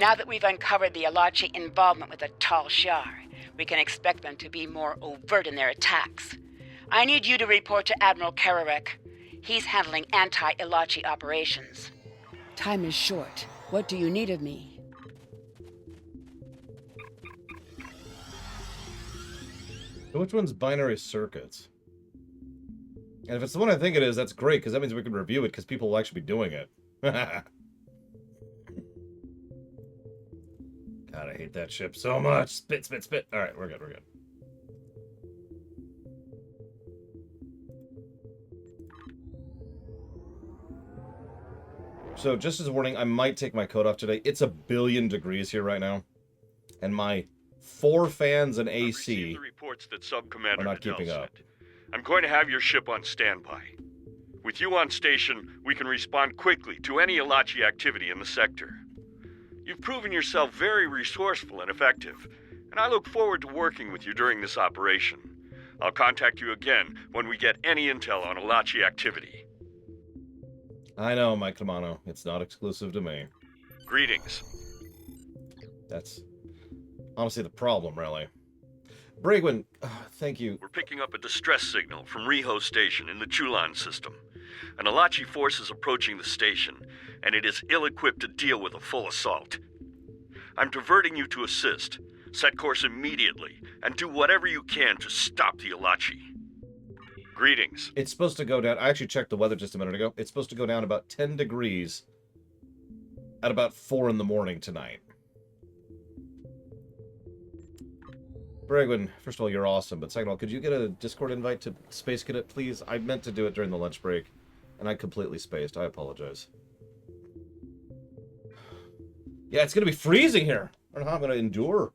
Now that we've uncovered the Elachi involvement with the Tal Shiar, we can expect them to be more overt in their attacks. I need you to report to Admiral Kararek. He's handling anti-Elachi operations. Time is short. What do you need of me? Which one's binary circuits? And if it's the one I think it is, that's great, because that means we can review it, because people will actually be doing it. God, I hate that ship so much. Spit, spit, spit. Alright, we're good, we're good. So, just as a warning, I might take my coat off today. It's 1 billion degrees here right now. And my 4 fans and AC the reports that Sub-Commander are not Nadell keeping up. sent. I'm going to have your ship on standby. With you on station, we can respond quickly to any Elachi activity in the sector. You've proven yourself very resourceful and effective, and I look forward to working with you during this operation. I'll contact you again when we get any intel on Elachi activity. I know, Mike Kamano. It's not exclusive to me. Greetings. That's honestly the problem, really. Bragwin, thank you. We're picking up a distress signal from Reho Station in the Chulan system. An Elachi force is approaching the station, and it is ill-equipped to deal with a full assault. I'm diverting you to assist. Set course immediately, and do whatever you can to stop the Elachi. Greetings. It's supposed to go down. I actually checked the weather just a minute ago. It's supposed to go down about 10 degrees at about 4 in the morning tonight. Bragwin, first of all, you're awesome, but second of all, could you get a Discord invite to Space Cadet, please? I meant to do it during the lunch break, and I completely spaced. I apologize. Yeah, it's going to be freezing here. I don't know how I'm going to endure.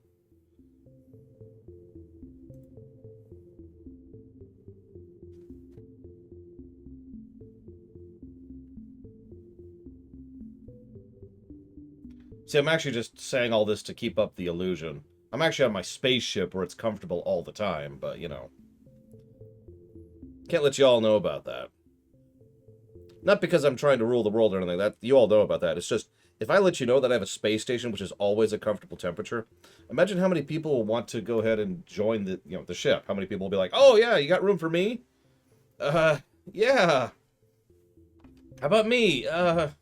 See, I'm actually just saying all this to keep up the illusion. I'm actually on my spaceship where it's comfortable all the time, but, you know. Can't let you all know about that. Not because I'm trying to rule the world or anything. That you all know about that. It's just, if I let you know that I have a space station, which is always a comfortable temperature, imagine how many people will want to go ahead and join the, the ship. How many people will be like, oh, yeah, you got room for me? Yeah. How about me? And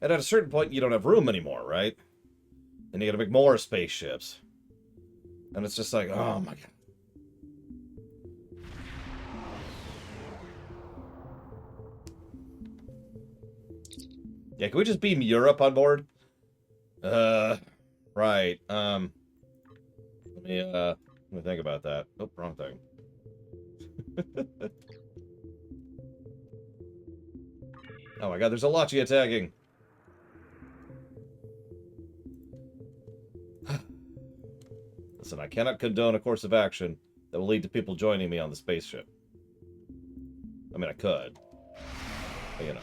at a certain point, you don't have room anymore, right? And you gotta make more spaceships. And it's just like, oh my god. Yeah, can we just beam Europe on board? Right. Let me think about that. Oh, wrong thing. Oh my god, there's a Elachi attacking. Listen, I cannot condone a course of action that will lead to people joining me on the spaceship. I mean, I could. But, you know.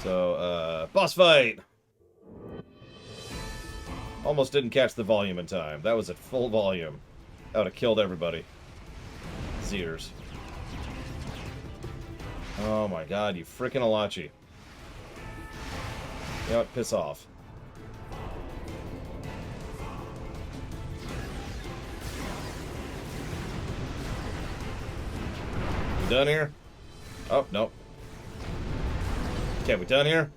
So, boss fight! Almost didn't catch the volume in time. That was at full volume. That would have killed everybody. Zeers. Oh my god, you frickin' Elachi. You know what? Piss off. We done here? Oh, nope. Okay, we done here?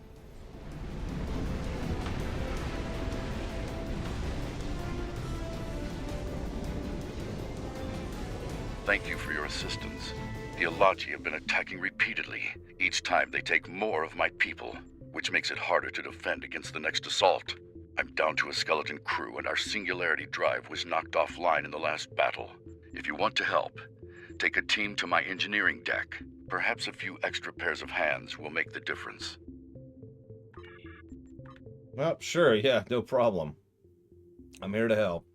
Thank you for your assistance. The Elachi have been attacking repeatedly. Each time they take more of my people, which makes it harder to defend against the next assault. I'm down to a skeleton crew, and our singularity drive was knocked offline in the last battle. If you want to help, take a team to my engineering deck. Perhaps a few extra pairs of hands will make the difference. Well, sure, yeah, no problem. I'm here to help.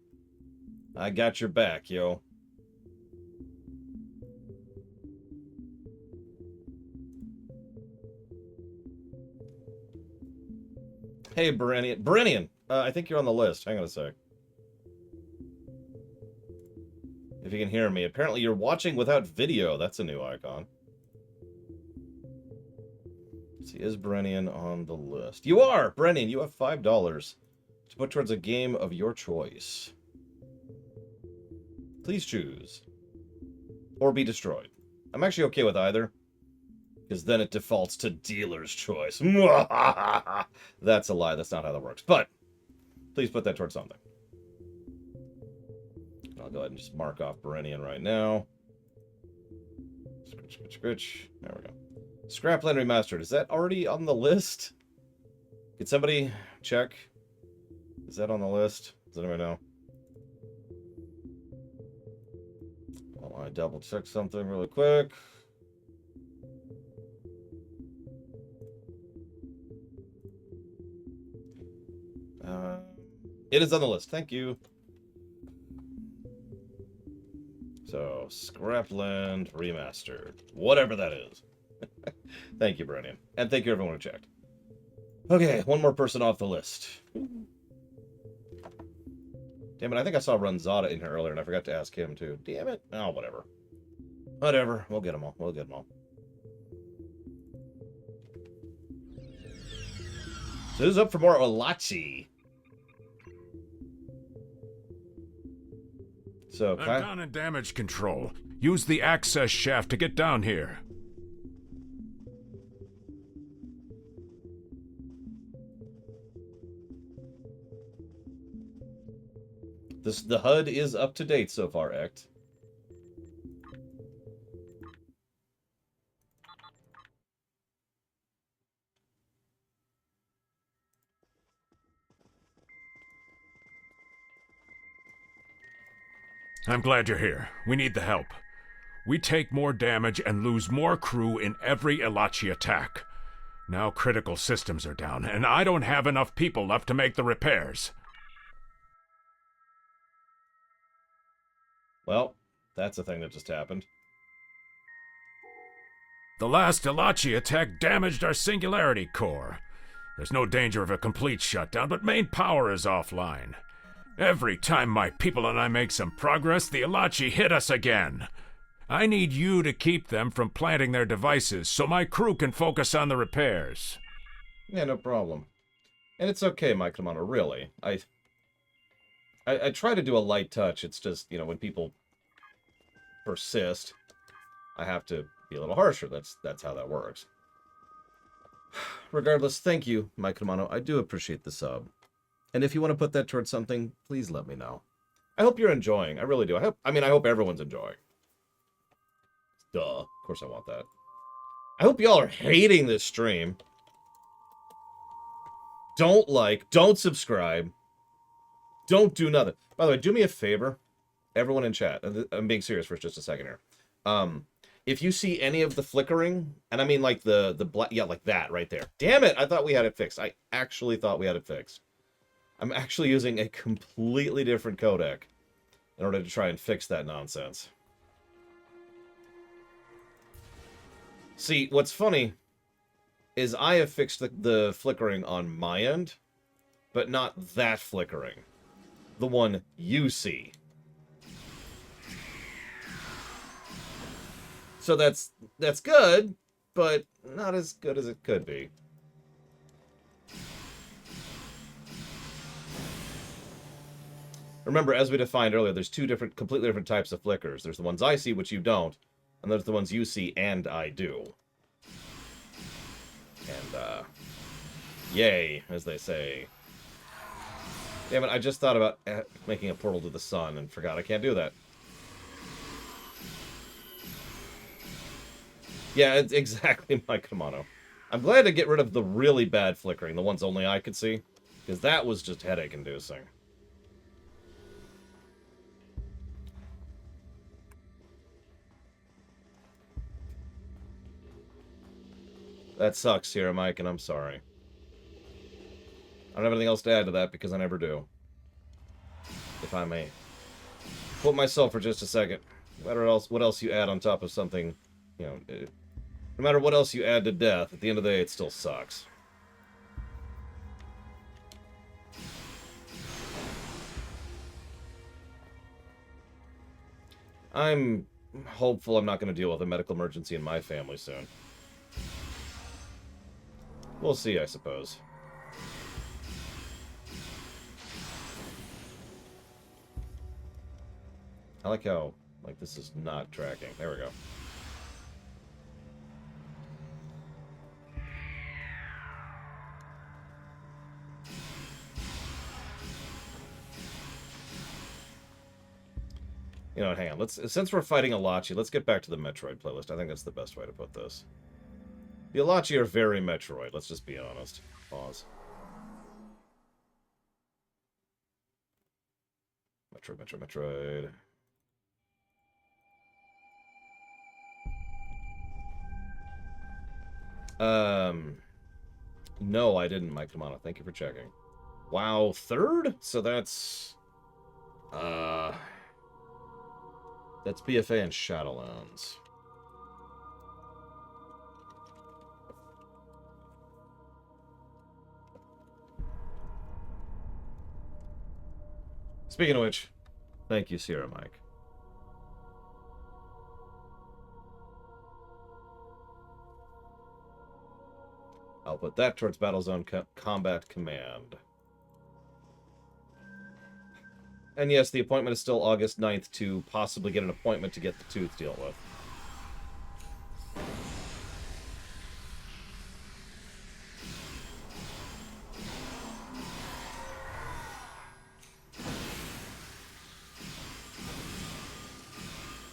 I got your back, yo. Hey, Berenian. Berenian! I think you're on the list. Hang on a sec. If you can hear me. Apparently you're watching without video. That's a new icon. Let's see, is Brennian on the list? You are! Brennian, you have $5 to put towards a game of your choice. Please choose. Or be destroyed. I'm actually okay with either, because then it defaults to dealer's choice. That's a lie. That's not how that works. But please put that towards something. I'll go ahead and just mark off Berenian right now. Scritch, scritch, scritch. There we go. Scrapland Remastered. Is that already on the list? Could somebody check? Is that on the list? Does anyone know? Well, I double check something really quick. It is on the list. Thank you. So, Scrapland Remastered. Whatever that is. Thank you, Brennan. And thank you, everyone who checked. Okay, one more person off the list. Damn it, I think I saw Runzada in here earlier, and I forgot to ask him, too. Damn it. Oh, whatever. Whatever. We'll get them all. We'll get them all. So who's up for more Elachi? So, I'm down in damage control. Use the access shaft to get down here. The HUD is up to date so far, Ect. I'm glad you're here. We need the help. We take more damage and lose more crew in every Elachi attack. Now critical systems are down, and I don't have enough people left to make the repairs. Well, that's a thing that just happened. The last Elachi attack damaged our singularity core. There's no danger of a complete shutdown, but main power is offline. Every time my people and I make some progress, the Elachi hit us again. I need you to keep them from planting their devices so my crew can focus on the repairs. Yeah, no problem. And it's okay, Mike Kamano, really. I try to do a light touch. It's just, you know, when people persist, I have to be a little harsher. That's how that works. Regardless, thank you, Mike Kamano. I do appreciate the sub. And if you want to put that towards something, please let me know. I hope you're enjoying. I really do. I hope everyone's enjoying. Duh. Of course I want that. I hope y'all are hating this stream. Don't like, don't subscribe. Don't do nothing. By the way, do me a favor, everyone in chat. I'm being serious for just a second here. If you see any of the flickering, and I mean like the black, yeah, like that right there. Damn it, I thought we had it fixed. I actually thought we had it fixed. I'm actually using a completely different codec in order to try and fix that nonsense. See, what's funny is I have fixed the flickering on my end, but not that flickering. The one you see. So that's good, but not as good as it could be. Remember, as we defined earlier, there's two completely different types of flickers. There's the ones I see, which you don't, and there's the ones you see and I do. And, yay, as they say. Damn it, I just thought about making a portal to the sun and forgot I can't do that. Yeah, it's exactly my Kamano. I'm glad to get rid of the really bad flickering, the ones only I could see, because that was just headache-inducing. That sucks, Sierra Mike, and I'm sorry. I don't have anything else to add to that because I never do. If I may. Quote myself for just a second. No matter what else you add on top of something, you know, no matter what else you add to death, at the end of the day, it still sucks. I'm hopeful I'm not going to deal with a medical emergency in my family soon. We'll see, I suppose. I like how, like, this is not tracking. There we go. You know, hang on. Since we're fighting Elachi, let's get back to the Metroid playlist. I think that's the best way to put this. The Elachi are very Metroid, let's just be honest. Pause. Metroid. No, I didn't, Mike Kamana. Thank you for checking. Wow, third? So that's BFA and Shadowlands. Speaking of which, thank you, Sierra Mike. I'll put that towards Battlezone Combat Command. And yes, the appointment is still August 9th to possibly get an appointment to get the tooth dealt with.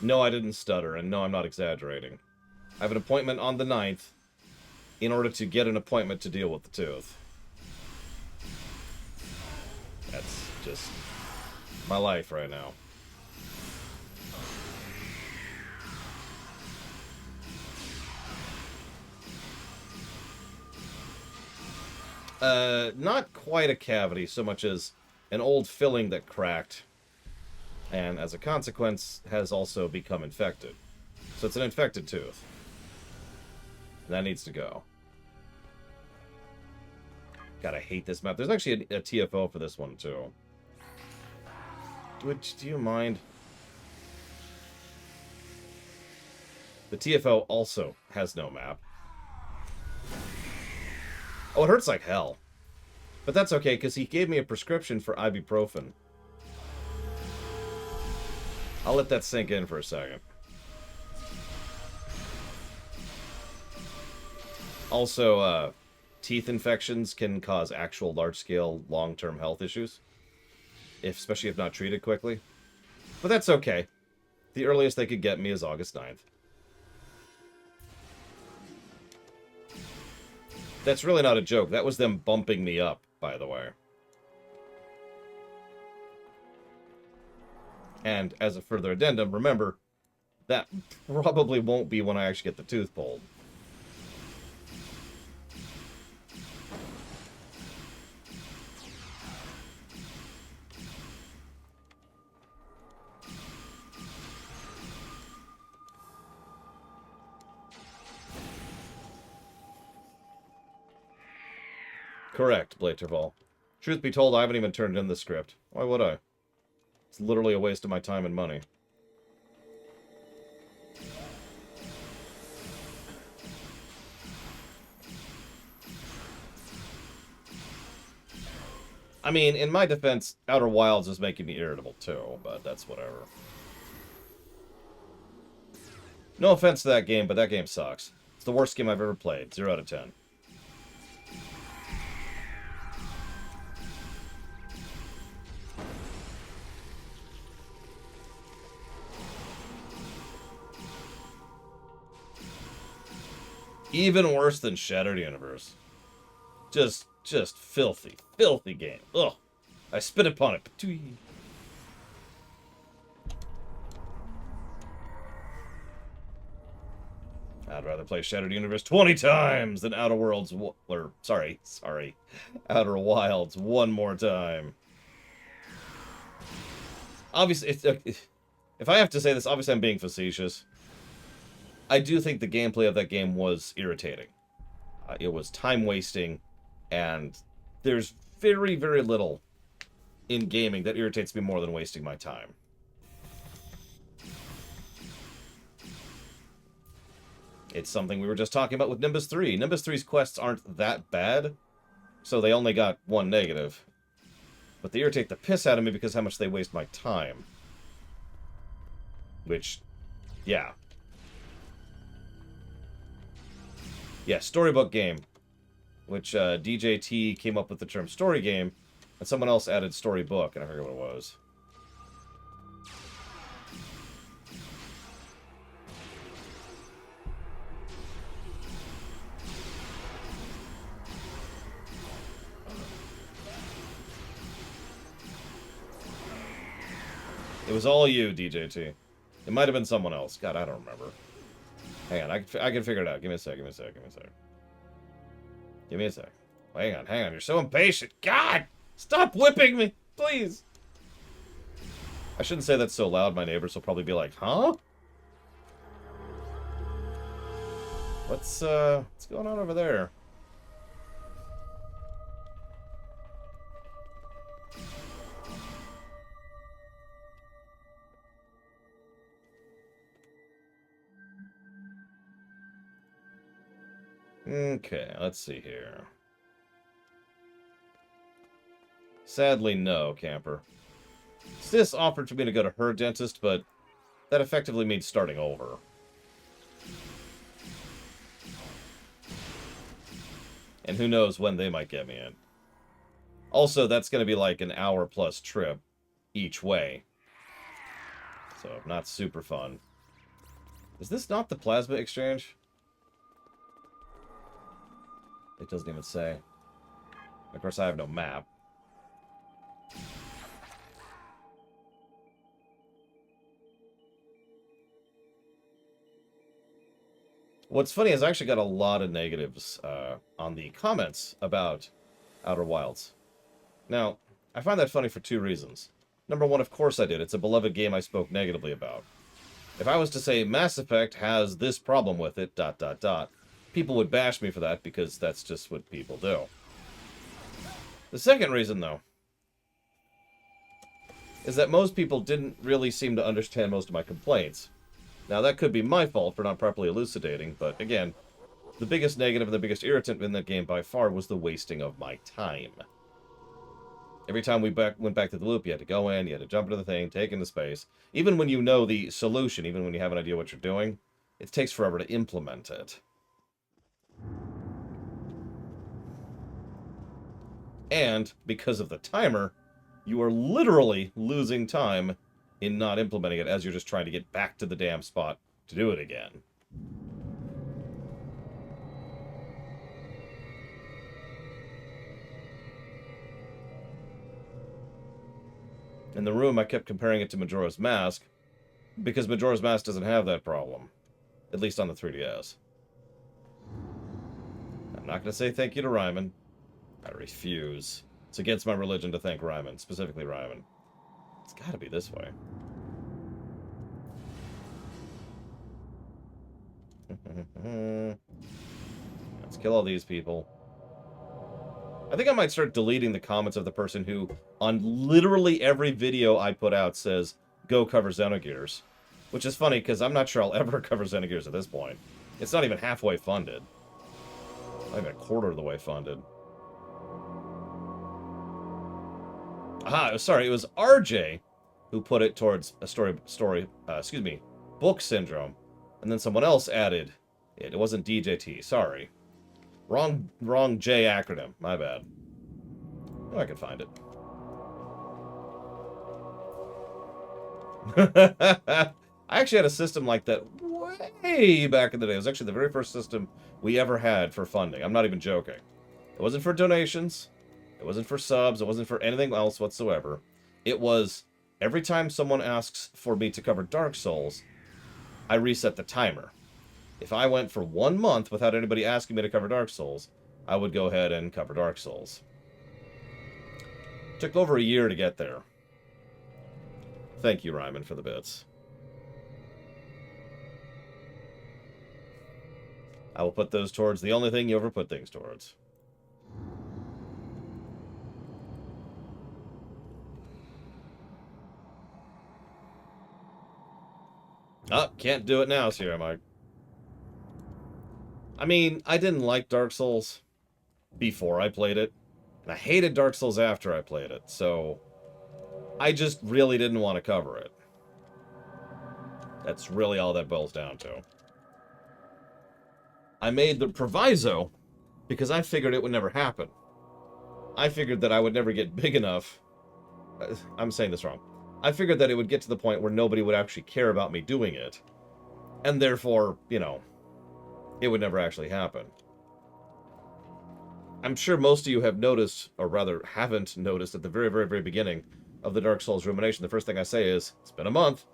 No, I didn't stutter, and no, I'm not exaggerating. I have an appointment on the 9th in order to get an appointment to deal with the tooth. That's just my life right now. Not quite a cavity so much as an old filling that cracked, and as a consequence has also become infected. So it's an infected tooth. And that needs to go. God, I hate this map. There's actually a TFO for this one, too. Do you mind? The TFO also has no map. Oh, it hurts like hell. But that's okay, because he gave me a prescription for ibuprofen. I'll let that sink in for a second. Also, teeth infections can cause actual large-scale, long-term health issues. Especially if not treated quickly. But that's okay. The earliest they could get me is August 9th. That's really not a joke. That was them bumping me up, by the way. And as a further addendum, remember, that probably won't be when I actually get the tooth pulled. Correct, Blaterval. Truth be told, I haven't even turned in the script. Why would I? It's literally a waste of my time and money. I mean, in my defense, Outer Wilds is making me irritable too, but that's whatever. No offense to that game, but that game sucks. It's the worst game I've ever played. 0 out of 10. Even worse than Shattered Universe. Just filthy, filthy game. Ugh. I spit upon it. I'd rather play Shattered Universe 20 times than Outer Worlds, sorry, Outer Wilds one more time. Obviously, if I have to say this, obviously I'm being facetious. I do think the gameplay of that game was irritating. It was time-wasting, and there's very, very little in gaming that irritates me more than wasting my time. It's something we were just talking about with Nimbus 3. Nimbus 3's quests aren't that bad, so they only got 1 negative. But they irritate the piss out of me because how much they waste my time. Which, yeah. Yeah, storybook game. Which DJT came up with the term story game, and someone else added storybook, and I forget what it was. It was all you, DJT. It might have been someone else. God, I don't remember. Hang on, I can figure it out. Give me a sec, give me a sec, give me a sec. Give me a sec. Hang on, you're so impatient. God! Stop whipping me, please! I shouldn't say that so loud. My neighbors will probably be like, huh? What's going on over there? Okay, let's see here. Sadly, no, camper. Sis offered for me to go to her dentist, but that effectively means starting over. And who knows when they might get me in. Also, that's going to be like an hour-plus trip each way. So, not super fun. Is this not the plasma exchange? It doesn't even say. Of course, I have no map. What's funny is I actually got a lot of negatives on the comments about Outer Wilds. Now, I find that funny for 2 reasons. Number one, of course I did. It's a beloved game I spoke negatively about. If I was to say Mass Effect has this problem with it, ... people would bash me for that because that's just what people do. The second reason, though, is that most people didn't really seem to understand most of my complaints. Now, that could be my fault for not properly elucidating, but again, the biggest negative and the biggest irritant in that game by far was the wasting of my time. Every time we went back to the loop, you had to go in, you had to jump into the thing, take into space. Even when you know the solution, even when you have an idea what you're doing, it takes forever to implement it. And, because of the timer, you are literally losing time in not implementing it as you're just trying to get back to the damn spot to do it again. In the room, I kept comparing it to Majora's Mask, because Majora's Mask doesn't have that problem. At least on the 3DS. I'm not going to say thank you to Ryman. I refuse. It's against my religion to thank Ryman, specifically Ryman. It's got to be this way. Let's kill all these people. I think I might start deleting the comments of the person who, on literally every video I put out, says, go cover Xenogears. Which is funny, because I'm not sure I'll ever cover Xenogears at this point. It's not even halfway funded. Not even a quarter of the way funded. Aha, sorry, it was RJ who put it towards a book syndrome. And then someone else added it. It wasn't DJT, sorry. Wrong J acronym, my bad. Oh, I can find it. I actually had a system like that way back in the day. It was actually the very first system we ever had for funding. I'm not even joking. It wasn't for donations. It wasn't for subs. It wasn't for anything else whatsoever. It was every time someone asks for me to cover Dark Souls, I reset the timer. If I went for 1 month without anybody asking me to cover Dark Souls, I would go ahead and cover Dark Souls. Took over a year to get there. Thank you, Ryman, for the bits. I will put those towards the only thing you ever put things towards. Oh, can't do it now, Sierra Mike. I mean, I didn't like Dark Souls before I played it, and I hated Dark Souls after I played it, so I just really didn't want to cover it. That's really all that boils down to. I made the proviso because I figured it would never happen. I figured that I would never get big enough. I'm saying this wrong. I figured that it would get to the point where nobody would actually care about me doing it. And therefore, you know, it would never actually happen. I'm sure most of you have noticed, or rather haven't noticed, at the very, very, very beginning of the Dark Souls rumination, the first thing I say is, it's been a month.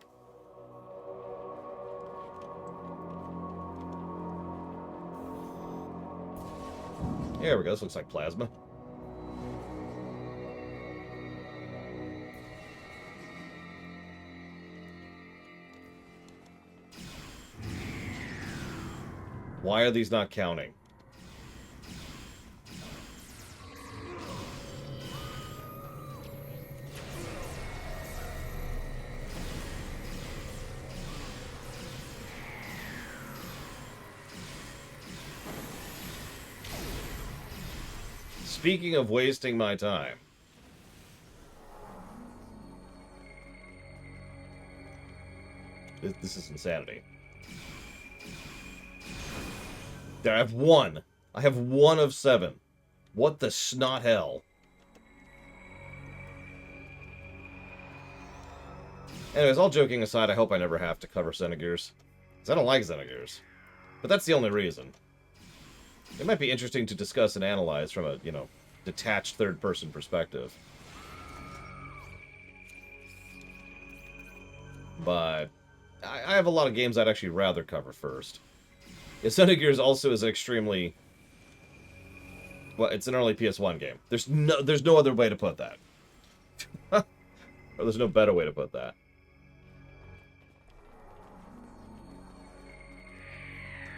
There we go, this looks like plasma. Why are these not counting? Speaking of wasting my time. This is insanity. There, I have one. I have 1 of 7. What the snot hell? Anyways, all joking aside, I hope I never have to cover Xenogears. Because I don't like Xenogears. But that's the only reason. It might be interesting to discuss and analyze from a, you know, detached third-person perspective. But I have a lot of games I'd actually rather cover first. Yeah, Xenogears also is an extremely... Well, it's an early PS1 game. There's no other way to put that. Or there's no better way to put that.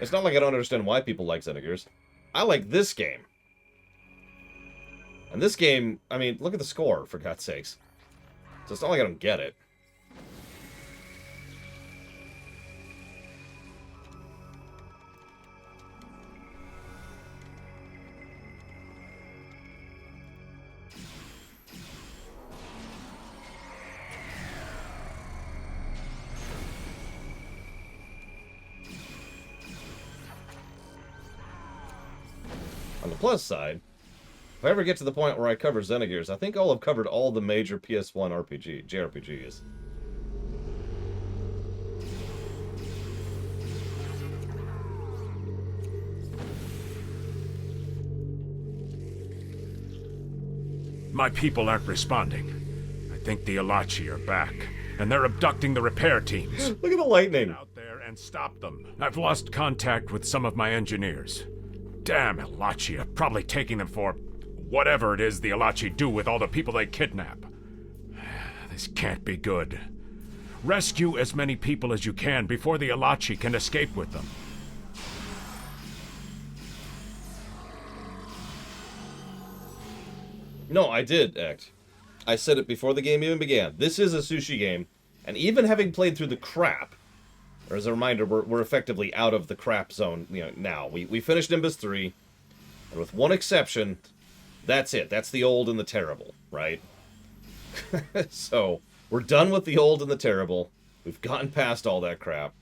It's not like I don't understand why people like Xenogears. I like this game. And this game, I mean, look at the score, for God's sakes. So it's not like I don't get it. On the plus side, if I ever get to the point where I cover Xenogears, I think I'll have covered all the major PS1 JRPGs. My people aren't responding. I think the Elachi are back, and they're abducting the repair teams. Look at the lightning. Get out there and stop them. I've lost contact with some of my engineers. Damn Elachi are probably taking them for whatever it is the Elachi do with all the people they kidnap. This can't be good. Rescue as many people as you can before the Elachi can escape with them. No, I did, Act. I said it before the game even began. This is a sushi game, and even having played through the crap, or as a reminder, we're effectively out of the crap zone, you know, now. We finished Nimbus 3, and with one exception, that's it. That's the old and the terrible, right? So, we're done with the old and the terrible. We've gotten past all that crap.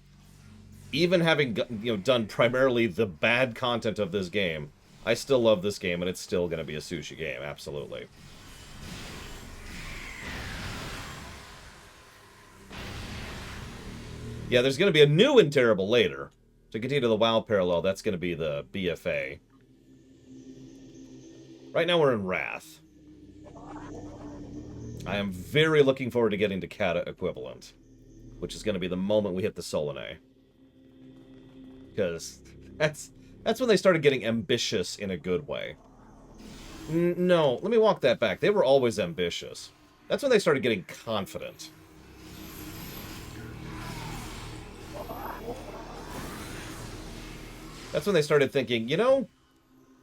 Even having, you know, done primarily the bad content of this game, I still love this game, and it's still going to be a sushi game, absolutely. Yeah, there's going to be a new and terrible later. To continue the WoW parallel, that's going to be the BFA. Right now we're in Wrath. I am very looking forward to getting to Kata equivalent, which is going to be the moment we hit the Solanae. Because that's when they started getting ambitious in a good way. No, let me walk that back. They were always ambitious. That's when they started getting confident. That's when they started thinking, you know,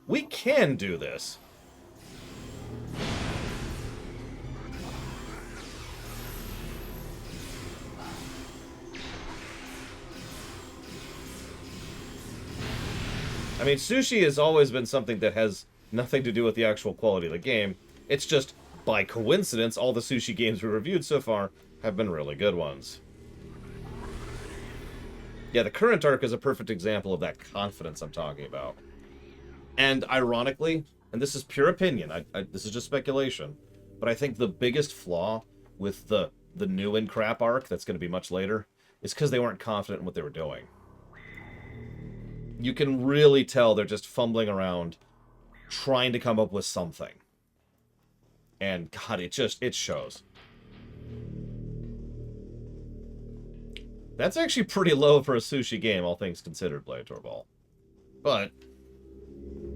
we can do this. I mean, sushi has always been something that has nothing to do with the actual quality of the game. It's just, by coincidence, all the sushi games we reviewed so far have been really good ones. Yeah, the current arc is a perfect example of that confidence I'm talking about. And ironically, and this is pure opinion, this is just speculation, but I think the biggest flaw with the new and crap arc, that's going to be much later, is because they weren't confident in what they were doing. You can really tell they're just fumbling around, trying to come up with something. And God, it shows. That's actually pretty low for a sushi game, all things considered, Blade Torball. But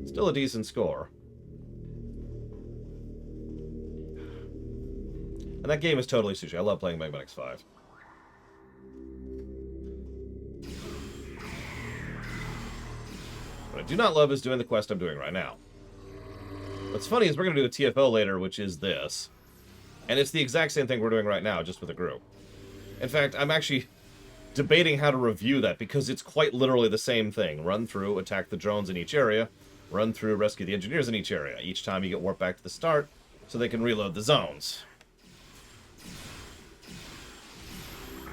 still a decent score. And that game is totally sushi. I love playing Mega Man X5. What I do not love is doing the quest I'm doing right now. What's funny is we're going to do a TFO later, which is this. And it's the exact same thing we're doing right now, just with a group. In fact, I'm actually debating how to review that, because it's quite literally the same thing. Run through, attack the drones in each area, run through, rescue the engineers in each area. Each time you get warped back to the start, so they can reload the zones.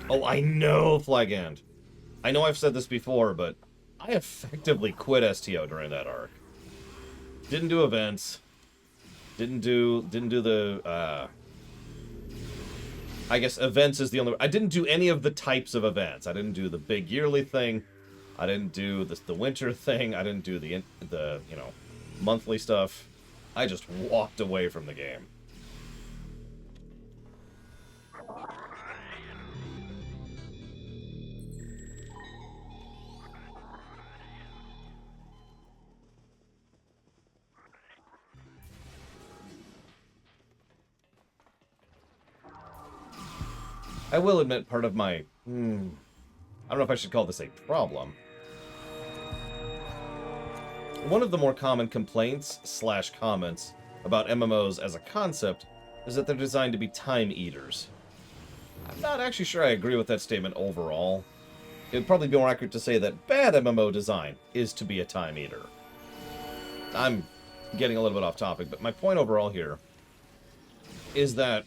Oh, I know, Flag End. I know I've said this before, but I effectively quit STO during that arc. Didn't do events. Didn't do the, I guess events is the only... I didn't do any of the types of events. I didn't do the big yearly thing. I didn't do the winter thing. I didn't do the you know, monthly stuff. I just walked away from the game. I will admit part of my... I don't know if I should call this a problem. One of the more common complaints / comments about MMOs as a concept is that they're designed to be time eaters. I'm not actually sure I agree with that statement overall. It would probably be more accurate to say that bad MMO design is to be a time eater. I'm getting a little bit off topic, but my point overall here is that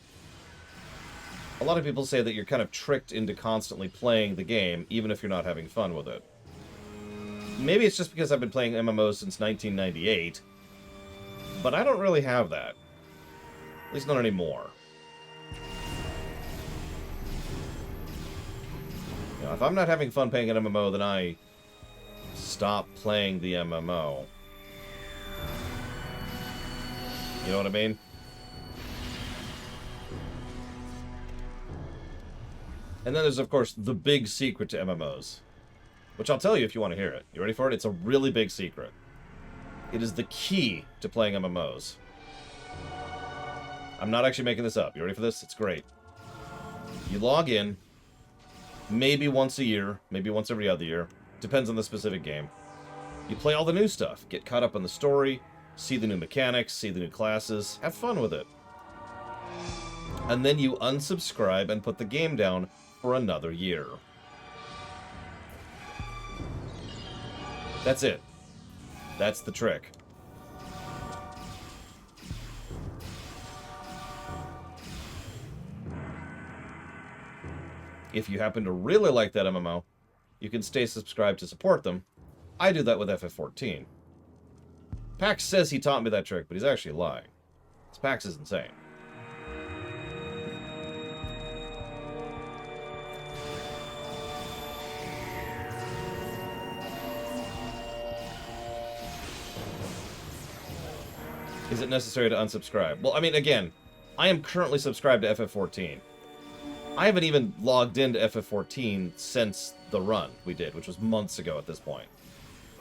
a lot of people say that you're kind of tricked into constantly playing the game, even if you're not having fun with it. Maybe it's just because I've been playing MMOs since 1998, but I don't really have that. At least not anymore. You know, if I'm not having fun playing an MMO, then I stop playing the MMO. You know what I mean? And then there's, of course, the big secret to MMOs, which I'll tell you if you want to hear it. You ready for it? It's a really big secret. It is the key to playing MMOs. I'm not actually making this up. You ready for this? It's great. You log in, maybe once a year, maybe once every other year. Depends on the specific game. You play all the new stuff. Get caught up on the story, see the new mechanics, see the new classes. Have fun with it. And then you unsubscribe and put the game down for another year. That's it. That's the trick. If you happen to really like that MMO, you can stay subscribed to support them. I do that with FF14. Pax says he taught me that trick, but he's actually lying. Pax is insane. Is it necessary to unsubscribe? Well, I mean, again, I am currently subscribed to FF14. I haven't even logged into FF14 since the run we did, which was months ago at this point.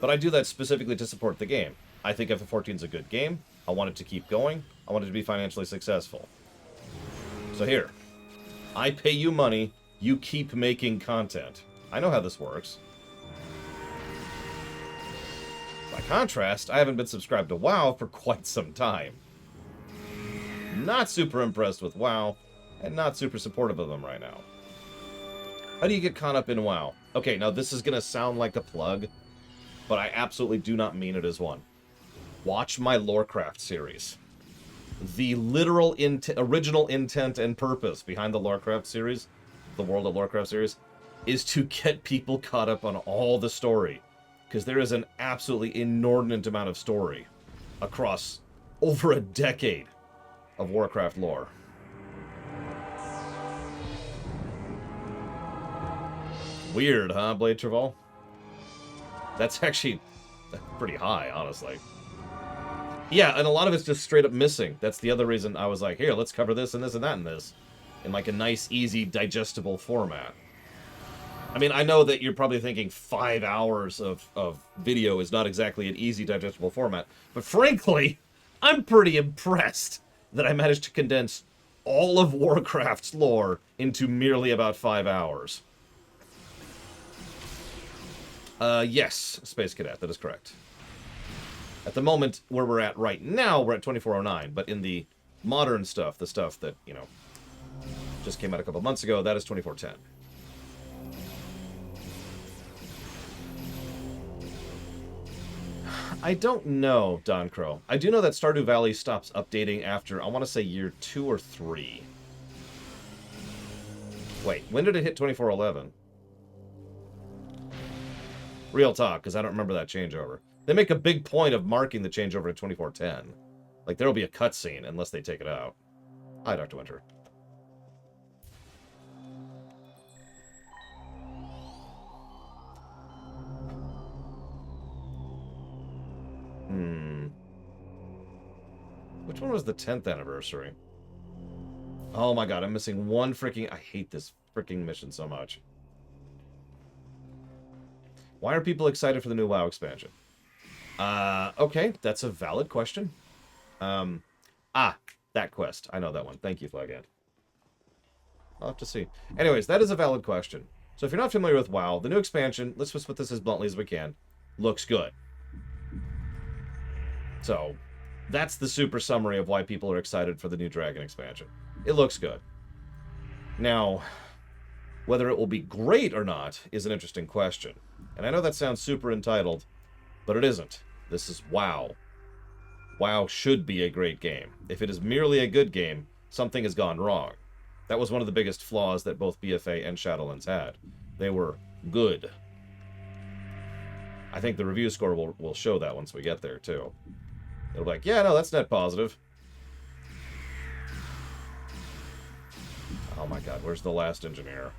But I do that specifically to support the game. I think FF14 is a good game. I want it to keep going. I want it to be financially successful. So here, I pay you money, you keep making content. I know how this works. By contrast, I haven't been subscribed to WoW for quite some time. Not super impressed with WoW, and not super supportive of them right now. How do you get caught up in WoW? Okay, now this is going to sound like a plug, but I absolutely do not mean it as one. Watch my Lorecraft series. The literal original intent and purpose behind the Lorecraft series, the World of Lorecraft series, is to get people caught up on all the story. Because there is an absolutely inordinate amount of story across over a decade of Warcraft lore. Weird, huh, Blade Travel? That's actually pretty high, honestly. Yeah, and a lot of it's just straight up missing. That's the other reason I was like, here, let's cover this and this and that and this. In like a nice, easy, digestible format. I mean, I know that you're probably thinking 5 hours of video is not exactly an easy, digestible format. But frankly, I'm pretty impressed that I managed to condense all of Warcraft's lore into merely about 5 hours. Yes, Space Cadet, that is correct. At the moment where we're at right now, we're at 2409, but in the modern stuff, the stuff that, you know, just came out a couple months ago, that is 2410. I don't know, Don Crow. I do know that Stardew Valley stops updating after, I want to say, year 2 or 3. Wait, when did it hit 2411? Real talk, because I don't remember that changeover. They make a big point of marking the changeover to 2410. Like, there'll be a cutscene unless they take it out. Hi, Dr. Winter. Which one was the 10th anniversary? Oh my god, I'm missing one freaking... I hate this freaking mission so much. Why are people excited for the new WoW expansion? Okay, that's a valid question. That quest. I know that one. Thank you, Flagant. I'll have to see. Anyways, that is a valid question. So if you're not familiar with WoW, the new expansion, let's just put this as bluntly as we can, looks good. So, that's the super summary of why people are excited for the new Dragon expansion. It looks good. Now, whether it will be great or not is an interesting question. And I know that sounds super entitled, but it isn't. This is WoW. WoW should be a great game. If it is merely a good game, something has gone wrong. That was one of the biggest flaws that both BFA and Shadowlands had. They were good. I think the review score will show that once we get there, too. It'll be like, yeah, no, that's net positive. Oh my god, where's the last engineer?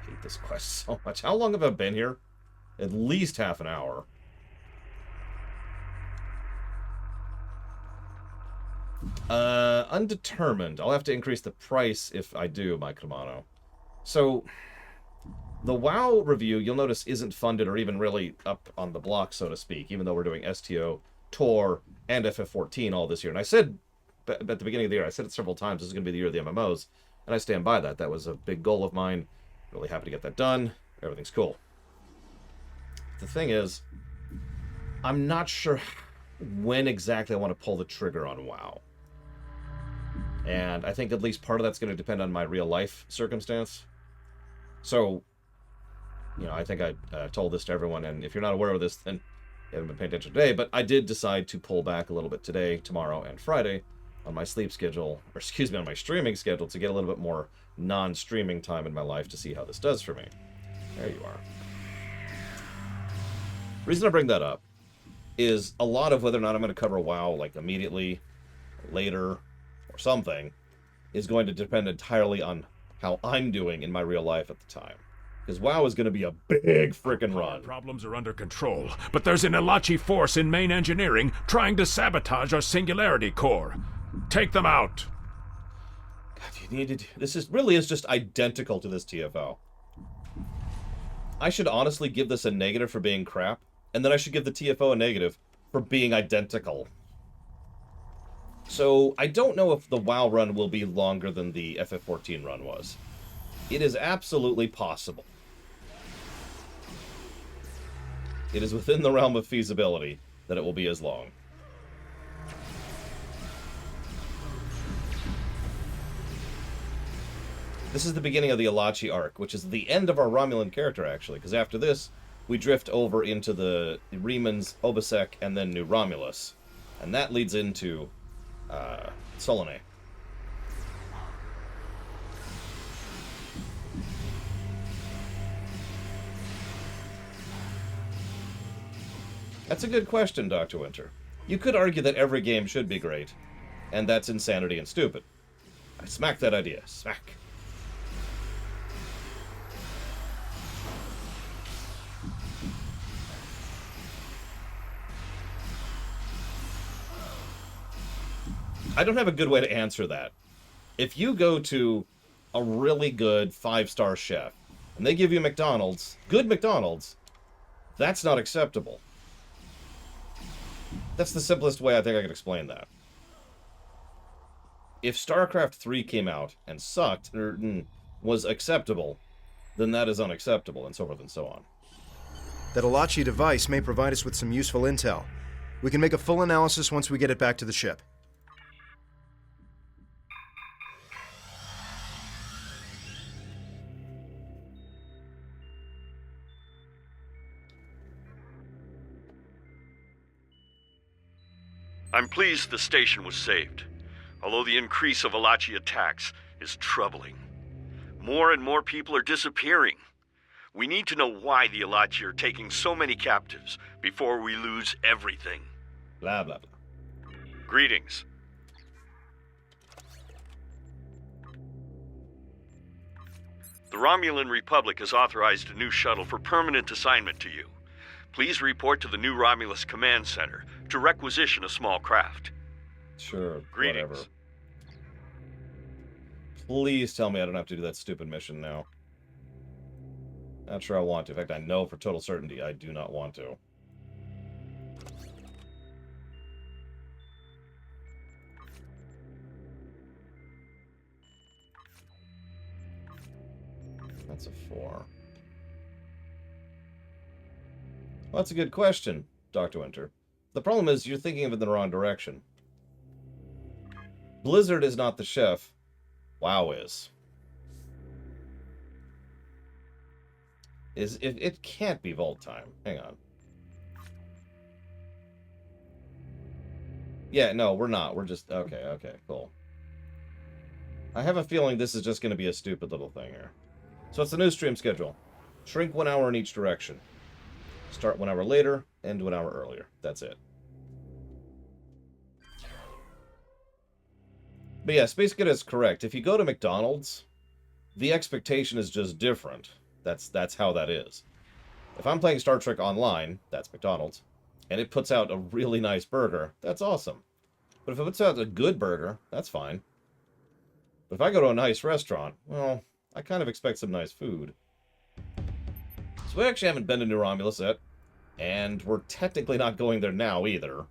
I hate this quest so much. How long have I been here? At least half an hour. Undetermined. I'll have to increase the price if I do, my Kamano. So, the WoW review, you'll notice, isn't funded or even really up on the block, so to speak, even though we're doing STO, Tor, and FF14 all this year. And I said, at the beginning of the year, I said it several times, this is going to be the year of the MMOs, and I stand by that. That was a big goal of mine. Really happy to get that done. Everything's cool. The thing is, I'm not sure when exactly I want to pull the trigger on WoW. And I think at least part of that's going to depend on my real life circumstance. So, you know, I think I told this to everyone, and if you're not aware of this, then you haven't been paying attention today, but I did decide to pull back a little bit today, tomorrow, and Friday on my sleep schedule, or excuse me, on my streaming schedule to get a little bit more non-streaming time in my life to see how this does for me. There you are. Reason I bring that up is a lot of whether or not I'm going to cover WoW like immediately, later, or something, is going to depend entirely on how I'm doing in my real life at the time. Because WoW is going to be a big frickin' run. Problems are under control, but there's an Elachi force in main engineering trying to sabotage our singularity core. Take them out. God, you need to... This really is just identical to this TFO. I should honestly give this a negative for being crap, and then I should give the TFO a negative for being identical. So, I don't know if the WoW run will be longer than the FF14 run was. It is absolutely possible. It is within the realm of feasibility that it will be as long. This is the beginning of the Elachi arc, which is the end of our Romulan character, actually, because after this, we drift over into the Remans, Obasek, and then New Romulus. And that leads into Solanae. That's a good question, Dr. Winter. You could argue that every game should be great, and that's insanity and stupid. I smack that idea. Smack. I don't have a good way to answer that. If you go to a really good 5-star chef, and they give you McDonald's, good McDonald's, that's not acceptable. That's the simplest way I think I can explain that. If StarCraft 3 came out and sucked, or was acceptable, then that is unacceptable, and so forth and so on. That Elachi device may provide us with some useful intel. We can make a full analysis once we get it back to the ship. I'm pleased the station was saved, although the increase of Elachi attacks is troubling. More and more people are disappearing. We need to know why the Elachi are taking so many captives before we lose everything. Blah, blah, blah. Greetings. The Romulan Republic has authorized a new shuttle for permanent assignment to you. Please report to the new Romulus Command Center to requisition a small craft. Sure, Greetings. whatever. Please tell me I don't have to do that stupid mission now. Not sure I want to. In fact, I know for total certainty I do not want to. That's a 4. Well, that's a good question, Dr. Winter. The problem is you're thinking of it in the wrong direction. Blizzard is not the chef. WoW is. It can't be Vault Time. Hang on. Yeah, no, we're not. We're just... Okay, cool. I have a feeling this is just going to be a stupid little thing here. So it's the new stream schedule. Shrink 1 hour in each direction. Start 1 hour later, end 1 hour earlier. That's it. But yeah, Space Kid is correct. If you go to McDonald's, the expectation is just different. That's how that is. If I'm playing Star Trek Online, that's McDonald's, and it puts out a really nice burger, that's awesome. But if it puts out a good burger, that's fine. But if I go to a nice restaurant, well, I kind of expect some nice food. So we actually haven't been to New Romulus yet, and we're technically not going there now either.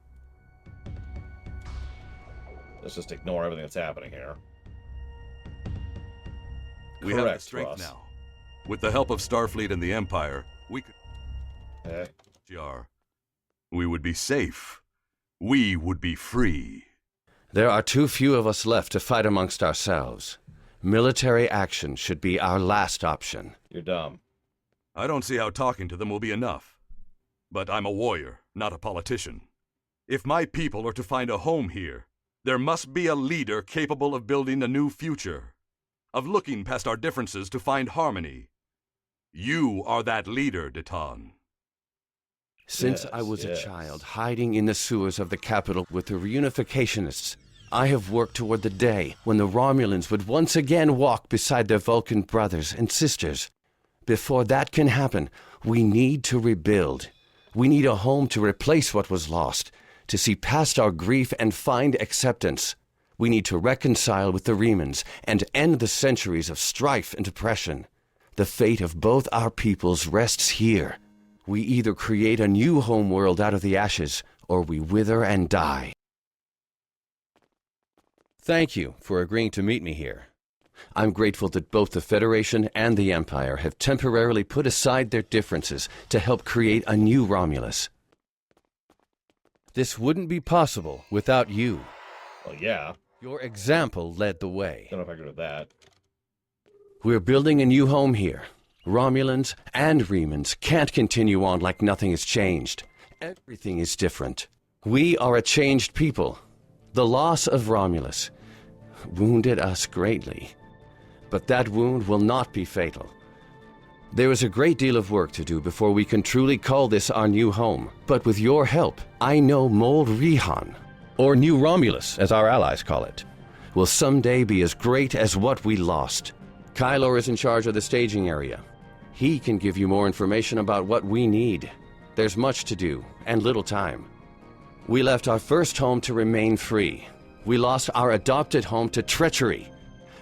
Let's just ignore everything that's happening here. We have the strength now. With the help of Starfleet and the Empire, we could... We would be safe. We would be free. There are too few of us left to fight amongst ourselves. Military action should be our last option. You're dumb. I don't see how talking to them will be enough. But I'm a warrior, not a politician. If my people are to find a home here, there must be a leader capable of building a new future, of looking past our differences to find harmony. You are that leader, Deton. Since I was a child, hiding in the sewers of the capital with the reunificationists, I have worked toward the day when the Romulans would once again walk beside their Vulcan brothers and sisters. Before that can happen, we need to rebuild. We need a home to replace what was lost, to see past our grief and find acceptance. We need to reconcile with the Remans and end the centuries of strife and oppression. The fate of both our peoples rests here. We either create a new homeworld out of the ashes, or we wither and die. Thank you for agreeing to meet me here. I'm grateful that both the Federation and the Empire have temporarily put aside their differences to help create a new Romulus. This wouldn't be possible without you. Well, yeah. Your example led the way. Don't know if I agree with that. We're building a new home here, Romulans and Remans can't continue on like nothing has changed. Everything is different. We are a changed people. The loss of Romulus wounded us greatly. But that wound will not be fatal. There is a great deal of work to do before we can truly call this our new home. But with your help, I know Mold Rehan, or New Romulus, as our allies call it, will someday be as great as what we lost. Kylor is in charge of the staging area. He can give you more information about what we need. There's much to do, and little time. We left our first home to remain free. We lost our adopted home to treachery.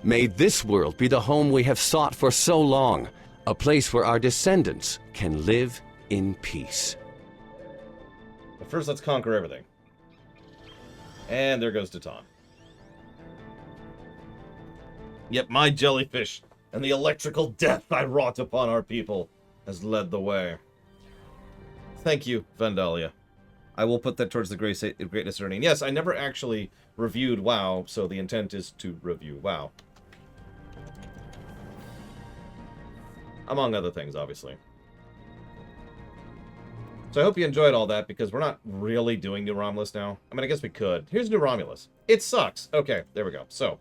May this world be the home we have sought for so long, a place where our descendants can live in peace. But first, let's conquer everything. And there goes Titan. Yep, my jellyfish and the electrical death I wrought upon our people has led the way. Thank you, Vandalia. I will put that towards the greatness earning. Yes, I never actually reviewed WoW, so the intent is to review WoW. Among other things, obviously. So I hope you enjoyed all that, because we're not really doing New Romulus now. I mean, I guess we could. Here's New Romulus. It sucks. Okay, there we go. So,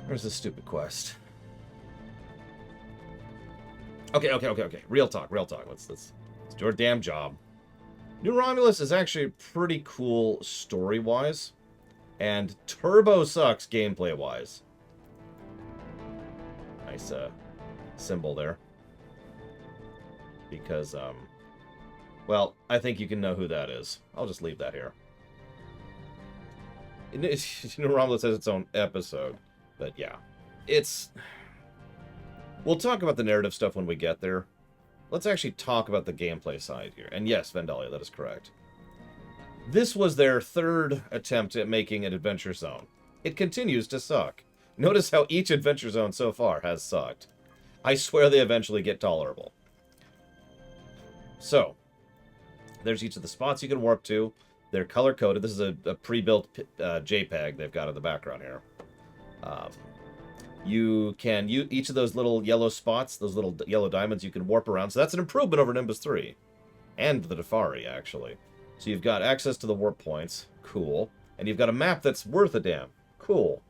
where's this stupid quest? Okay. Real talk. Let's do our damn job. New Romulus is actually pretty cool story-wise, and turbo sucks gameplay-wise. Nice, symbol there. Because, well, I think you can know who that is. I'll just leave that here. New Romulus has its own episode, but yeah. We'll talk about the narrative stuff when we get there. Let's actually talk about the gameplay side here. And yes, Vandalia, that is correct. This was their third attempt at making an adventure zone. It continues to suck. Notice how each adventure zone so far has sucked. I swear they eventually get tolerable. So, there's each of the spots you can warp to. They're color-coded. This is a pre-built JPEG they've got in the background here. You can use each of those little yellow spots, those little yellow diamonds, you can warp around. So that's an improvement over Nimbus 3. And the Defari, actually. So you've got access to the warp points. Cool. And you've got a map that's worth a damn. Cool.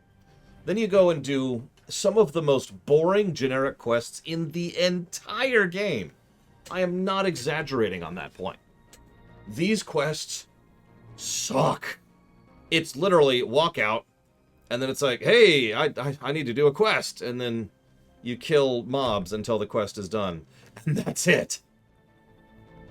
Then you go and do some of the most boring generic quests in the entire game. I am not exaggerating on that point. These quests suck. It's literally walk out, and then it's like, hey, I need to do a quest. And then you kill mobs until the quest is done. And that's it.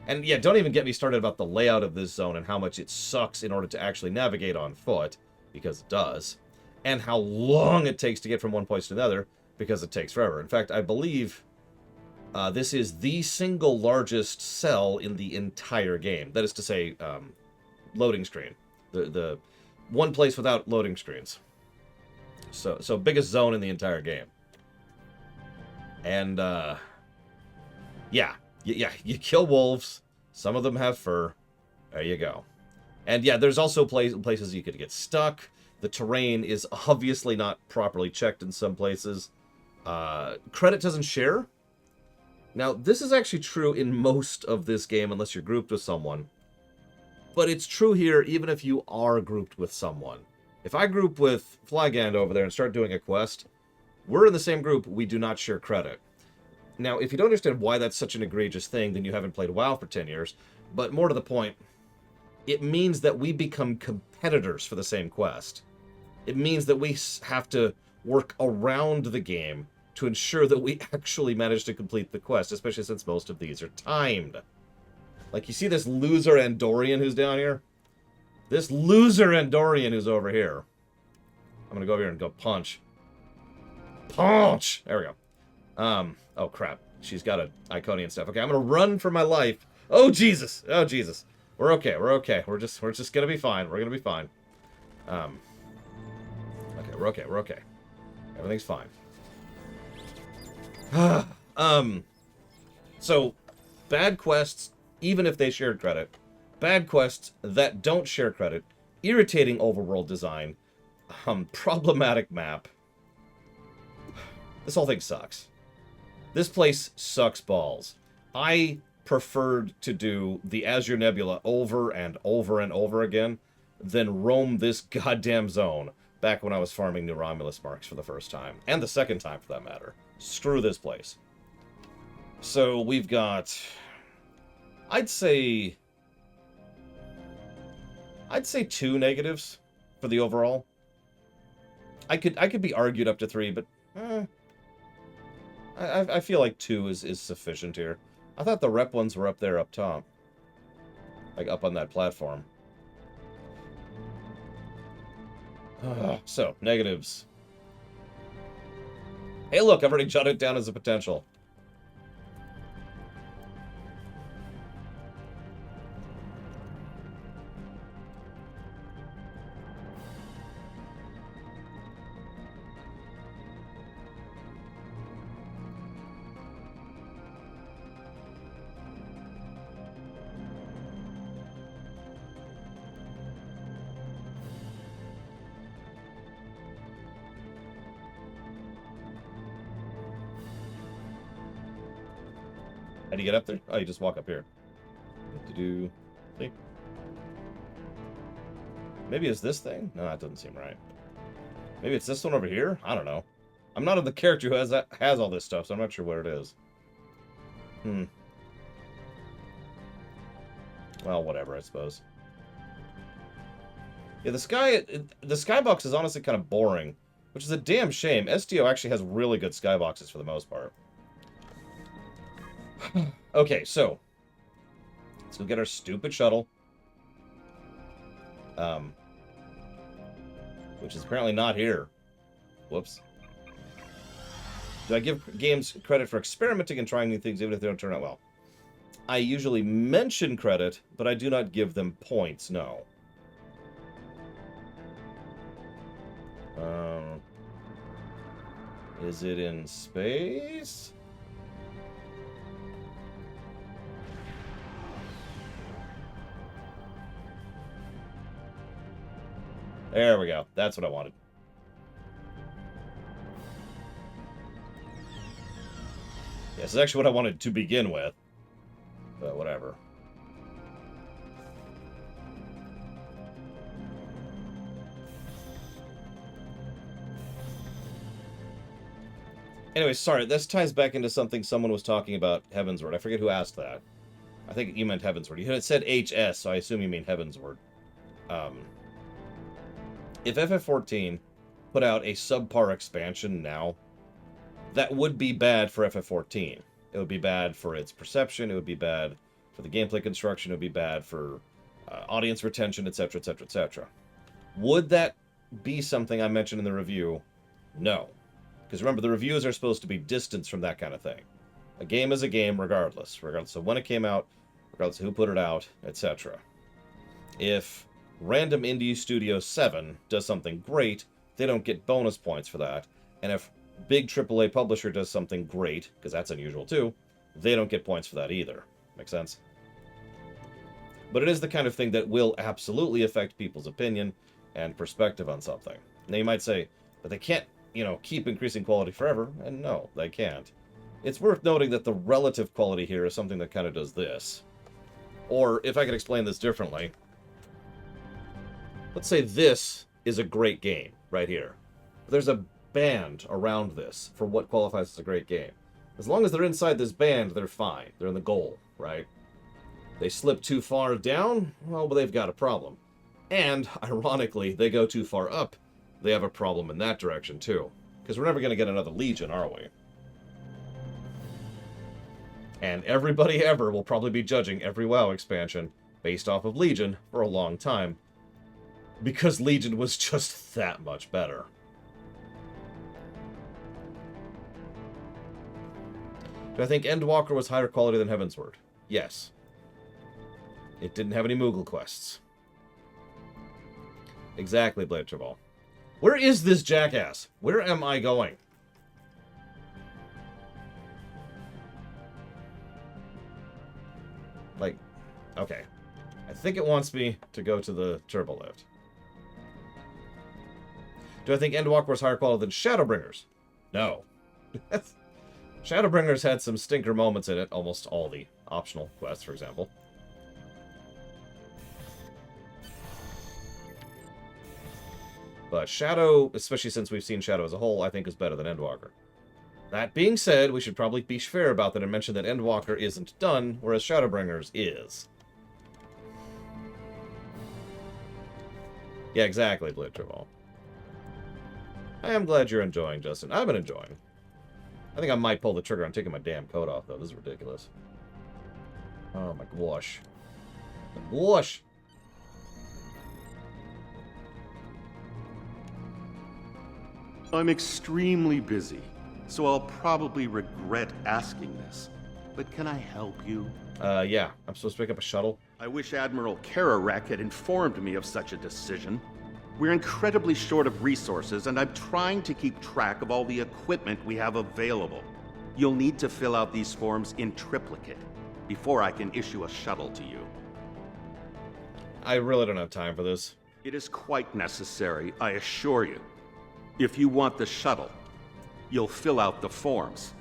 And yeah, don't even get me started about the layout of this zone and how much it sucks in order to actually navigate on foot, because it does. And how long it takes to get from one place to another, because it takes forever. In fact, I believe this is the single largest cell in the entire game. That is to say, loading screen. The one place without loading screens. So biggest zone in the entire game. And, yeah, you kill wolves. Some of them have fur. There you go. And yeah, there's also places you could get stuck. The terrain is obviously not properly checked in some places. Credit doesn't share. Now, this is actually true in most of this game unless you're grouped with someone. But it's true here even if you are grouped with someone. If I group with Flygand over there and start doing a quest, we're in the same group, we do not share credit. Now, if you don't understand why that's such an egregious thing, then you haven't played WoW for 10 years. But more to the point, it means that we become competitors for the same quest. It means that we have to work around the game to ensure that we actually manage to complete the quest, especially since most of these are timed. Like, you see this loser Andorian who's down here? This loser Andorian who's over here. I'm gonna go over here and go punch. Punch! There we go. Oh crap. She's got an Iconian stuff. Okay, I'm gonna run for my life. Oh Jesus! Oh Jesus. We're okay, we're okay. We're just gonna be fine. We're gonna be fine. Okay, we're okay. Everything's fine. So, bad quests, even if they shared credit, bad quests that don't share credit, irritating overworld design, problematic map. This whole thing sucks. This place sucks balls. I preferred to do the Azure Nebula over and over and over again than roam this goddamn zone back when I was farming new Romulus marks for the first time. And the second time, for that matter. Screw this place. So we've got... I'd say 2 negatives for the overall. I could be argued up to 3, but I feel like 2 is sufficient here. I thought the rep ones were up there up top. Like up on that platform. So, negatives. Hey look, I've already jotted it down as a potential. How do you get up there? Oh, you just walk up here. Maybe it's this thing? No, that doesn't seem right. Maybe it's this one over here? I don't know. I'm not the character who has all this stuff, so I'm not sure what it is. Well, whatever, I suppose. Yeah, the skybox is honestly kind of boring, which is a damn shame. STO actually has really good skyboxes for the most part. Okay, so let's go get our stupid shuttle. Which is apparently not here. Whoops. Do I give games credit for experimenting and trying new things even if they don't turn out well? I usually mention credit, but I do not give them points, no. Is it in space? There we go. That's what I wanted. Yeah, this is actually what I wanted to begin with. But whatever. Anyway, sorry, this ties back into something someone was talking about Heavensward. I forget who asked that. I think you meant Heavensward. You had said HS, so I assume you mean Heavensward. If FF14 put out a subpar expansion now, that would be bad for FF14. It would be bad for its perception, it would be bad for the gameplay construction, it would be bad for audience retention, etc., etc., etc. Would that be something I mentioned in the review? No. Because remember, the reviews are supposed to be distanced from that kind of thing. A game is a game regardless of when it came out, regardless of who put it out, etc. If Random Indie Studio 7 does something great, they don't get bonus points for that. And if big AAA publisher does something great, because that's unusual too, they don't get points for that either. Make sense? But it is the kind of thing that will absolutely affect people's opinion and perspective on something. Now you might say, but they can't, keep increasing quality forever. And no, they can't. It's worth noting that the relative quality here is something that kind of does this. Or, if I could explain this differently, let's say this is a great game, right here. There's a band around this for what qualifies as a great game. As long as they're inside this band, they're fine. They're in the goal, right? They slip too far down, well, they've got a problem. And, ironically, they go too far up, they have a problem in that direction, too. Because we're never going to get another Legion, are we? And everybody ever will probably be judging every WoW expansion based off of Legion for a long time. Because Legion was just that much better. Do I think Endwalker was higher quality than Heavensward? Yes. It didn't have any Moogle quests. Exactly, Blade Tribal. Where is this jackass? Where am I going? Like, okay. I think it wants me to go to the turbo lift. Do I think Endwalker was higher quality than Shadowbringers? No. Shadowbringer's had some stinker moments in it, almost all the optional quests, for example. But Shadow, especially since we've seen Shadow as a whole, I think is better than Endwalker. That being said, we should probably be fair about that and mention that Endwalker isn't done, whereas Shadowbringers is. Yeah, exactly, Blitterval. I am glad you're enjoying, Justin. I've been enjoying. I think I might pull the trigger on taking my damn coat off, though. This is ridiculous. Oh my gosh. My gosh! I'm extremely busy, so I'll probably regret asking this. But can I help you? Yeah. I'm supposed to pick up a shuttle. I wish Admiral Kararek had informed me of such a decision. We're incredibly short of resources, and I'm trying to keep track of all the equipment we have available. You'll need to fill out these forms in triplicate before I can issue a shuttle to you. I really don't have time for this. It is quite necessary, I assure you. If you want the shuttle, you'll fill out the forms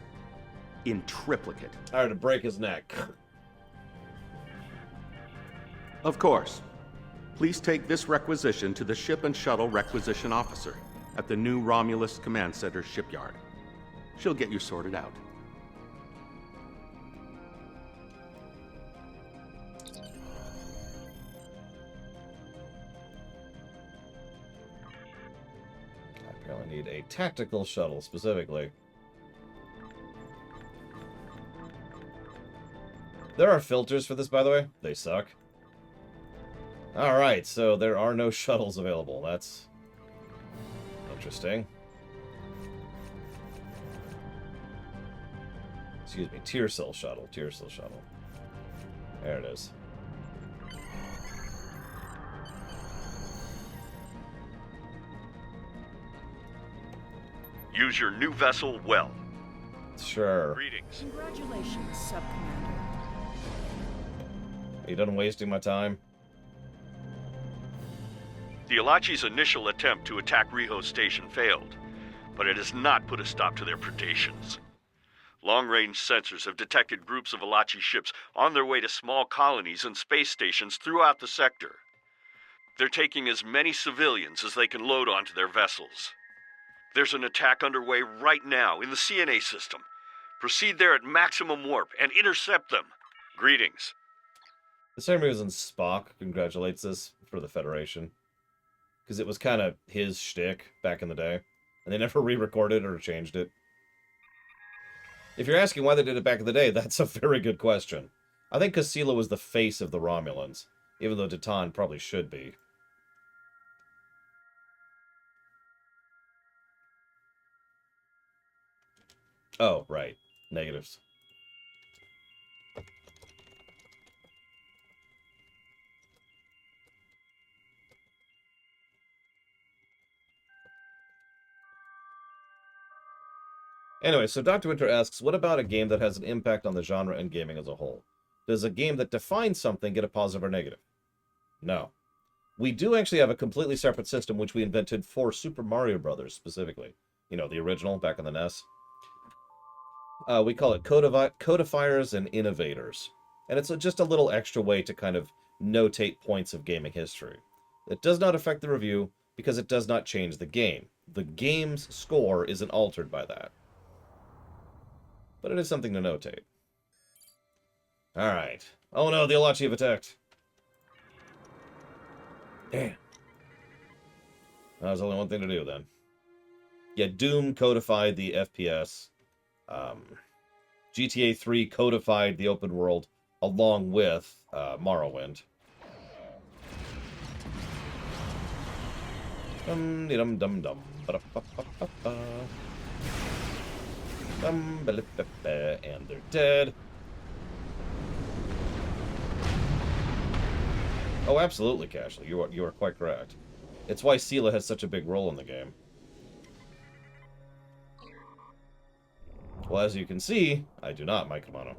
in triplicate. I had to break his neck. Of course. Please take this requisition to the Ship and Shuttle Requisition Officer at the new Romulus Command Center shipyard. She'll get you sorted out. I apparently need a tactical shuttle, specifically. There are filters for this, by the way. They suck. Alright, so there are no shuttles available. That's interesting. Excuse me, tier cell shuttle. Tier cell shuttle. There it is. Use your new vessel well. Sure. Greetings. Congratulations, Sub-Commander. Are you done wasting my time? The Elachi's initial attempt to attack Reho Station failed, but it has not put a stop to their predations. Long-range sensors have detected groups of Elachi ships on their way to small colonies and space stations throughout the sector. They're taking as many civilians as they can load onto their vessels. There's an attack underway right now in the CNA system. Proceed there at maximum warp and intercept them. Greetings. The same reason Spock congratulates us for the Federation. Because it was kind of his shtick back in the day. And they never re-recorded or changed it. If you're asking why they did it back in the day, that's a very good question. I think because Sela was the face of the Romulans. Even though Titan probably should be. Oh, right. Negatives. Anyway, so Dr. Winter asks, what about a game that has an impact on the genre and gaming as a whole? Does a game that defines something get a positive or negative? No. We do actually have a completely separate system which we invented for Super Mario Brothers specifically. You know, the original back on the NES. We call it codifiers and innovators. And it's just a little extra way to kind of notate points of gaming history. It does not affect the review because it does not change the game. The game's score isn't altered by that. But it is something to notate. Alright. Oh no, the Elachi have attacked. Damn. That was only one thing to do then. Yeah, Doom codified the FPS. GTA 3 codified the open world along with Morrowind. Dum-dum-dum-dum. Ba-da-ba-ba-ba-ba. And they're dead. Oh, absolutely, Cashley. You are quite correct. It's why Sela has such a big role in the game. Well, as you can see, I do not, Mike Kamano.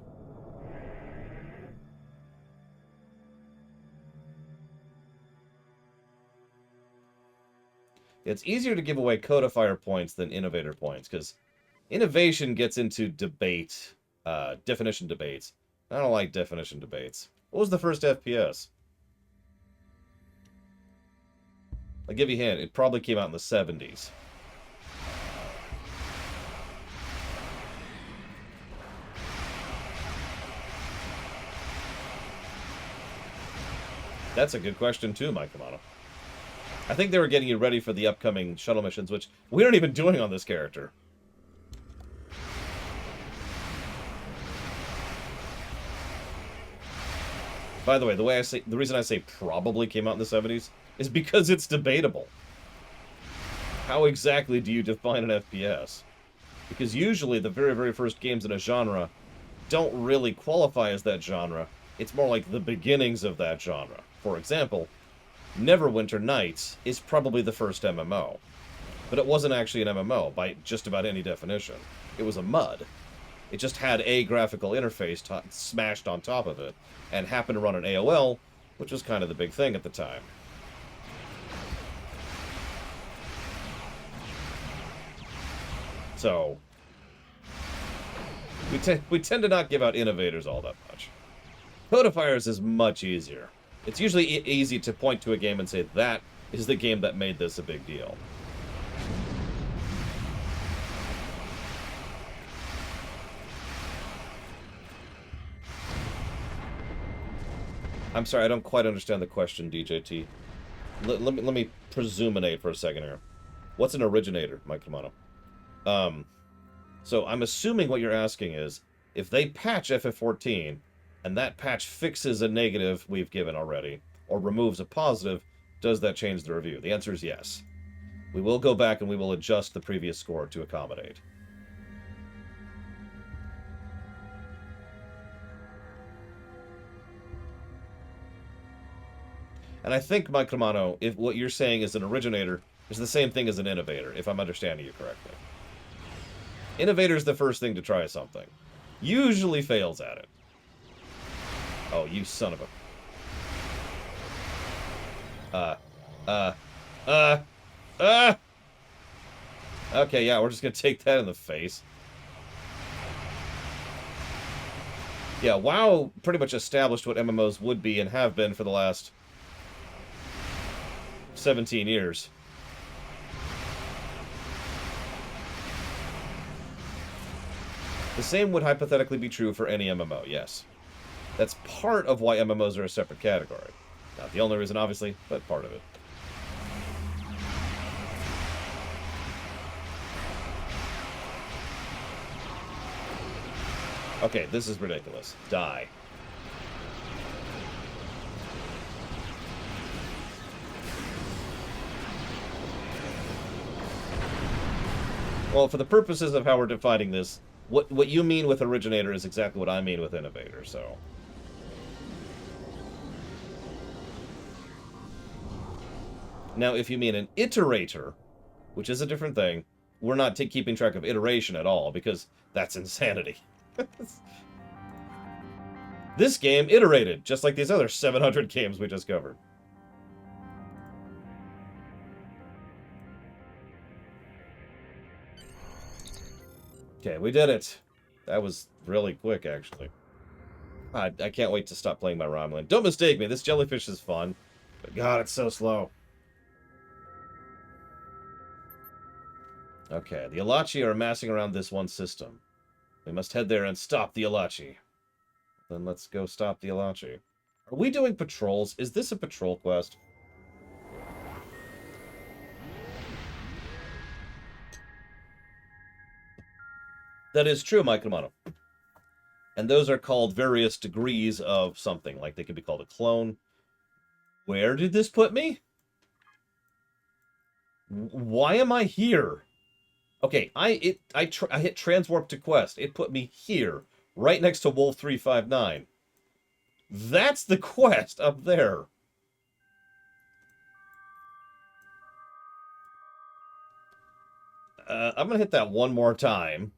It's easier to give away codifier points than innovator points, because Innovation gets into debate, definition debates. I don't like definition debates. What was the first FPS? I'll give you a hint. It probably came out in the 70s. That's a good question too, Mike Kamano. I think they were getting you ready for the upcoming shuttle missions, which we aren't even doing on this character. By the way, the reason I say probably came out in the 70s is because it's debatable. How exactly do you define an FPS? Because usually the very, very first games in a genre don't really qualify as that genre. It's more like the beginnings of that genre. For example, Neverwinter Nights is probably the first MMO. But it wasn't actually an MMO by just about any definition. It was a MUD. It just had a graphical interface smashed on top of it, and happened to run an AOL, which was kind of the big thing at the time. So, we tend to not give out innovators all that much. Codifiers is much easier. It's usually easy to point to a game and say, that is the game that made this a big deal. I'm sorry, I don't quite understand the question, DJT. Let me presuminate for a second here. What's an originator, Mike Kamano? So I'm assuming what you're asking is, if they patch FF14, and that patch fixes a negative we've given already, or removes a positive, does that change the review? The answer is yes. We will go back and we will adjust the previous score to accommodate. And I think, Mike Romano, if what you're saying is an originator is the same thing as an innovator, if I'm understanding you correctly. Innovator is the first thing to try something. Usually fails at it. Oh, you son of a... Okay, yeah, we're just gonna take that in the face. Yeah, WoW pretty much established what MMOs would be and have been for the last 17 years. The same would hypothetically be true for any MMO, yes. That's part of why MMOs are a separate category. Not the only reason, obviously, but part of it. Okay, this is ridiculous. Die. Well, for the purposes of how we're defining this, what you mean with originator is exactly what I mean with innovator, so... Now, if you mean an iterator, which is a different thing, we're not keeping track of iteration at all, because that's insanity. This game iterated, just like these other 700 games we just covered. Okay, we did it. That was really quick, actually. I can't wait to stop playing my Romulan. Don't mistake me, this jellyfish is fun. But God, it's so slow. Okay, the Elachi are amassing around this one system. We must head there and stop the Elachi. Then let's go stop the Elachi. Are we doing patrols? Is this a patrol quest? That is true, Mike Romano. And those are called various degrees of something. Like they could be called a clone. Where did this put me? Why am I here? Okay, I hit transwarp to quest. It put me here, right next to Wolf 359. That's the quest up there. I'm gonna hit that one more time.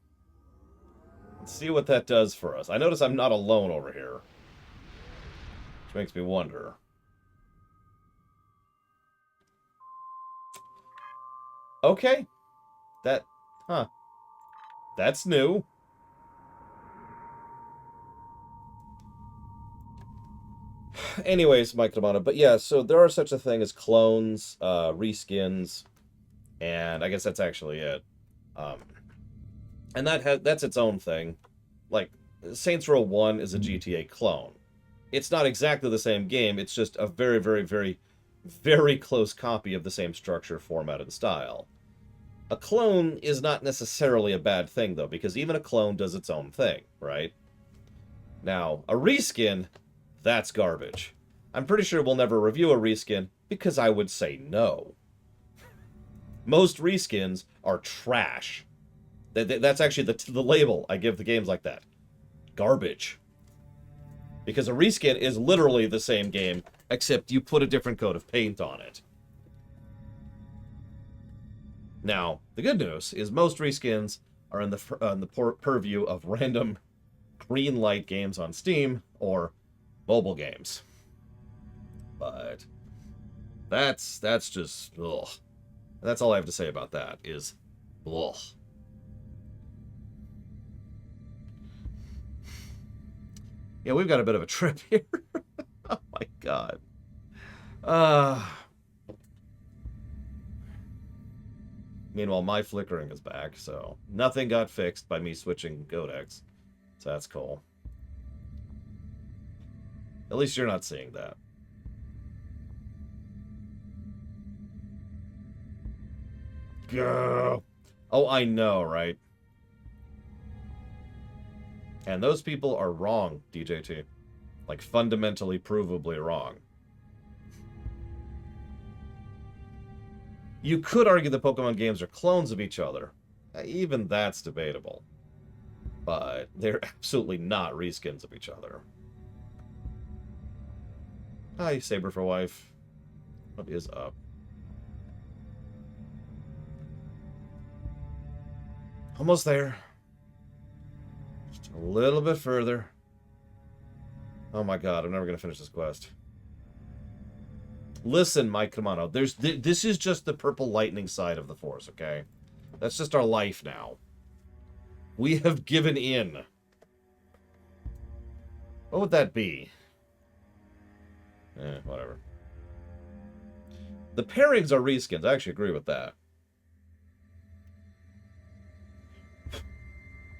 Let's see what that does for us. I notice I'm not alone over here, which makes me wonder. Okay, huh. That's new. Anyways, Mike Romano, but yeah, so there are such a thing as clones, reskins, and I guess that's actually it. And that's its own thing. Like, Saints Row 1 is a GTA clone. It's not exactly the same game, it's just a very, very, very, very close copy of the same structure, format, and style. A clone is not necessarily a bad thing, though, because even a clone does its own thing, right? Now, a reskin, that's garbage. I'm pretty sure we'll never review a reskin, because I would say no. Most reskins are trash. That's actually the label I give the games like that. Garbage. Because a reskin is literally the same game, except you put a different coat of paint on it. Now, the good news is most reskins are in the purview of random green light games on Steam or mobile games. But that's just ugh. That's all I have to say about that is ugh. Yeah, we've got a bit of a trip here. Oh my god. Meanwhile, my flickering is back, so nothing got fixed by me switching codecs. So that's cool. At least you're not seeing that. Go. Oh, I know, right? And those people are wrong, DJT. Like, fundamentally, provably wrong. You could argue the Pokemon games are clones of each other. Even that's debatable. But they're absolutely not reskins of each other. Hi, Saber for Wife. What is up? Almost there. Just a little bit further. Oh my god, I'm never going to finish this quest. Listen, Mike Kamano, this is just the purple lightning side of the Force, okay? That's just our life now. We have given in. What would that be? Whatever. The pairings are reskins. I actually agree with that.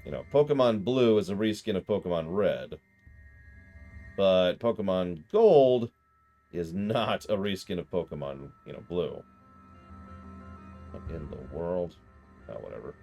You know, Pokemon Blue is a reskin of Pokemon Red. But Pokemon Gold is not a reskin of Pokemon, Blue. What in the world? Oh, whatever.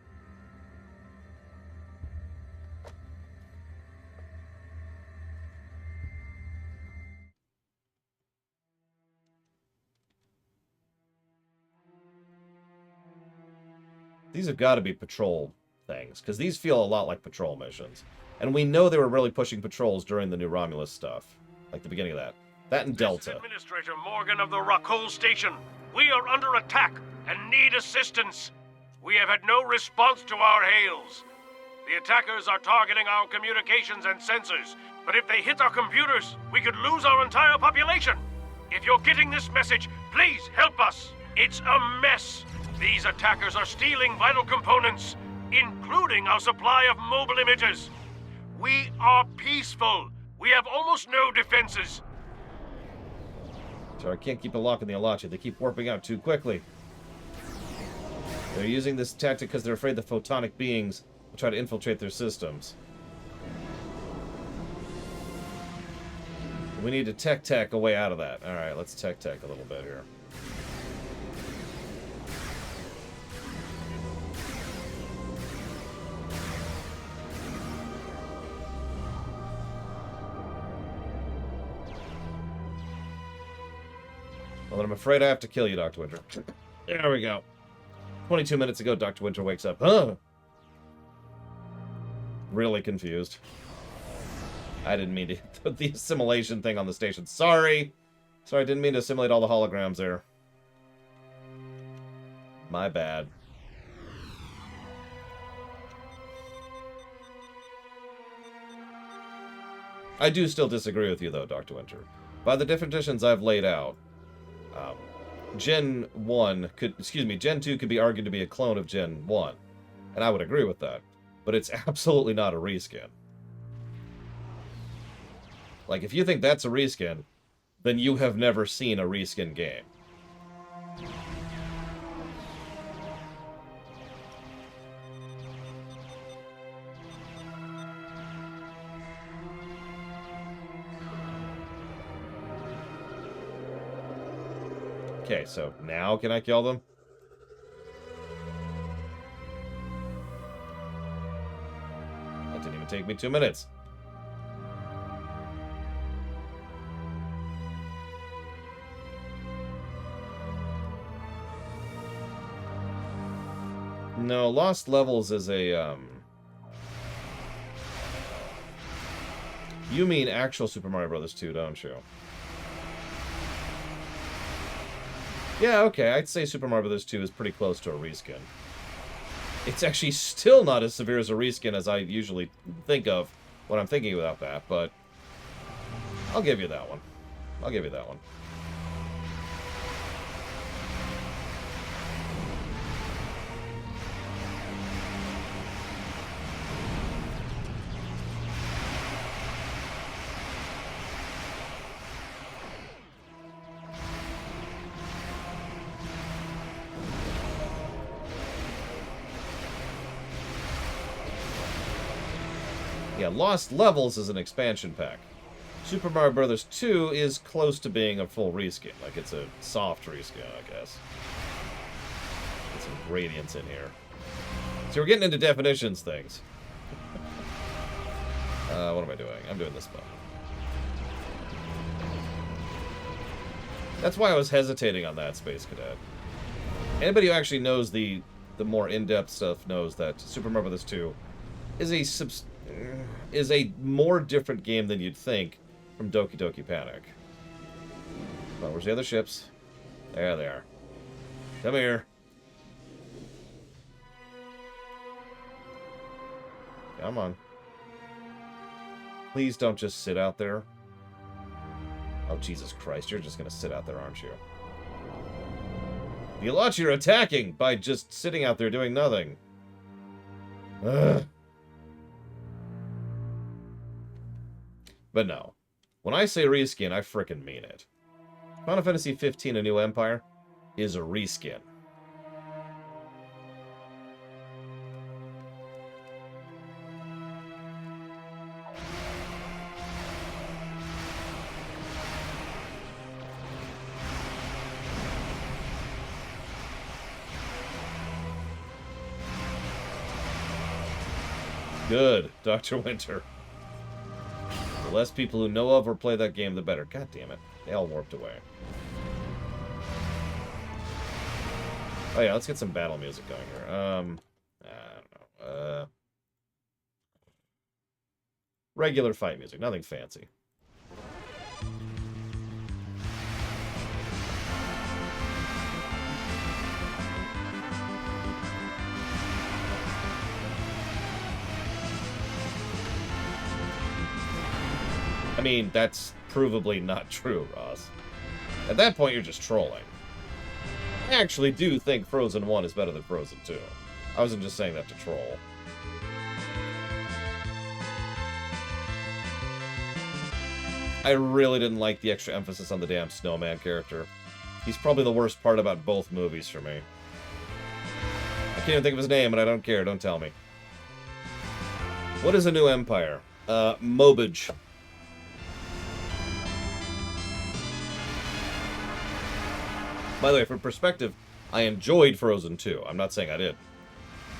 These have got to be patrol things, because these feel a lot like patrol missions. And we know they were really pushing patrols during the new Romulus stuff. Like the beginning of that. That and Delta. Administrator Morgan of the Rockhole Station. We are under attack and need assistance. We have had no response to our hails. The attackers are targeting our communications and sensors, but if they hit our computers, we could lose our entire population. If you're getting this message, please help us. It's a mess. These attackers are stealing vital components, including our supply of mobile images. We are peaceful. We have almost no defenses. So I can't keep a lock on the Elachi. They keep warping out too quickly. They're using this tactic because they're afraid the photonic beings will try to infiltrate their systems. We need to tech a way out of that. Alright, let's tech a little bit here. Well, then I'm afraid I have to kill you, Dr. Winter. There we go. 22 minutes ago, Dr. Winter wakes up. Huh? Really confused. I didn't mean to put the assimilation thing on the station. Sorry. Sorry, I didn't mean to assimilate all the holograms there. My bad. I do still disagree with you, though, Dr. Winter. By the definitions I've laid out, Gen 2 could be argued to be a clone of Gen 1. And I would agree with that. but it's absolutely not a reskin. Like, if you think that's a reskin, then you have never seen a reskin game. Okay, so now can I kill them? That didn't even take me 2 minutes. No, Lost Levels is a, You mean actual Super Mario Bros. 2, don't you? Yeah, okay, I'd say Super Mario Bros. 2 is pretty close to a reskin. It's actually still not as severe as a reskin as I usually think of when I'm thinking about that, but I'll give you that one. I'll give you that one. Yeah, Lost Levels is an expansion pack. Super Mario Bros. 2 is close to being a full reskin. Like, it's a soft reskin, I guess. Get some gradients in here. So we're getting into definitions things. What am I doing? I'm doing this button. That's why I was hesitating on that, Space Cadet. Anybody who actually knows the more in-depth stuff knows that Super Mario Bros. 2 is a more different game than you'd think from Doki Doki Panic. Well, where's the other ships? There they are. Come here. Come on. Please don't just sit out there. Oh, Jesus Christ, you're just gonna sit out there, aren't you? The Elachi are attacking by just sitting out there doing nothing. Ugh. But no. When I say reskin, I frickin' mean it. Final Fantasy 15 A New Empire is a reskin. Good, Dr. Winter. The less people who know of or play that game, the better. God damn it. They all warped away. Oh yeah, let's get some battle music going here. I don't know. Regular fight music, nothing fancy. I mean, that's provably not true, Ross. At that point, you're just trolling. I actually do think Frozen 1 is better than Frozen 2. I wasn't just saying that to troll. I really didn't like the extra emphasis on the damn snowman character. He's probably the worst part about both movies for me. I can't even think of his name, and I don't care. Don't tell me. What is A New Empire? Mobage. By the way, for perspective, I enjoyed Frozen 2. I'm not saying I did.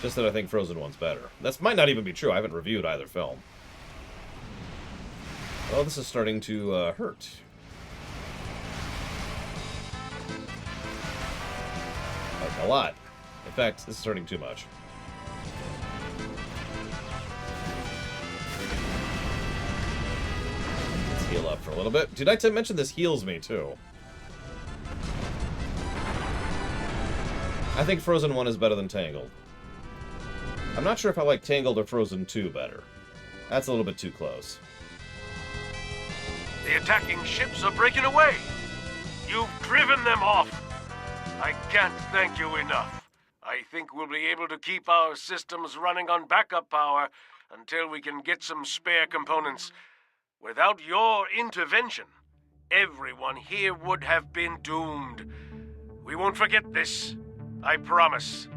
Just that I think Frozen 1's better. That might not even be true. I haven't reviewed either film. Well, this is starting to hurt. Like, a lot. In fact, this is hurting too much. Let's heal up for a little bit. Did I mention this heals me, too? I think Frozen 1 is better than Tangled. I'm not sure if I like Tangled or Frozen 2 better. That's a little bit too close. The attacking ships are breaking away. You've driven them off. I can't thank you enough. I I think we'll be able to keep our systems running on backup power until we can get some spare components. Without your intervention, everyone here would have been doomed. We won't forget this. I promise.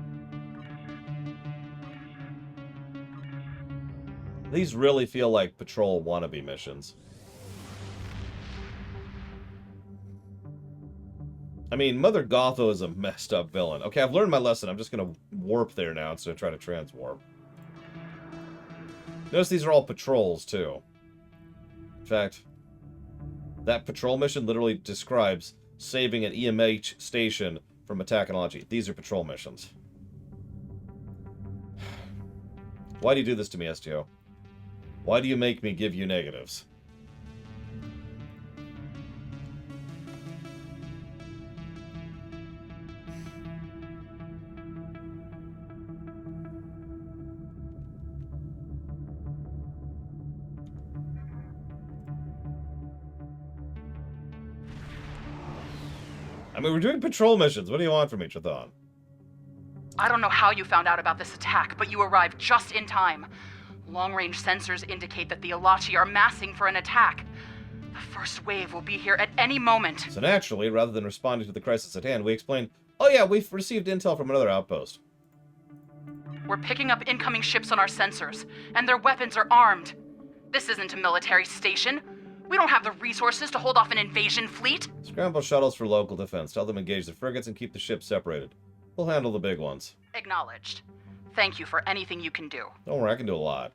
These really feel like patrol wannabe missions. I mean, Mother Gotho is a messed up villain. Okay, I've learned my lesson. I'm just gonna warp there now instead of try to transwarp. Notice these are all patrols, too. In fact, that patrol mission literally describes saving an EMH station from Anti-Elachi. These are patrol missions. Why do you do this to me, STO? Why do you make me give you negatives? I mean, we're doing patrol missions. What do you want from me, Trathon? I don't know how you found out about this attack, but you arrived just in time. Long-range sensors indicate that the Elachi are massing for an attack. The first wave will be here at any moment. So naturally, rather than responding to the crisis at hand, we explain, oh yeah, we've received intel from another outpost. We're picking up incoming ships on our sensors, and their weapons are armed. This isn't a military station. We don't have the resources to hold off an invasion fleet. Scramble shuttles for local defense. Tell them engage the frigates and keep the ships separated. We'll handle the big ones. Acknowledged. Thank you for anything you can do. Don't worry, I can do a lot.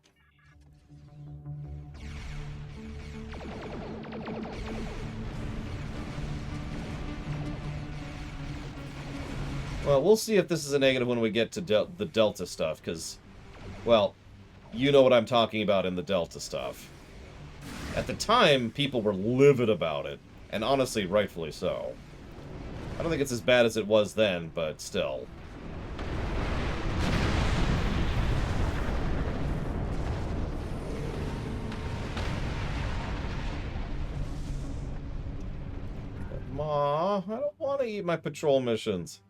Well, we'll see if this is a negative when we get to the Delta stuff, because, well, you know what I'm talking about in the Delta stuff. At the time, people were livid about it, and honestly, rightfully so. I don't think it's as bad as it was then, but still. Ma, I don't want to eat my patrol missions.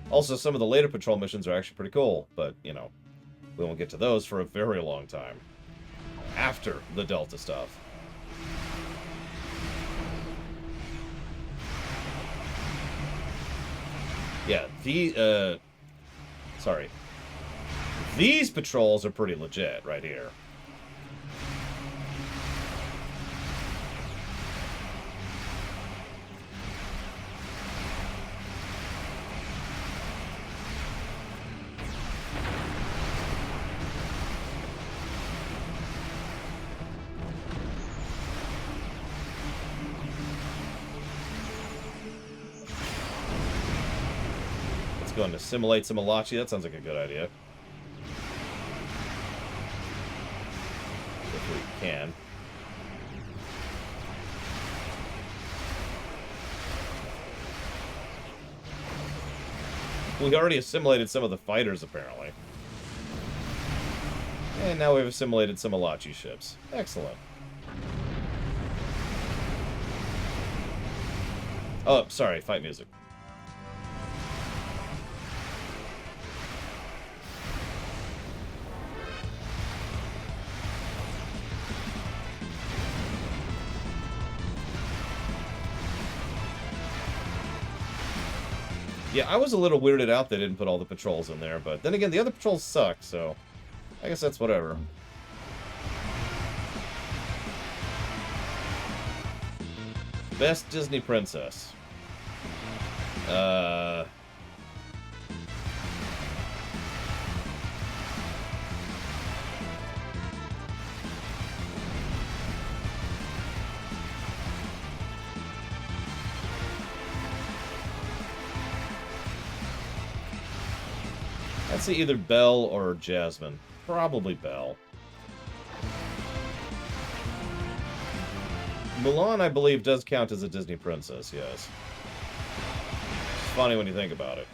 Also, some of the later patrol missions are actually pretty cool, but, you know, we won't get to those for a very long time. After the Delta stuff. Yeah, sorry. These patrols are pretty legit right here. Going to simulate some Elachi. That sounds like a good idea. If we can. We already assimilated some of the fighters, apparently. And now we've assimilated some Elachi ships. Excellent. Oh, sorry. Fight music. Yeah, I was a little weirded out they didn't put all the patrols in there, but then again, the other patrols suck, so I guess that's whatever. Best Disney princess. I'd say either Belle or Jasmine. Probably Belle. Mulan, I believe, does count as a Disney princess, yes. It's funny when you think about it.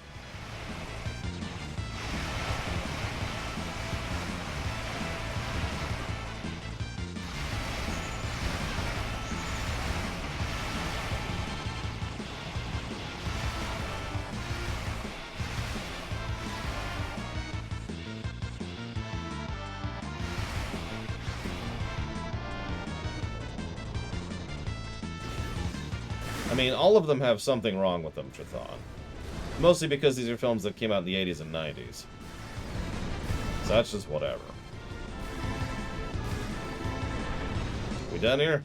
I mean, all of them have something wrong with them, Chthon. Mostly because these are films that came out in the 80s and 90s. So that's just whatever. We done here?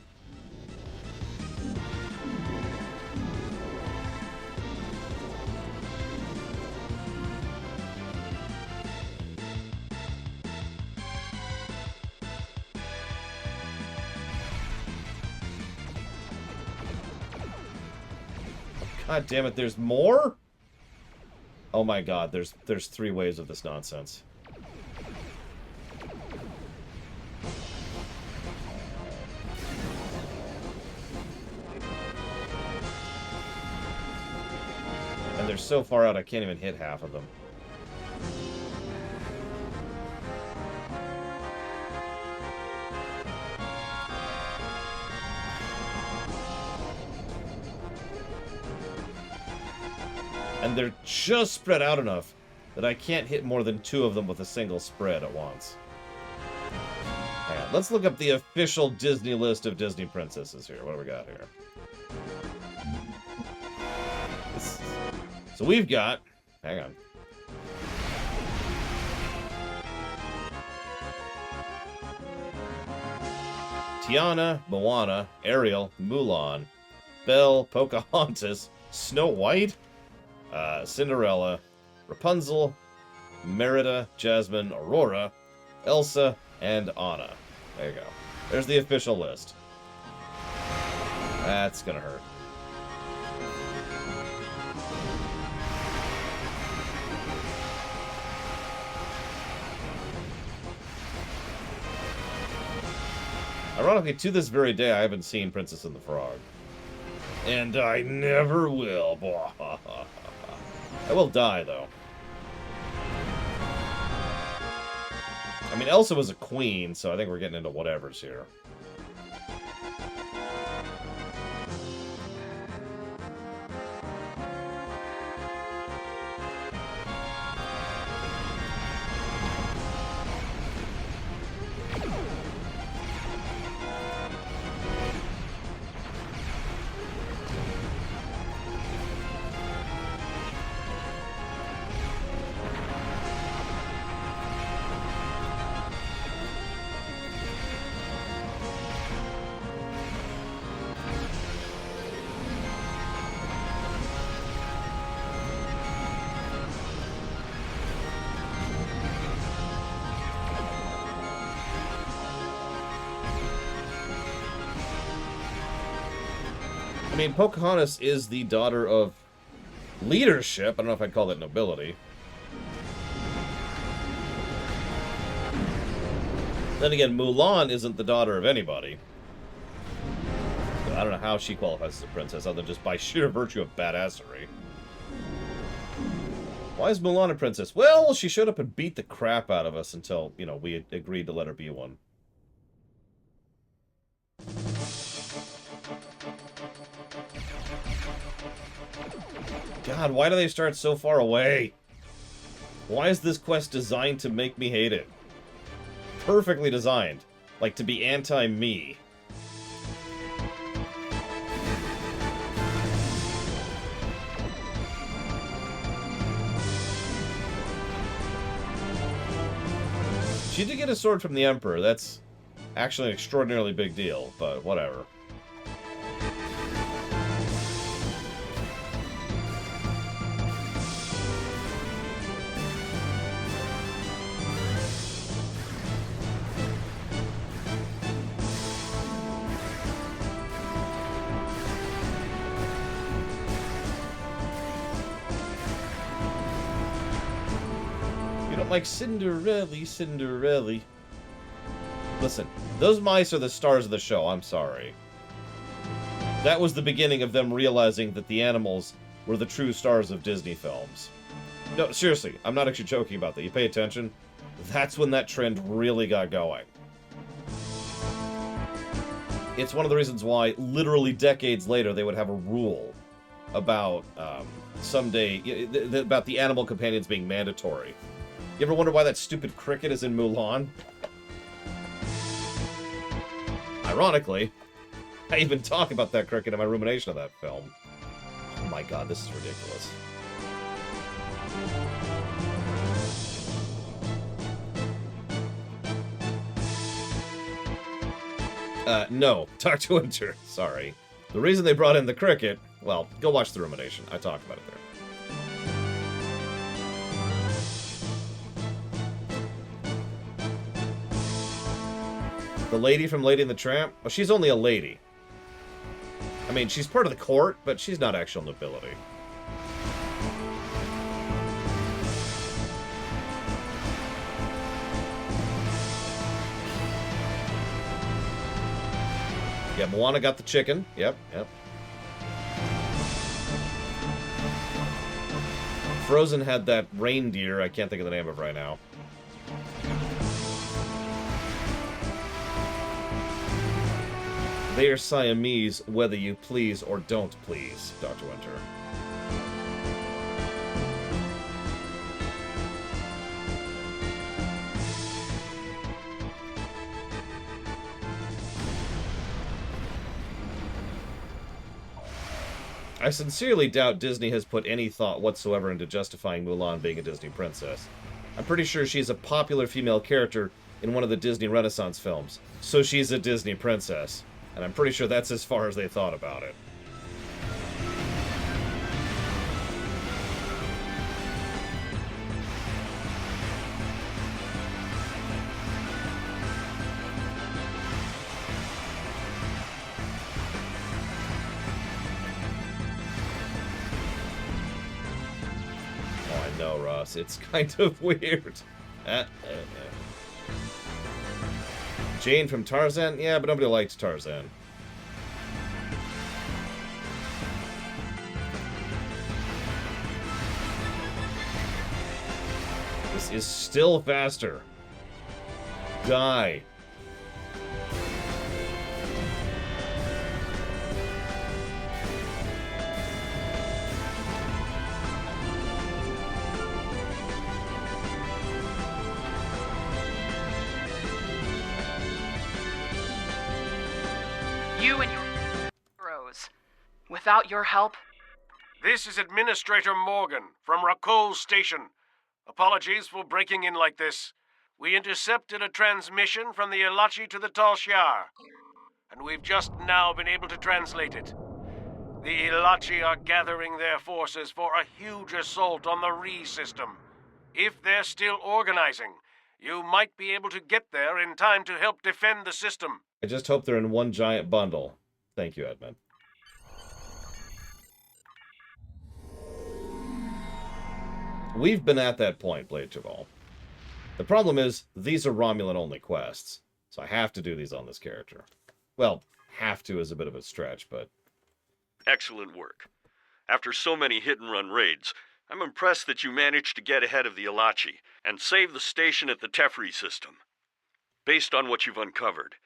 God damn it, there's more? Oh my god, there's 3 waves of this nonsense. And they're so far out I can't even hit half of them. And they're just spread out enough that I can't hit more than 2 of them with a single spread at once. Hang on, let's look up the official Disney list of Disney princesses here. What do we got here? So we've got... Hang on. Tiana, Moana, Ariel, Mulan, Belle, Pocahontas, Snow White, Cinderella, Rapunzel, Merida, Jasmine, Aurora, Elsa, and Anna. There you go. There's the official list. That's gonna hurt. Ironically, to this very day, I haven't seen Princess and the Frog. And I never will. I will die, though. I mean, Elsa was a queen, so I think we're getting into whatevers here. I mean, Pocahontas is the daughter of leadership. I don't know if I'd call that nobility. Then again, Mulan isn't the daughter of anybody. So I don't know how she qualifies as a princess, other than just by sheer virtue of badassery. Why is Mulan a princess? Well, she showed up and beat the crap out of us until, you know, we agreed to let her be one. God, why do they start so far away? Why is this quest designed to make me hate it? Perfectly designed. Like, to be anti-me. She did get a sword from the Emperor. That's actually an extraordinarily big deal, but whatever. Like Cinderella, Cinderella. Listen, those mice are the stars of the show, I'm sorry. That was the beginning of them realizing that the animals were the true stars of Disney films. No, seriously, I'm not actually joking about that. You pay attention? That's when that trend really got going. It's one of the reasons why, literally decades later, they would have a rule about, someday, about the animal companions being mandatory. You ever wonder why that stupid cricket is in Mulan? Ironically, I even talk about that cricket in my rumination of that film. Oh my god, this is ridiculous. No. Dr. Winter. Sorry. The reason they brought in the cricket... Well, go watch the rumination. I talked about it there. The lady from Lady and the Tramp? Well, she's only a lady. I mean, she's part of the court, but she's not actual nobility. Yeah, Moana got the chicken. Yep, yep. Frozen had that reindeer I can't think of the name of right now. They are Siamese, whether you please or don't please, Dr. Winter. I sincerely doubt Disney has put any thought whatsoever into justifying Mulan being a Disney princess. I'm pretty sure she's a popular female character in one of the Disney Renaissance films, so she's a Disney princess. And I'm pretty sure that's as far as they thought about it. Oh, I know, Ross. It's kind of weird. Jane from Tarzan? Yeah, but nobody likes Tarzan. This is still faster. Die. You and your heroes. Without your help... This is Administrator Morgan from Rakol Station. Apologies for breaking in like this. We intercepted a transmission from the Elachi to the Tal Shiar, and we've just now been able to translate it. The Elachi are gathering their forces for a huge assault on the Re system. If they're still organizing, you might be able to get there in time to help defend the system. I just hope they're in one giant bundle. Thank you, Edmund. We've been at that point, Blade Javal. The problem is, these are Romulan-only quests, so I have to do these on this character. Well, have to is a bit of a stretch, but... Excellent work. After so many hit-and-run raids, I'm impressed that you managed to get ahead of the Elachi and save the station at the Tefri system. Based on what you've uncovered,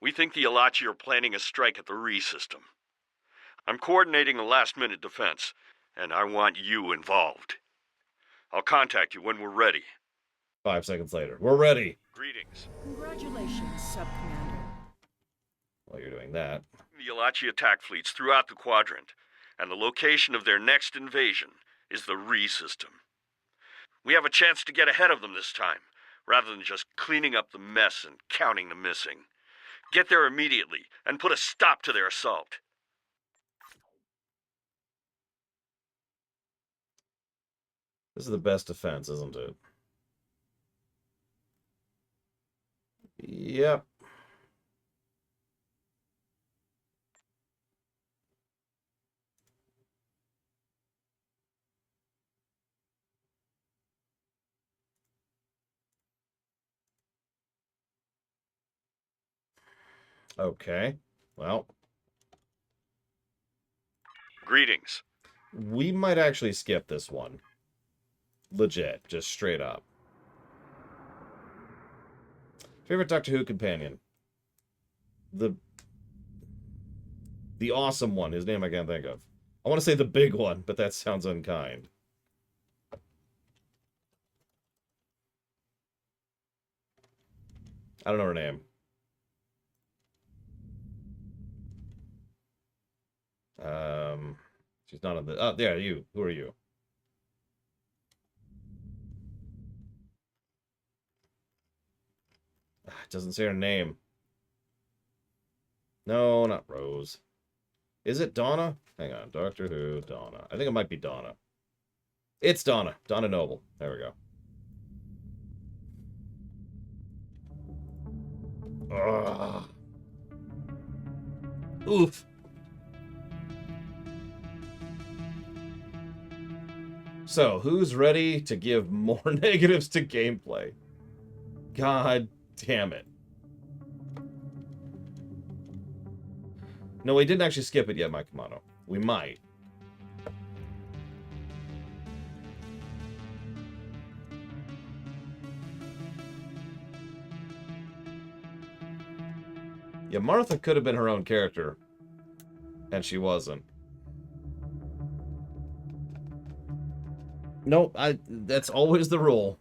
we think the Elachi are planning a strike at the Re system. I'm coordinating a last-minute defense, and I want you involved. I'll contact you when we're ready. 5 seconds later. We're ready. Greetings. Congratulations, Sub-Commander. While you're doing that. The Elachi attack fleets throughout the quadrant, and the location of their next invasion is the Re system. We have a chance to get ahead of them this time, rather than just cleaning up the mess and counting the missing. Get there immediately, and put a stop to their assault. This is the best defense, isn't it? Yep. Okay. Well. Greetings. We might actually skip this one. Legit. Just straight up. Favorite Doctor Who companion? The awesome one. His name I can't think of. I want to say the big one, but that sounds unkind. I don't know her name. She's not on the... Oh, there, you. Who are you? It doesn't say her name. No, not Rose. Is it Donna? Hang on. Doctor Who, Donna. I think it might be Donna. It's Donna. Donna Noble. There we go. Ugh. Oof. So, who's ready to give more negatives to gameplay? God damn it. No, we didn't actually skip it yet, my Kamado. We might. Yeah, Martha could have been her own character. And she wasn't. Nope, that's always the rule.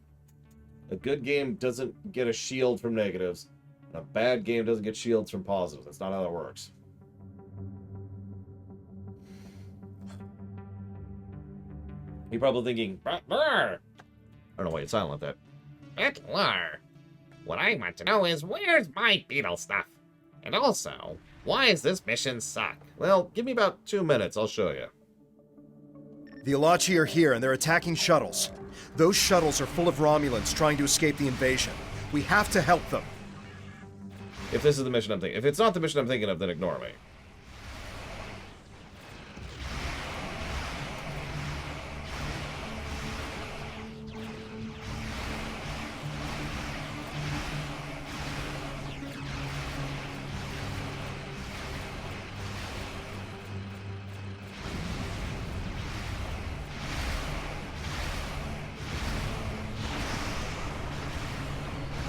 A good game doesn't get a shield from negatives. And a bad game doesn't get shields from positives. That's not how that works. You're probably thinking, I don't know why you're silent like that. Butler, what I want to know is where's my beetle stuff? And also, why does this mission suck? Well, give me about 2 minutes. I'll show you. The Elachi are here, and they're attacking shuttles. Those shuttles are full of Romulans trying to escape the invasion. We have to help them. If this is the mission I'm thinking... If it's not the mission I'm thinking of, then ignore me.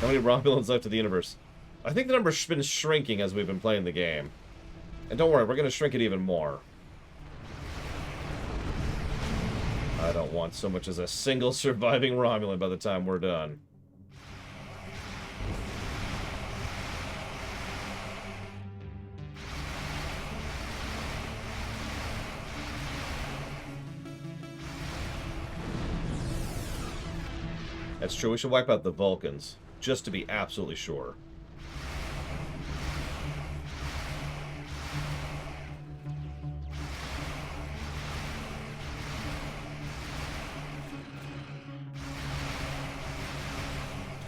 How many Romulans left in the universe? I think the number's been shrinking as we've been playing the game. And don't worry, we're going to shrink it even more. I don't want so much as a single surviving Romulan by the time we're done. That's true, we should wipe out the Vulcans. Just to be absolutely sure.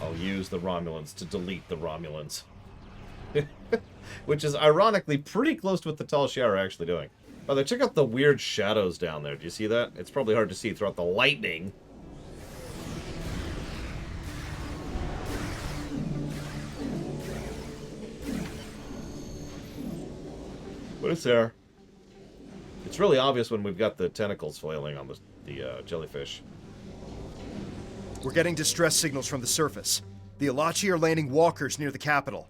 I'll use the Romulans to delete the Romulans. Which is ironically pretty close to what the Tal Shiar are actually doing. By the way, check out the weird shadows down there. Do you see that? It's probably hard to see throughout the lightning. But it's there. It's really obvious when we've got the tentacles flailing on the jellyfish. We're getting distress signals from the surface. The Elachi are landing walkers near the capital.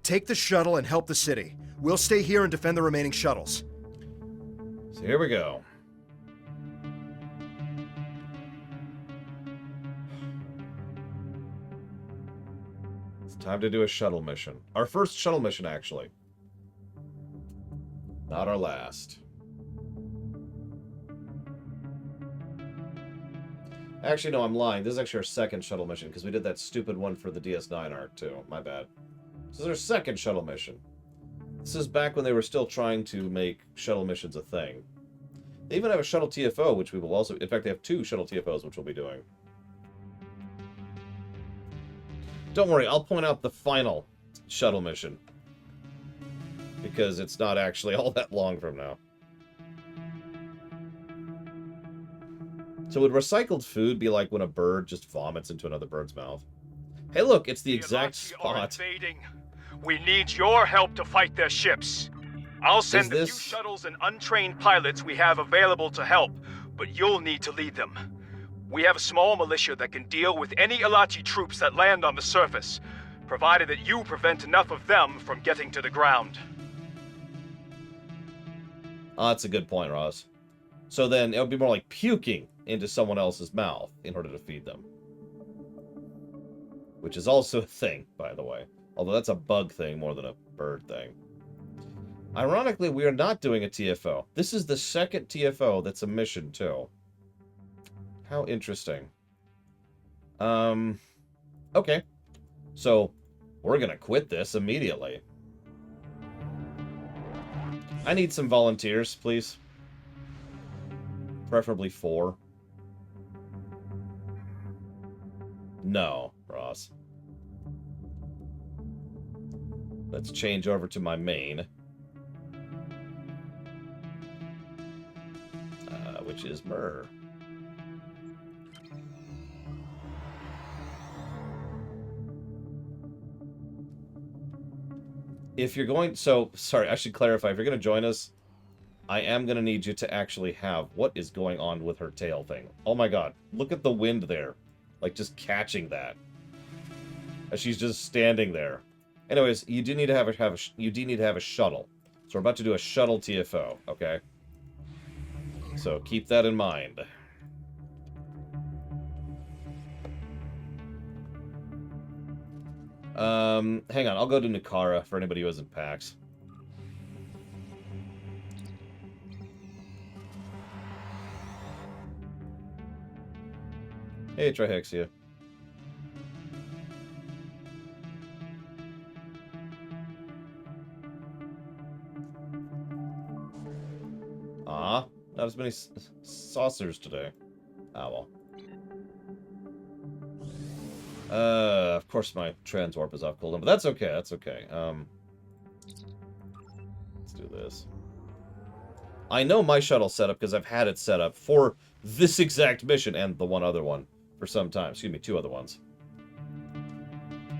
Take the shuttle and help the city. We'll stay here and defend the remaining shuttles. So here we go. It's time to do a shuttle mission. Our first shuttle mission, actually. Not our last. Actually, no, I'm lying. This is actually our second shuttle mission, because we did that stupid one for the DS9 arc, too. My bad. This is our second shuttle mission. This is back when they were still trying to make shuttle missions a thing. They even have a shuttle TFO, which we will also... In fact, they have 2 shuttle TFOs, which we'll be doing. Don't worry, I'll point out the final shuttle mission. Because it's not actually all that long from now. So would recycled food be like when a bird just vomits into another bird's mouth? Hey look, it's the exact spot. We need your help to fight their ships. I'll send the few shuttles and untrained pilots we have available to help, but you'll need to lead them. We have a small militia that can deal with any Elachi troops that land on the surface, provided that you prevent enough of them from getting to the ground. Oh, that's a good point, Ross. So then it would be more like puking into someone else's mouth in order to feed them. Which is also a thing, by the way. Although that's a bug thing more than a bird thing. Ironically, we are not doing a TFO. This is the second TFO that's a mission, too. How interesting. Okay. So, we're gonna quit this immediately. I need some volunteers, please. Preferably 4. No, Ross. Let's change over to my main. Which is Myrrh. If you're going... So, sorry, I should clarify. If you're going to join us, I am going to need you to actually have... What is going on with her tail thing? Oh my god. Look at the wind there. Like, just catching that. As she's just standing there. Anyways, you do need to have a shuttle. So we're about to do a shuttle TFO, okay? So keep that in mind. Hang on, I'll go to Nukara for anybody who isn't PAX. Hey, Trihexia. Not as many saucers today. Ah, well. Of course my transwarp is off cooldown, but that's okay, that's okay. Let's do this. I know my shuttle's set up because I've had it set up for this exact mission and the one other one for some time. Excuse me, 2 other ones.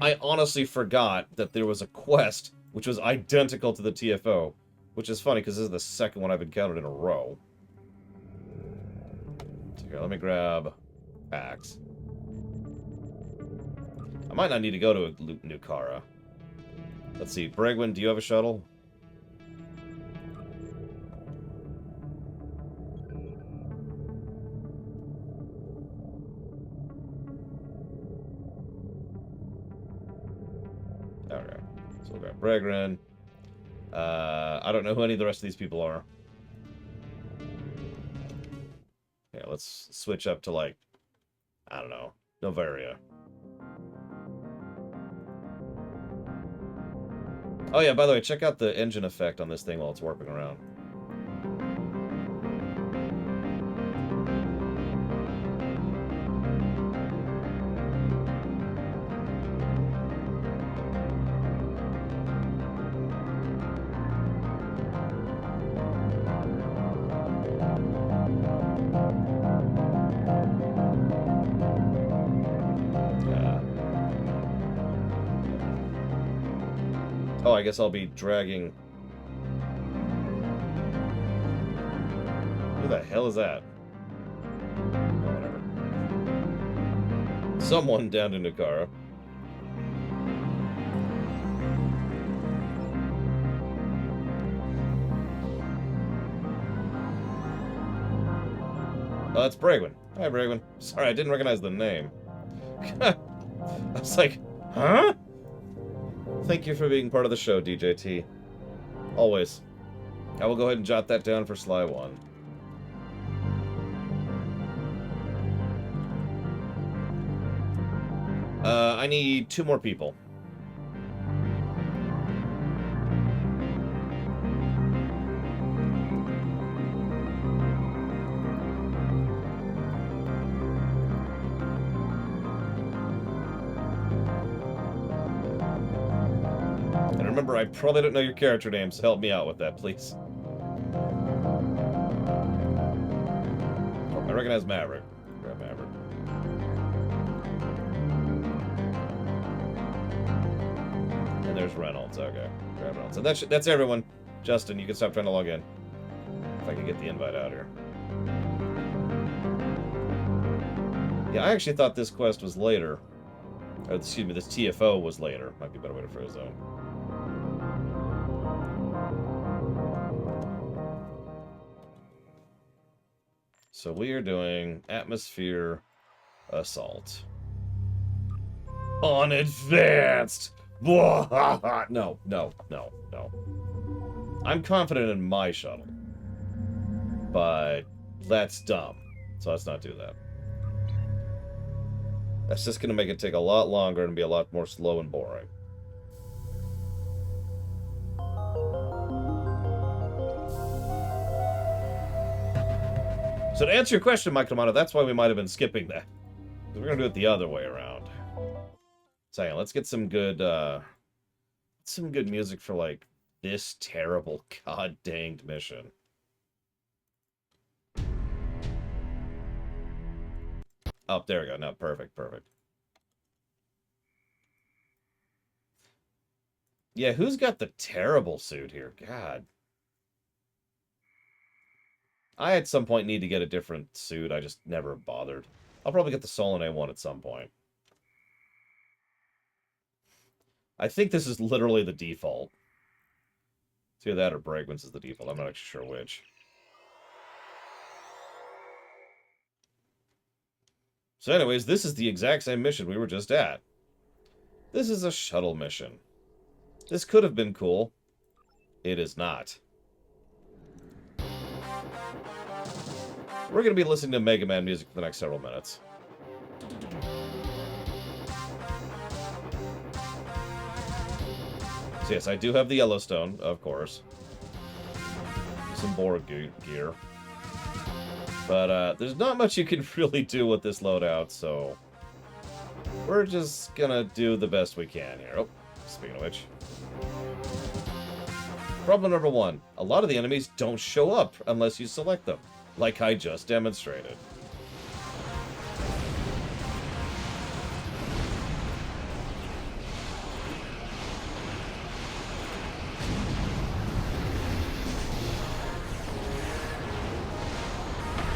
I honestly forgot that there was a quest which was identical to the TFO, which is funny because this is the second one I've encountered in a row. So here, let me grab packs. I might not need to go to Nukara. Let's see, Bregwin, do you have a shuttle? Okay, so we'll grab Bregwin. I don't know who any of the rest of these people are. Yeah, let's switch up to, like, I don't know, Novaria. Oh yeah, by the way, check out the engine effect on this thing while it's warping around. Oh, I guess I'll be dragging... Who the hell is that? Oh, whatever. Someone down to Nukara. Oh, that's Bregwin. Hi, Bregwin. Sorry, I didn't recognize the name. I was like, huh? Thank you for being part of the show, DJT. Always. I will go ahead and jot that down for Sly 1. I need 2 more people. And remember, I probably don't know your character names, so help me out with that, please. Oh, I recognize Maverick. Grab Maverick. And there's Reynolds. Okay, grab Reynolds. And that's everyone. Justin, you can stop trying to log in. If I can get the invite out here. Yeah, I actually thought this quest was later. Or, excuse me, this TFO was later. Might be a better way to phrase that. So we are doing atmosphere assault. On advanced! No. I'm confident in my shuttle. But that's dumb. So let's not do that. That's just going to make it take a lot longer and be a lot more slow and boring. So to answer your question, Mike Romano, that's why we might have been skipping that. We're going to do it the other way around. So hang on, let's get some good music for, like, this terrible god-danged mission. Oh, there we go. No, perfect, perfect. Yeah, who's got the terrible suit here? God. I at some point need to get a different suit. I just never bothered. I'll probably get the Solanae one at some point. I think this is literally the default. It's either that or Bregman's is the default. I'm not actually sure which. So anyways, this is the exact same mission we were just at. This is a shuttle mission. This could have been cool. It is not. We're going to be listening to Mega Man music for the next several minutes. So yes, I do have the Yellowstone, of course. Some Borg gear. But there's not much you can really do with this loadout, so we're just gonna do the best we can here. Oh, speaking of which. Problem number one. A lot of the enemies don't show up unless you select them, like I just demonstrated.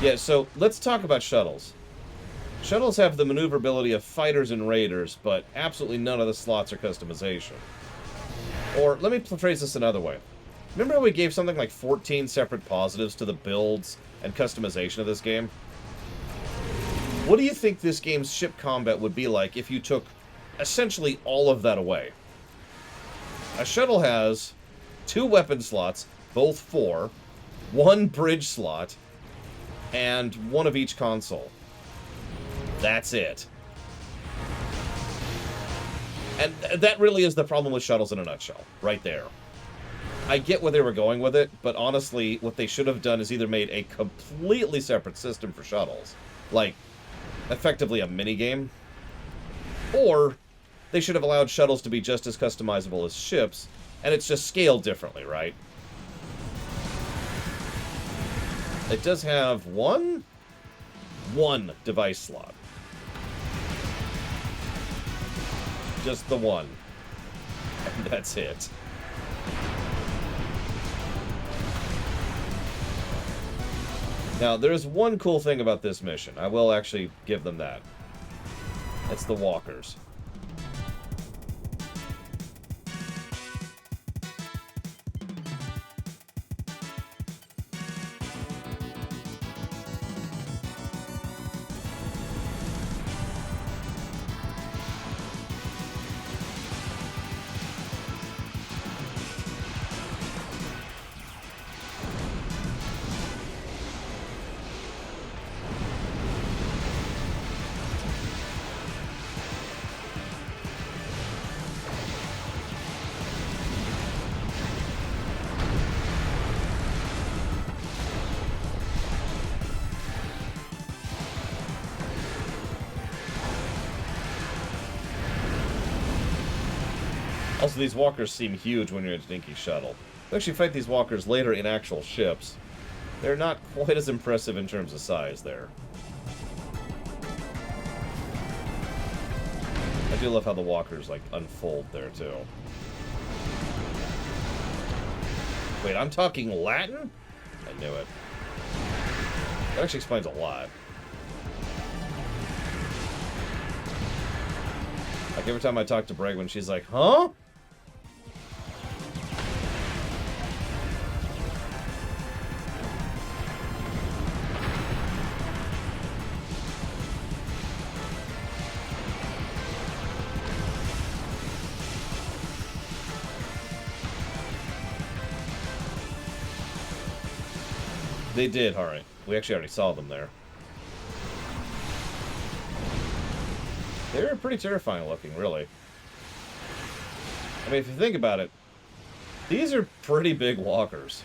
Yeah, so let's talk about shuttles. Shuttles have the maneuverability of fighters and raiders, but absolutely none of the slots are customization. Or, let me phrase this another way. Remember how we gave something like 14 separate positives to the builds and customization of this game? What do you think this game's ship combat would be like if you took essentially all of that away? A shuttle has 2 weapon slots, both 4, 1 bridge slot, and 1 of each console. That's it. And that really is the problem with shuttles in a nutshell, right there. I get where they were going with it, but honestly, what they should have done is either made a completely separate system for shuttles, like, effectively a minigame, or they should have allowed shuttles to be just as customizable as ships, and it's just scaled differently, right? It does have one device slot. Just the one. And that's it. Now, there's one cool thing about this mission. I will actually give them that. It's the walkers. Also, these walkers seem huge when you're in a dinky shuttle. We actually fight these walkers later in actual ships. They're not quite as impressive in terms of size there. I do love how the walkers, like, unfold there, too. Wait, I'm talking Latin? I knew it. That actually explains a lot. Like, every time I talk to Bregman, she's like, huh? They did, Hari. We actually already saw them there. They're pretty terrifying looking, really. I mean, if you think about it, these are pretty big walkers.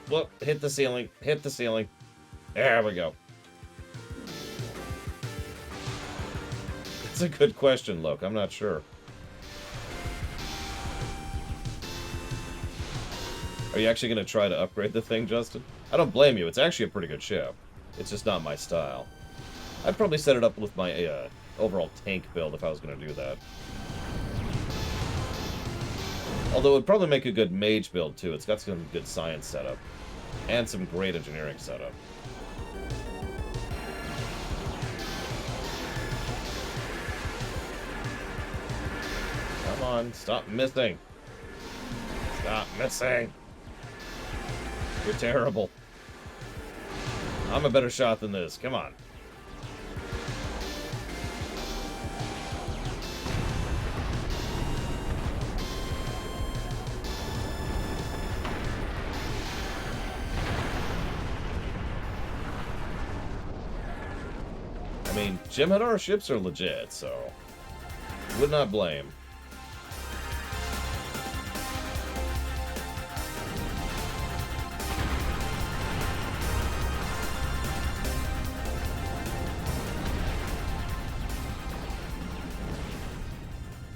Look, hit the ceiling. Hit the ceiling. There we go. It's a good question, Look. I'm not sure. Are you actually going to try to upgrade the thing, Justin? I don't blame you. It's actually a pretty good ship. It's just not my style. I'd probably set it up with my overall tank build if I was going to do that. Although it would probably make a good mage build, too. It's got some good science setup. And some great engineering setup. Come on, stop missing. Stop missing. You're terrible. I'm a better shot than this. Come on. I mean, Jem'Hadar ships are legit, so would not blame.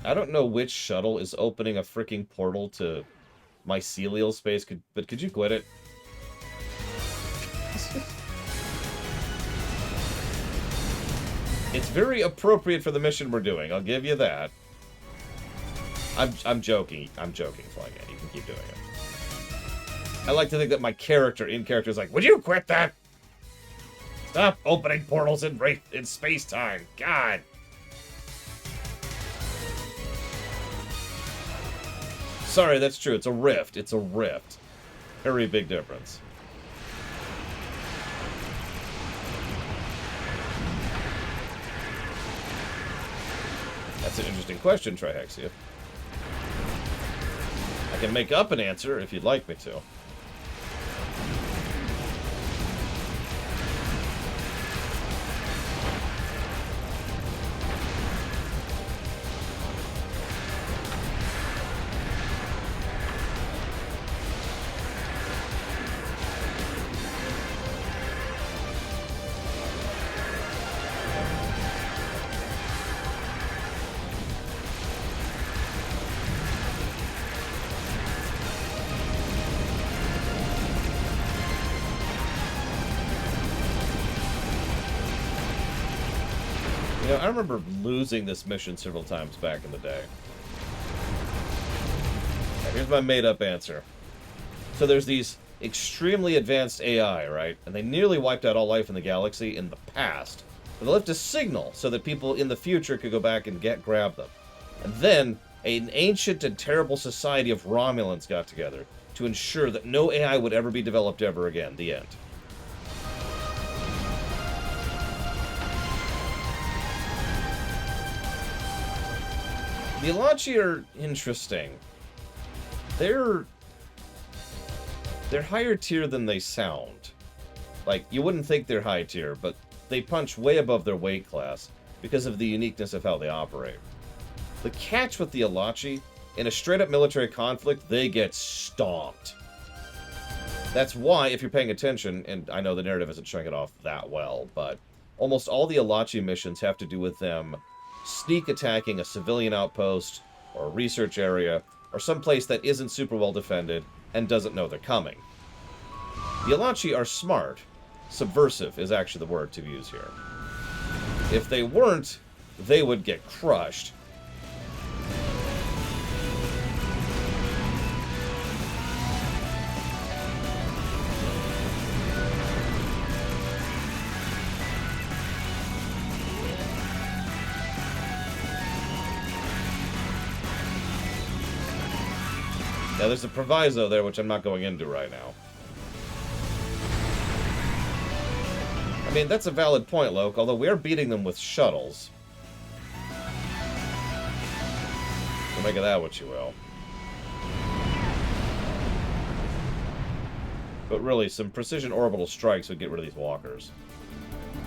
I don't know which shuttle is opening a freaking portal to mycelial space, but could you quit it? It's very appropriate for the mission we're doing, I'll give you that. I'm joking. I'm joking, Flying Ant. You can keep doing it. I like to think that my character is like, would you quit that? Stop opening portals in space-time. God. Sorry, that's true. It's a rift. It's a rift. Very big difference. That's an interesting question, Trihexia. I can make up an answer if you'd like me to. I remember losing this mission several times back in the day. Now, here's my made-up answer. So there's these extremely advanced AI, right? And they nearly wiped out all life in the galaxy in the past. But they left a signal so that people in the future could go back and grab them. And then an ancient and terrible society of Romulans got together to ensure that no AI would ever be developed ever again. The end. The Elachi are interesting. They're higher tier than they sound. Like, you wouldn't think they're high tier, but they punch way above their weight class because of the uniqueness of how they operate. The catch with the Elachi In a straight-up military conflict, they get stomped. That's why, if you're paying attention, and I know the narrative isn't showing it off that well, but almost all the Elachi missions have to do with them sneak attacking a civilian outpost, or a research area, or some place that isn't super well defended and doesn't know they're coming. The Elachi are smart. Subversive is actually the word to use here. If they weren't, they would get crushed. Now, there's a proviso there, which I'm not going into right now. I mean, that's a valid point, Loke, although we're beating them with shuttles. So make of that what you will. But really, some precision orbital strikes would get rid of these walkers.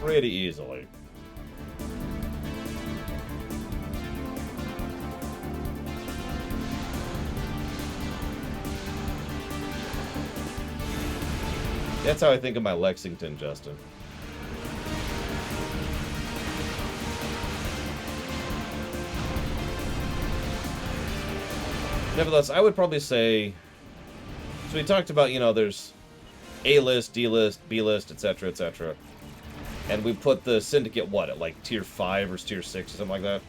Pretty easily. That's how I think of my Lexington, Justin. Nevertheless, I would probably say... So we talked about, you know, there's A-list, D-list, B-list, etc., etc. And we put the Syndicate, what, at like Tier 5 or Tier 6 or something like that?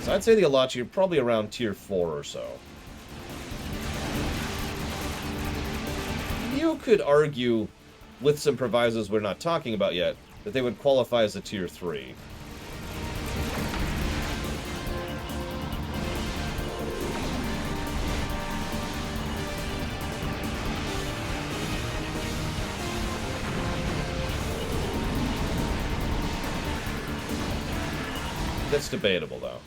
So I'd say the Elachi are probably around Tier 4 or so. You could argue, with some provisos we're not talking about yet, that they would qualify as a Tier 3. That's debatable, though.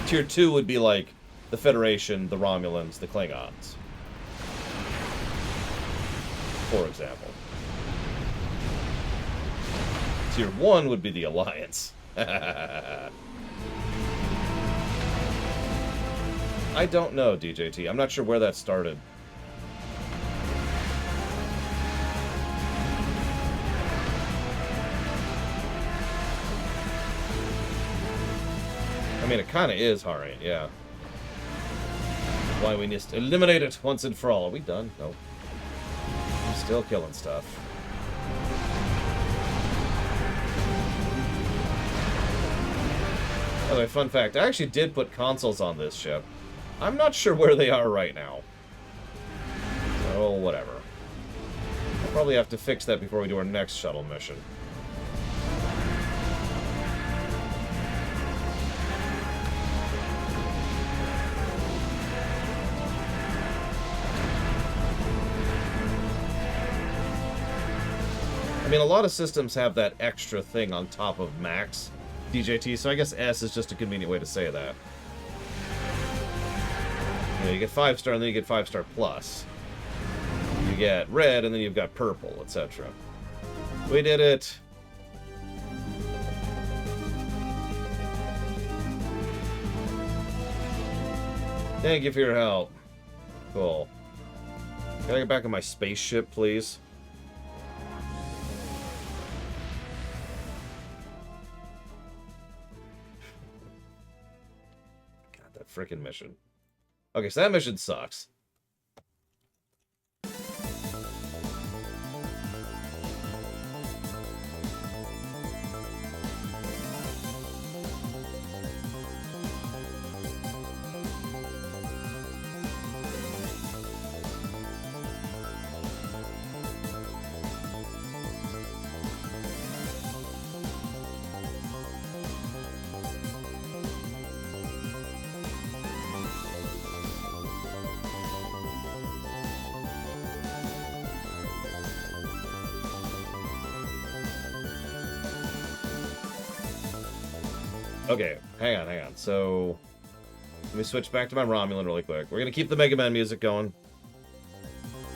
Tier 2 would be like the Federation, the Romulans, the Klingons. For example. Tier 1 would be the Alliance. I don't know, DJT. I'm not sure where that started. I mean, it kind of is, Hari, yeah. Why we need to eliminate it once and for all. Are we done? No. Still killing stuff. By the way, fun fact, I actually did put consoles on this ship. I'm not sure where they are right now. So, whatever. I'll probably have to fix that before we do our next shuttle mission. I mean, a lot of systems have that extra thing on top of max DJT, so I guess S is just a convenient way to say that. You know, you get 5-star and then you get 5-star plus. You get red and then you've got purple, etc. We did it! Thank you for your help. Cool. Can I get back on my spaceship, please? Frickin' mission. Okay, so that mission sucks. Okay, hang on. So, let me switch back to my Romulan really quick. We're gonna keep the Mega Man music going.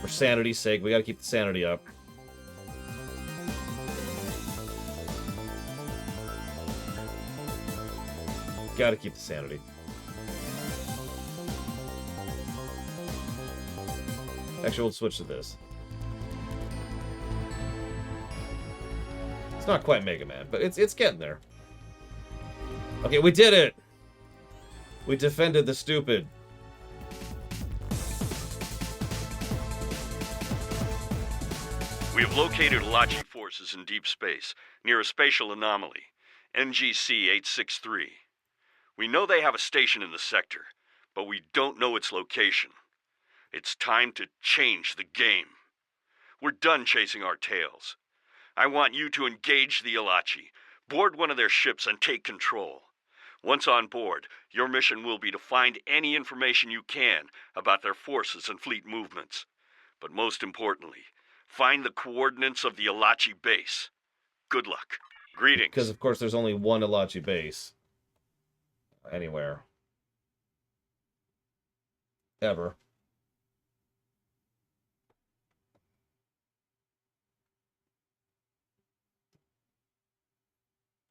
For sanity's sake, we gotta keep the sanity up. Gotta keep the sanity. Actually, we'll switch to this. It's not quite Mega Man, but it's getting there. Okay, we did it! We defended the stupid. We have located Elachi forces in deep space, near a spatial anomaly, NGC-863. We know they have a station in the sector, but we don't know its location. It's time to change the game. We're done chasing our tails. I want you to engage the Elachi, board one of their ships and take control. Once on board, your mission will be to find any information you can about their forces and fleet movements. But most importantly, find the coordinates of the Elachi base. Good luck. Greetings. Because, of course, there's only one Elachi base. Anywhere. Ever.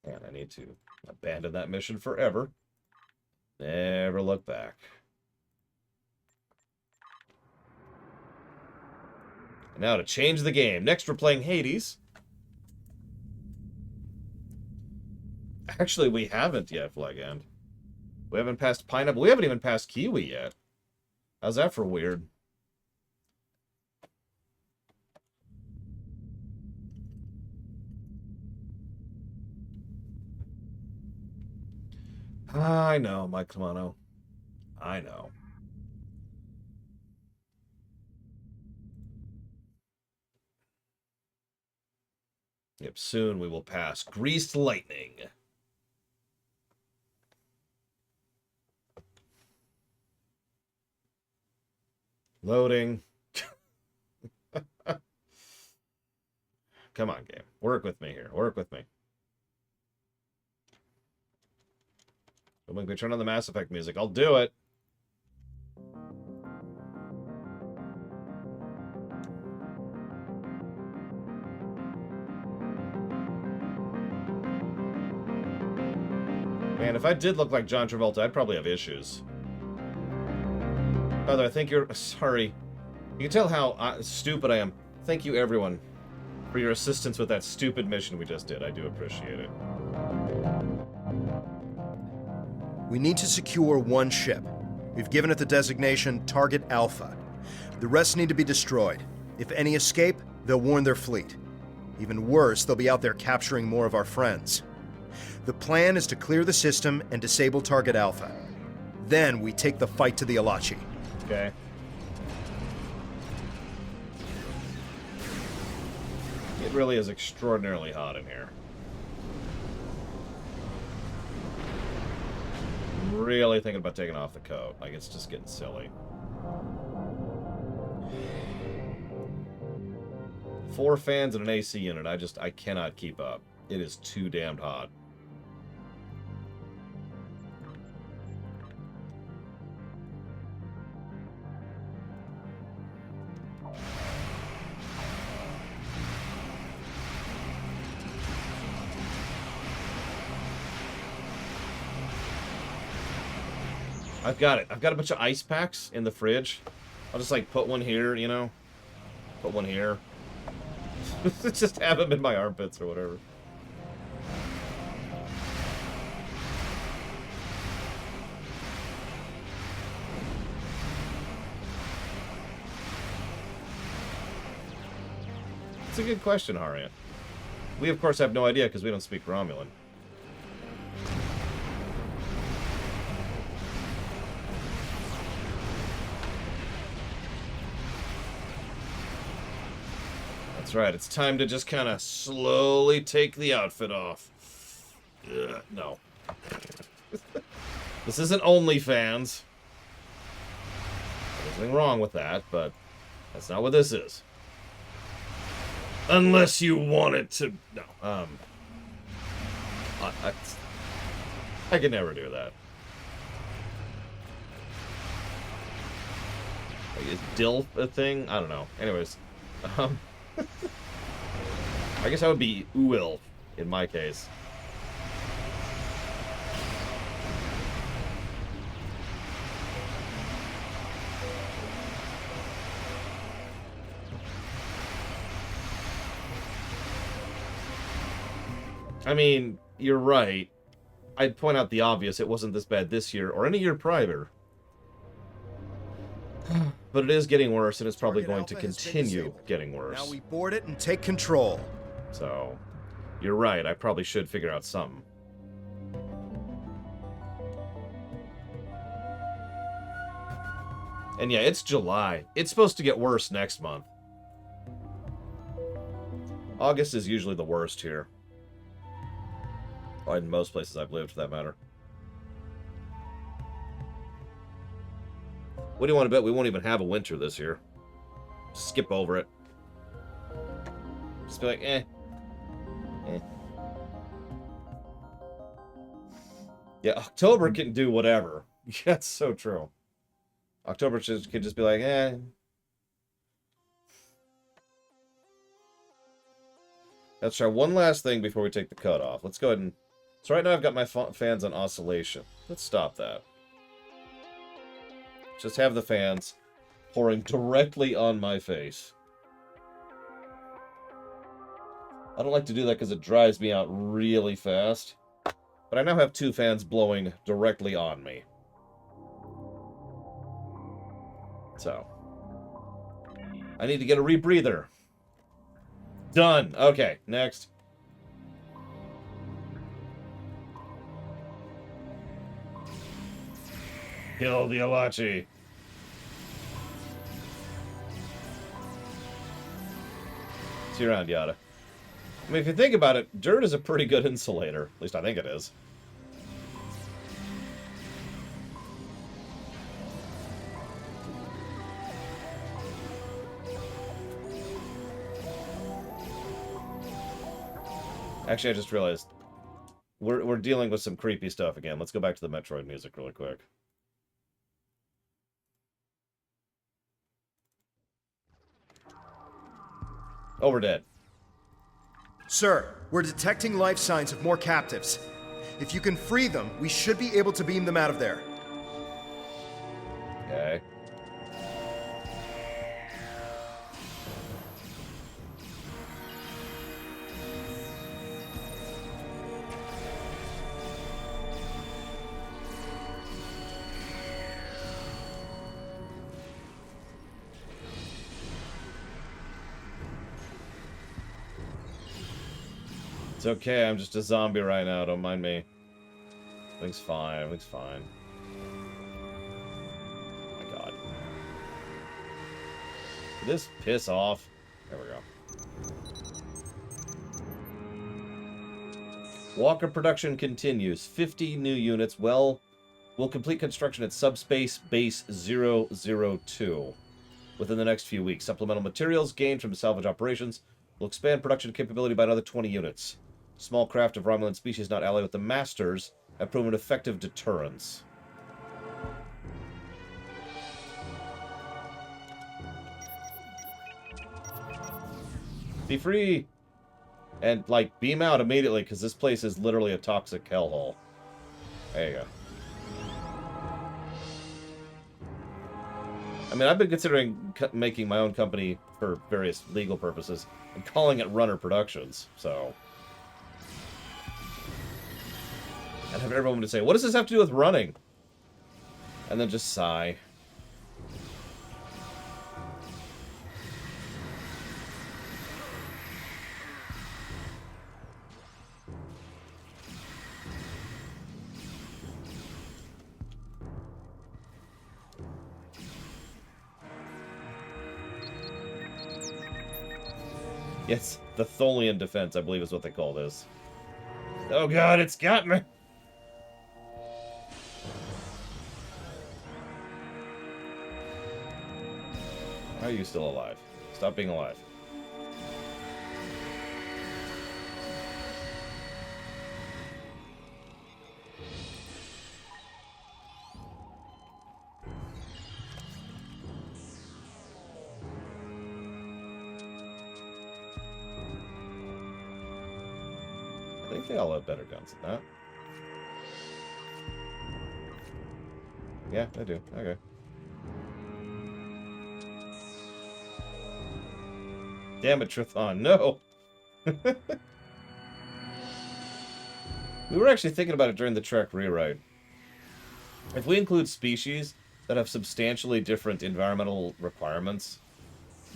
And I need to abandon that mission forever. Never look back. And now to change the game. Next we're playing Hades. Actually, we haven't yet, Flag End. We haven't passed Pineapple. We haven't even passed Kiwi yet. How's that for weird? I know, Mike Clamano. I know. Yep, soon we will pass Greased Lightning. Loading. Come on, game. Work with me here. Work with me. When we turn on the Mass Effect music, I'll do it. Man, if I did look like John Travolta, I'd probably have issues. By the way, I think you're... Sorry. You can tell how stupid I am. Thank you, everyone, for your assistance with that stupid mission we just did. I do appreciate it. We need to secure one ship. We've given it the designation Target Alpha. The rest need to be destroyed. If any escape, they'll warn their fleet. Even worse, they'll be out there capturing more of our friends. The plan is to clear the system and disable Target Alpha. Then we take the fight to the Elachi. Okay. It really is extraordinarily hot in here. I'm really thinking about taking off the coat. Like, it's just getting silly. 4 fans and an AC unit. I cannot keep up. It is too damned hot. I've got it. I've got a bunch of ice packs in the fridge. I'll just, like, put one here, you know? Put one here. Just have them in my armpits or whatever. It's a good question, Harriet. We, of course, have no idea because we don't speak Romulan. That's right, it's time to just kind of slowly take the outfit off. No. This isn't OnlyFans. There's nothing wrong with that, but that's not what this is. Unless you want it to... No. I could never do that. Like, is DILF a thing? I don't know. Anyways. I guess I would be Uil in my case. I mean, you're right. I'd point out the obvious. It wasn't this bad this year or any year prior. But it is getting worse, and it's probably going to continue getting worse. Now we board it and take control. So, you're right. I probably should figure out something. And yeah, it's July. It's supposed to get worse next month. August is usually the worst here. Or in most places I've lived, for that matter. What do you want to bet we won't even have a winter this year? Skip over it. Just be like, eh. Yeah, October can do whatever. That's so true. October could just be like, eh. Let's try one last thing before we take the cut off. Let's go ahead and... So right now I've got my fans on oscillation. Let's stop that. Just have the fans pouring directly on my face. I don't like to do that because it dries me out really fast. But I now have 2 fans blowing directly on me. So. I need to get a rebreather. Done. Okay, next. Kill the Elachi. See you around, Yada. I mean, if you think about it, dirt is a pretty good insulator. At least I think it is. Actually, I just realized we're dealing with some creepy stuff again. Let's go back to the Metroid music really quick. Oh, we're dead. Sir, we're detecting life signs of more captives. If you can free them, we should be able to beam them out of there. Okay. It's okay, I'm just a zombie right now, don't mind me. Everything's fine, everything's fine. Oh my god. Did this piss off? There we go. Walker production continues. 50 new units. Well, we'll complete construction at Subspace Base 002 within the next few weeks. Supplemental materials gained from salvage operations will expand production capability by another 20 units. Small craft of Romulan species not allied with the Masters have proven effective deterrents. Be free! And, like, beam out immediately, because this place is literally a toxic hellhole. There you go. I mean, I've been considering making my own company for various legal purposes and calling it Runner Productions, so... And have everyone to say, what does this have to do with running? And then just sigh. Yes, the Tholian defense, I believe is what they call this. Oh god, it's got me! Why are you still alive? Stop being alive. I think they all have better guns than that. Yeah, they do. Okay. Damn it, Trithon, no! We were actually thinking about it during the Trek rewrite. If we include species that have substantially different environmental requirements,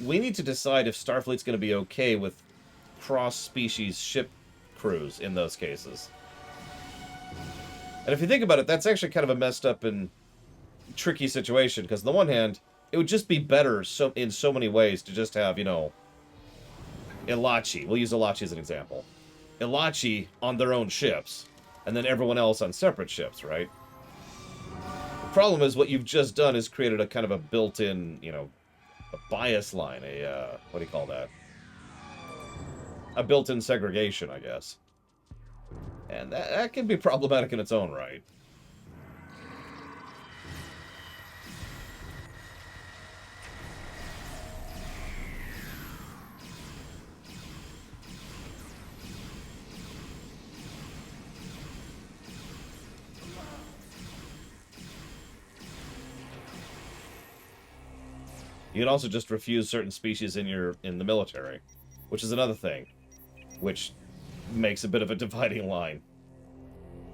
we need to decide if Starfleet's going to be okay with cross-species ship crews in those cases. And if you think about it, that's actually kind of a messed up and tricky situation, because on the one hand, it would just be better in so many ways to just have, you know, Elachi. We'll use Elachi as an example. Elachi on their own ships, and then everyone else on separate ships, right? The problem is what you've just done is created a kind of a built-in, you know, a bias line, what do you call that? A built-in segregation, I guess. And that can be problematic in its own right. You can also just refuse certain species in the military, which is another thing, which makes a bit of a dividing line.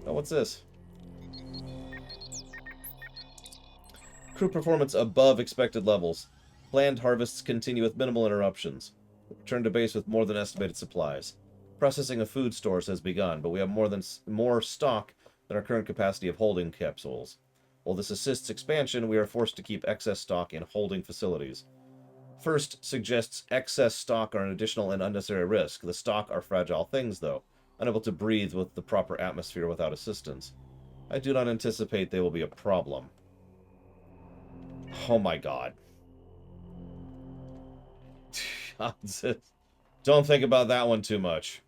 Oh, what's this? Crew performance above expected levels. Planned harvests continue with minimal interruptions. Return to base with more than estimated supplies. Processing of food stores has begun, but we have more stock than our current capacity of holding capsules. While this assists expansion, we are forced to keep excess stock in holding facilities. First suggests excess stock are an additional and unnecessary risk. The stock are fragile things, though, unable to breathe with the proper atmosphere without assistance. I do not anticipate they will be a problem. Oh my god. Don't think about that one too much.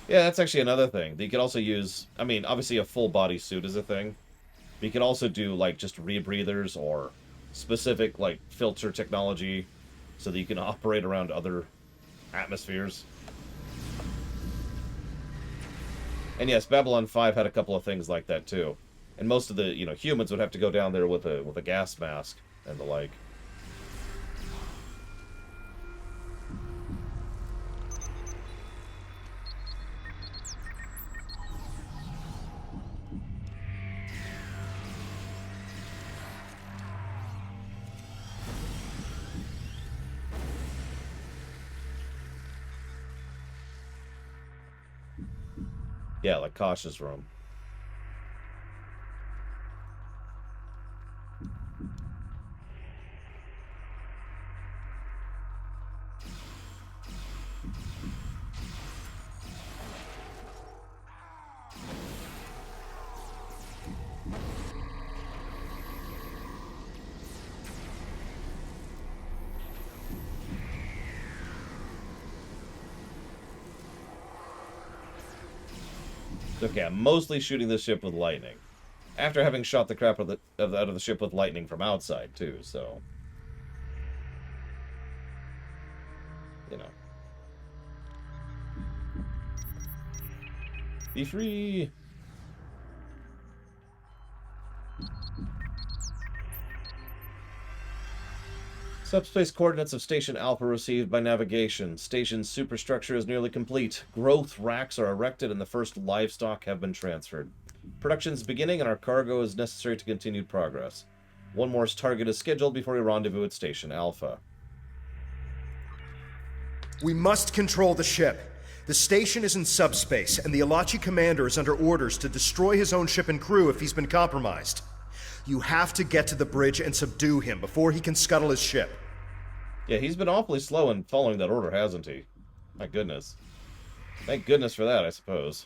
Yeah, that's actually another thing. You could also use, I mean, obviously a full body suit is a thing. But you could also do, like, just rebreathers or specific, like, filter technology so that you can operate around other atmospheres. And yes, Babylon 5 had a couple of things like that, too. And most of the, you know, humans would have to go down there with a gas mask and the like. Yeah, like Kosh's room. Okay, I'm mostly shooting this ship with lightning. After having shot the crap out of the ship with lightning from outside, too, so... You know. Be free! Subspace coordinates of Station Alpha received by navigation. Station's superstructure is nearly complete. Growth racks are erected and the first livestock have been transferred. Production's beginning and our cargo is necessary to continued progress. One more target is scheduled before we rendezvous at Station Alpha. We must control the ship. The station is in subspace, and the Elachi commander is under orders to destroy his own ship and crew if he's been compromised. You have to get to the bridge and subdue him before he can scuttle his ship. Yeah, he's been awfully slow in following that order, hasn't he? My goodness. Thank goodness for that, I suppose.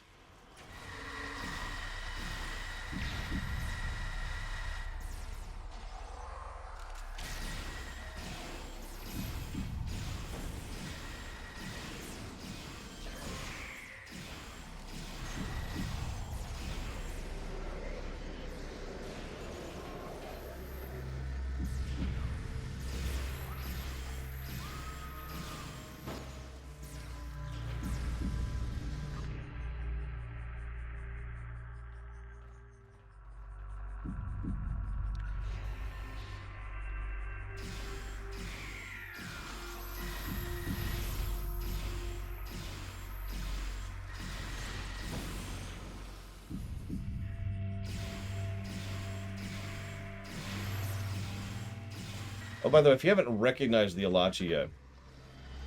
Oh, by the way, if you haven't recognized the Elachi yet,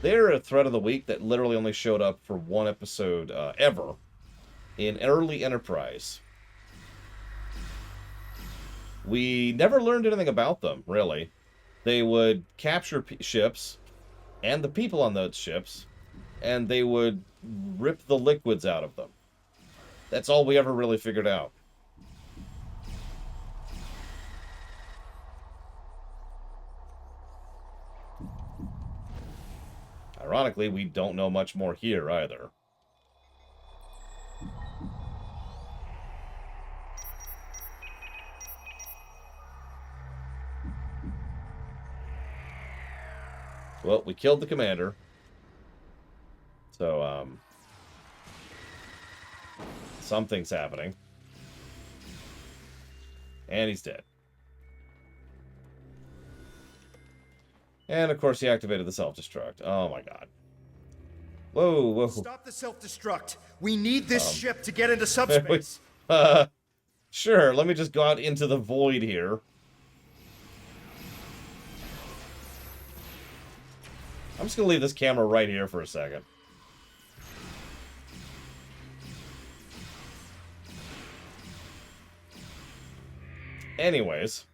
they're a threat of the week that literally only showed up for one episode ever in early Enterprise. We never learned anything about them, really. They would capture ships and the people on those ships, and they would rip the liquids out of them. That's all we ever really figured out. Ironically, we don't know much more here either. Well, we killed the commander. So, something's happening. And he's dead. And, of course, he activated the self-destruct. Oh, my God. Whoa, whoa. Stop the self-destruct. We need this ship to get into subspace. Sure, let me just go out into the void here. I'm just going to leave this camera right here for a second. Anyways.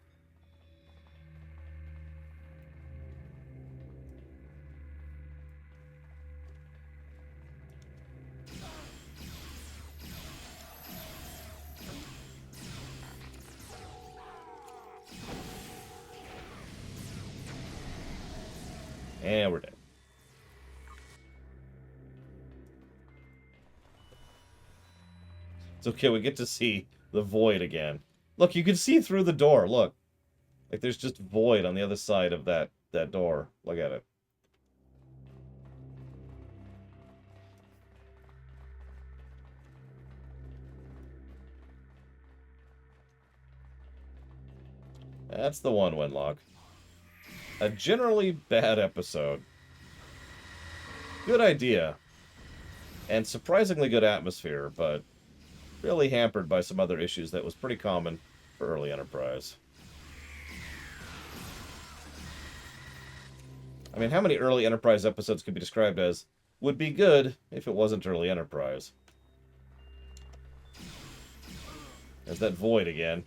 And we're dead. It's okay, we get to see the void again. Look, you can see through the door, look. Like there's just void on the other side of that door. Look at it. That's the one, Wenlock. A generally bad episode. Good idea. And surprisingly good atmosphere, but really hampered by some other issues that was pretty common for early Enterprise. I mean, how many early Enterprise episodes could be described as would be good if it wasn't early Enterprise? There's that void again.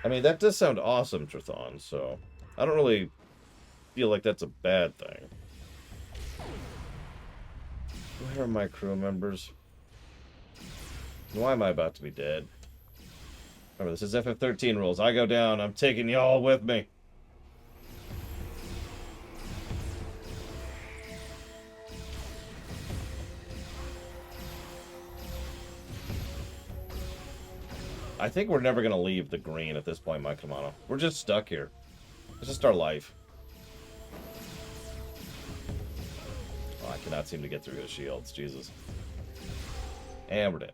I mean, that does sound awesome, Trithon, so I don't really feel like that's a bad thing. Where are my crew members? Why am I about to be dead? Remember, this is FF13 rules. I go down, I'm taking y'all with me. I think we're never going to leave the green at this point, Mike Kamano. We're just stuck here. It's just our life. Oh, I cannot seem to get through his shields. Jesus. And we're dead.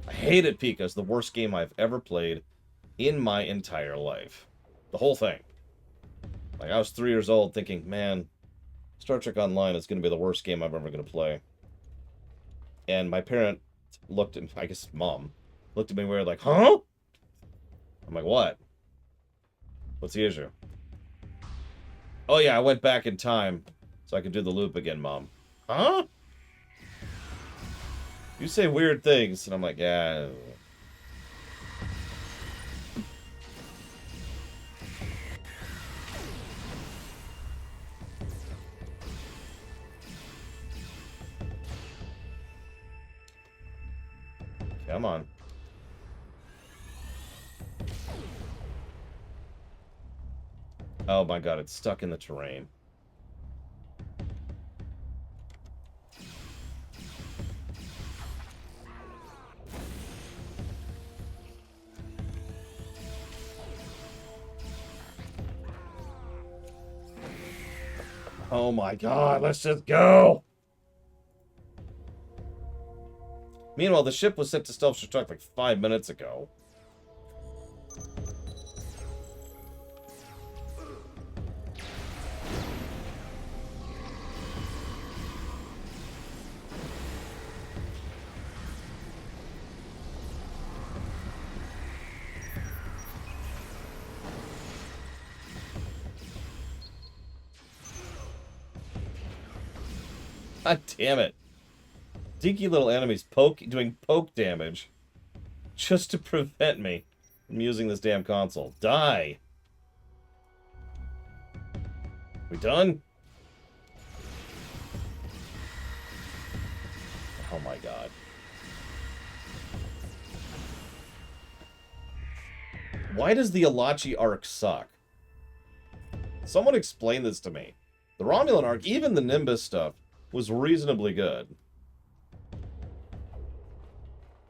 I hated Pika. It's the worst game I've ever played in my entire life. The whole thing. Like, I was 3 years old thinking, man, Star Trek Online is going to be the worst game I'm ever going to play. And my parent looked at me, I guess mom, looked at me weird like, huh? I'm like, what? What's the issue? Oh yeah, I went back in time so I could do the loop again, Mom. Huh? You say weird things, and I'm like, yeah. Come on. Oh my god, it's stuck in the terrain. Oh my god, let's just go! Meanwhile, the ship was set to self-destruct like 5 minutes ago. God damn it. Dinky little enemies doing poke damage just to prevent me from using this damn console. Die! We done? Oh my god. Why does the Elachi arc suck? Someone explain this to me. The Romulan arc, even the Nimbus stuff, was reasonably good.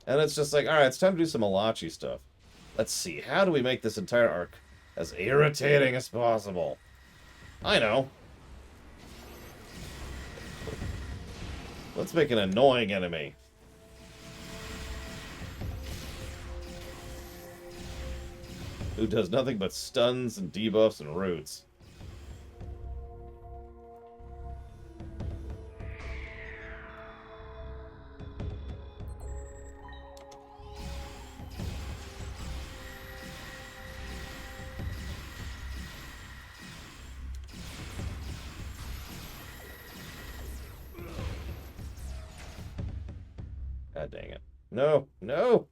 And it's just like, alright, it's time to do some Elachi stuff. Let's see, how do we make this entire arc as irritating as possible? I know. Let's make an annoying enemy. Who does nothing but stuns and debuffs and roots. God dang it. No, no!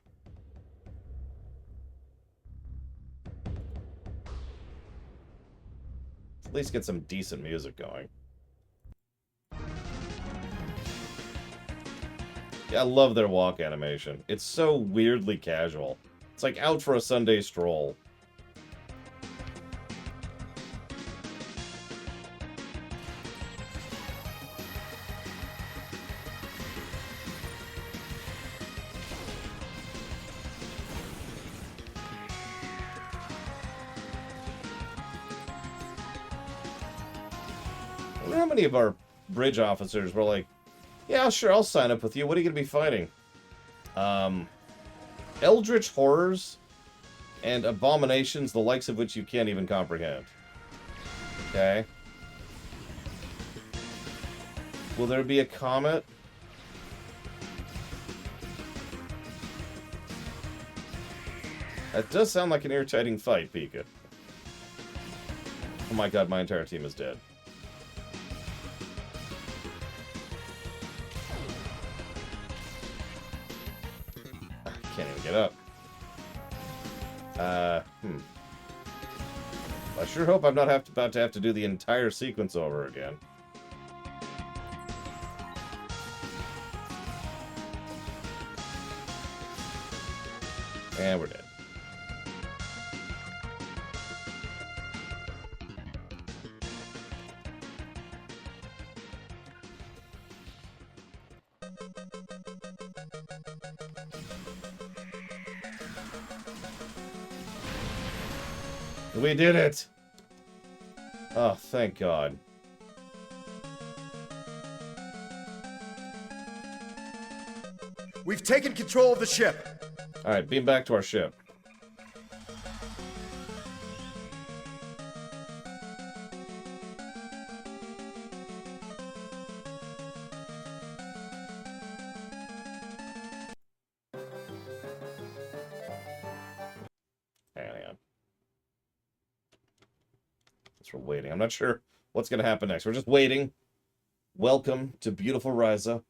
Let's at least get some decent music going. Yeah, I love their walk animation. It's so weirdly casual. It's like out for a Sunday stroll. I wonder how many of our bridge officers were like, yeah, sure, I'll sign up with you. What are you going to be fighting? Eldritch horrors and abominations, the likes of which you can't even comprehend. Okay. Will there be a comet? That does sound like an irritating fight, Pika. Oh my god, my entire team is dead. Can't even get up. I sure hope I'm not about to have to do the entire sequence over again. And we're dead. We did it! Oh, thank God. We've taken control of the ship. Alright, beam back to our ship. Hang on. We're waiting. I'm not sure what's going to happen next. We're just waiting. Welcome to beautiful Riza.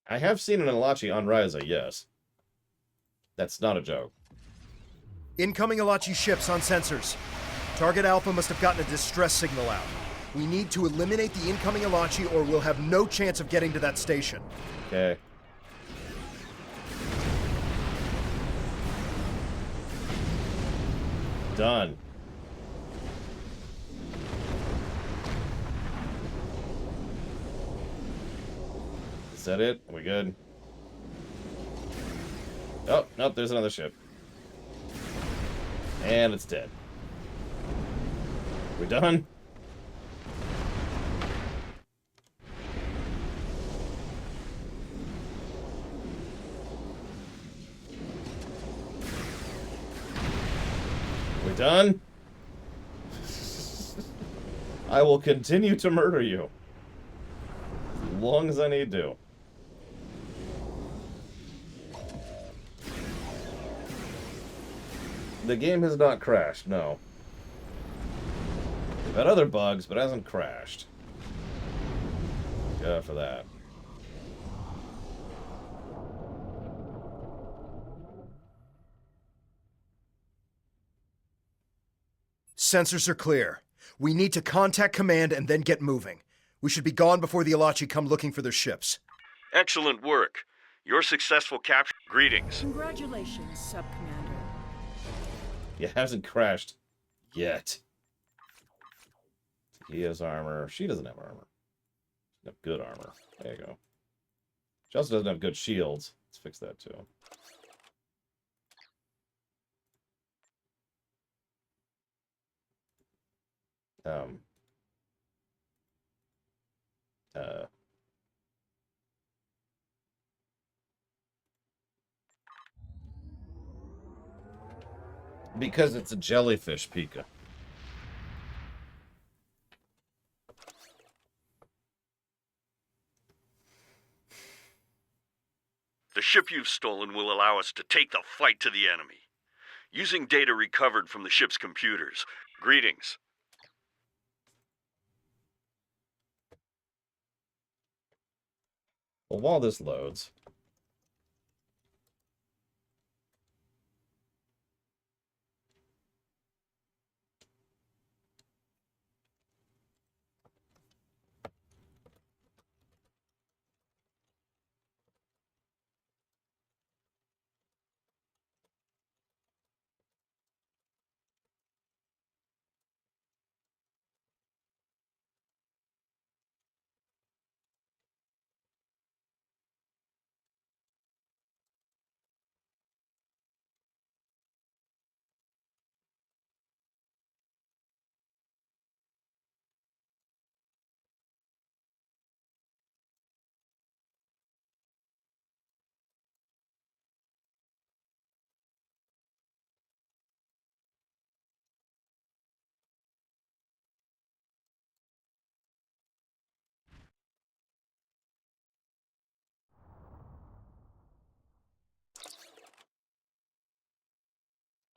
I have seen an Elachi on Riza, yes. That's not a joke. Incoming Elachi ships on sensors. Target Alpha must have gotten a distress signal out. We need to eliminate the incoming Elachi or we'll have no chance of getting to that station. Okay. done. Is that it? Are we good? Oh, nope, there's another ship. And it's dead. We done? We done? I will continue to murder you. As long as I need to. The game has not crashed, no. We've had other bugs, but it hasn't crashed. Yeah, for that. Sensors are clear. We need to contact command and then get moving. We should be gone before the Elachi come looking for their ships. Excellent work. Your successful capture. Greetings. Congratulations, Sub-Commander. Yeah, it hasn't crashed yet. He has armor. She doesn't have armor. She doesn't have good armor. There you go. She also doesn't have good shields. Let's fix that too. Because it's a jellyfish, Pika. The ship you've stolen will allow us to take the fight to the enemy. Using data recovered from the ship's computers. Greetings. Well, while this loads...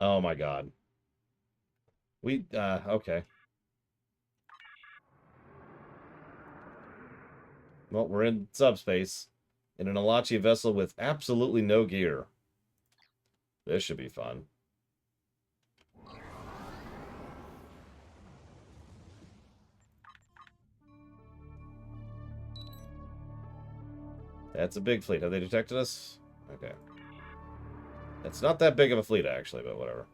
Oh my god. Okay. Well, we're in subspace. In an Elachi vessel with absolutely no gear. This should be fun. That's a big fleet. Have they detected us? Okay. It's not that big of a fleet, actually, but whatever.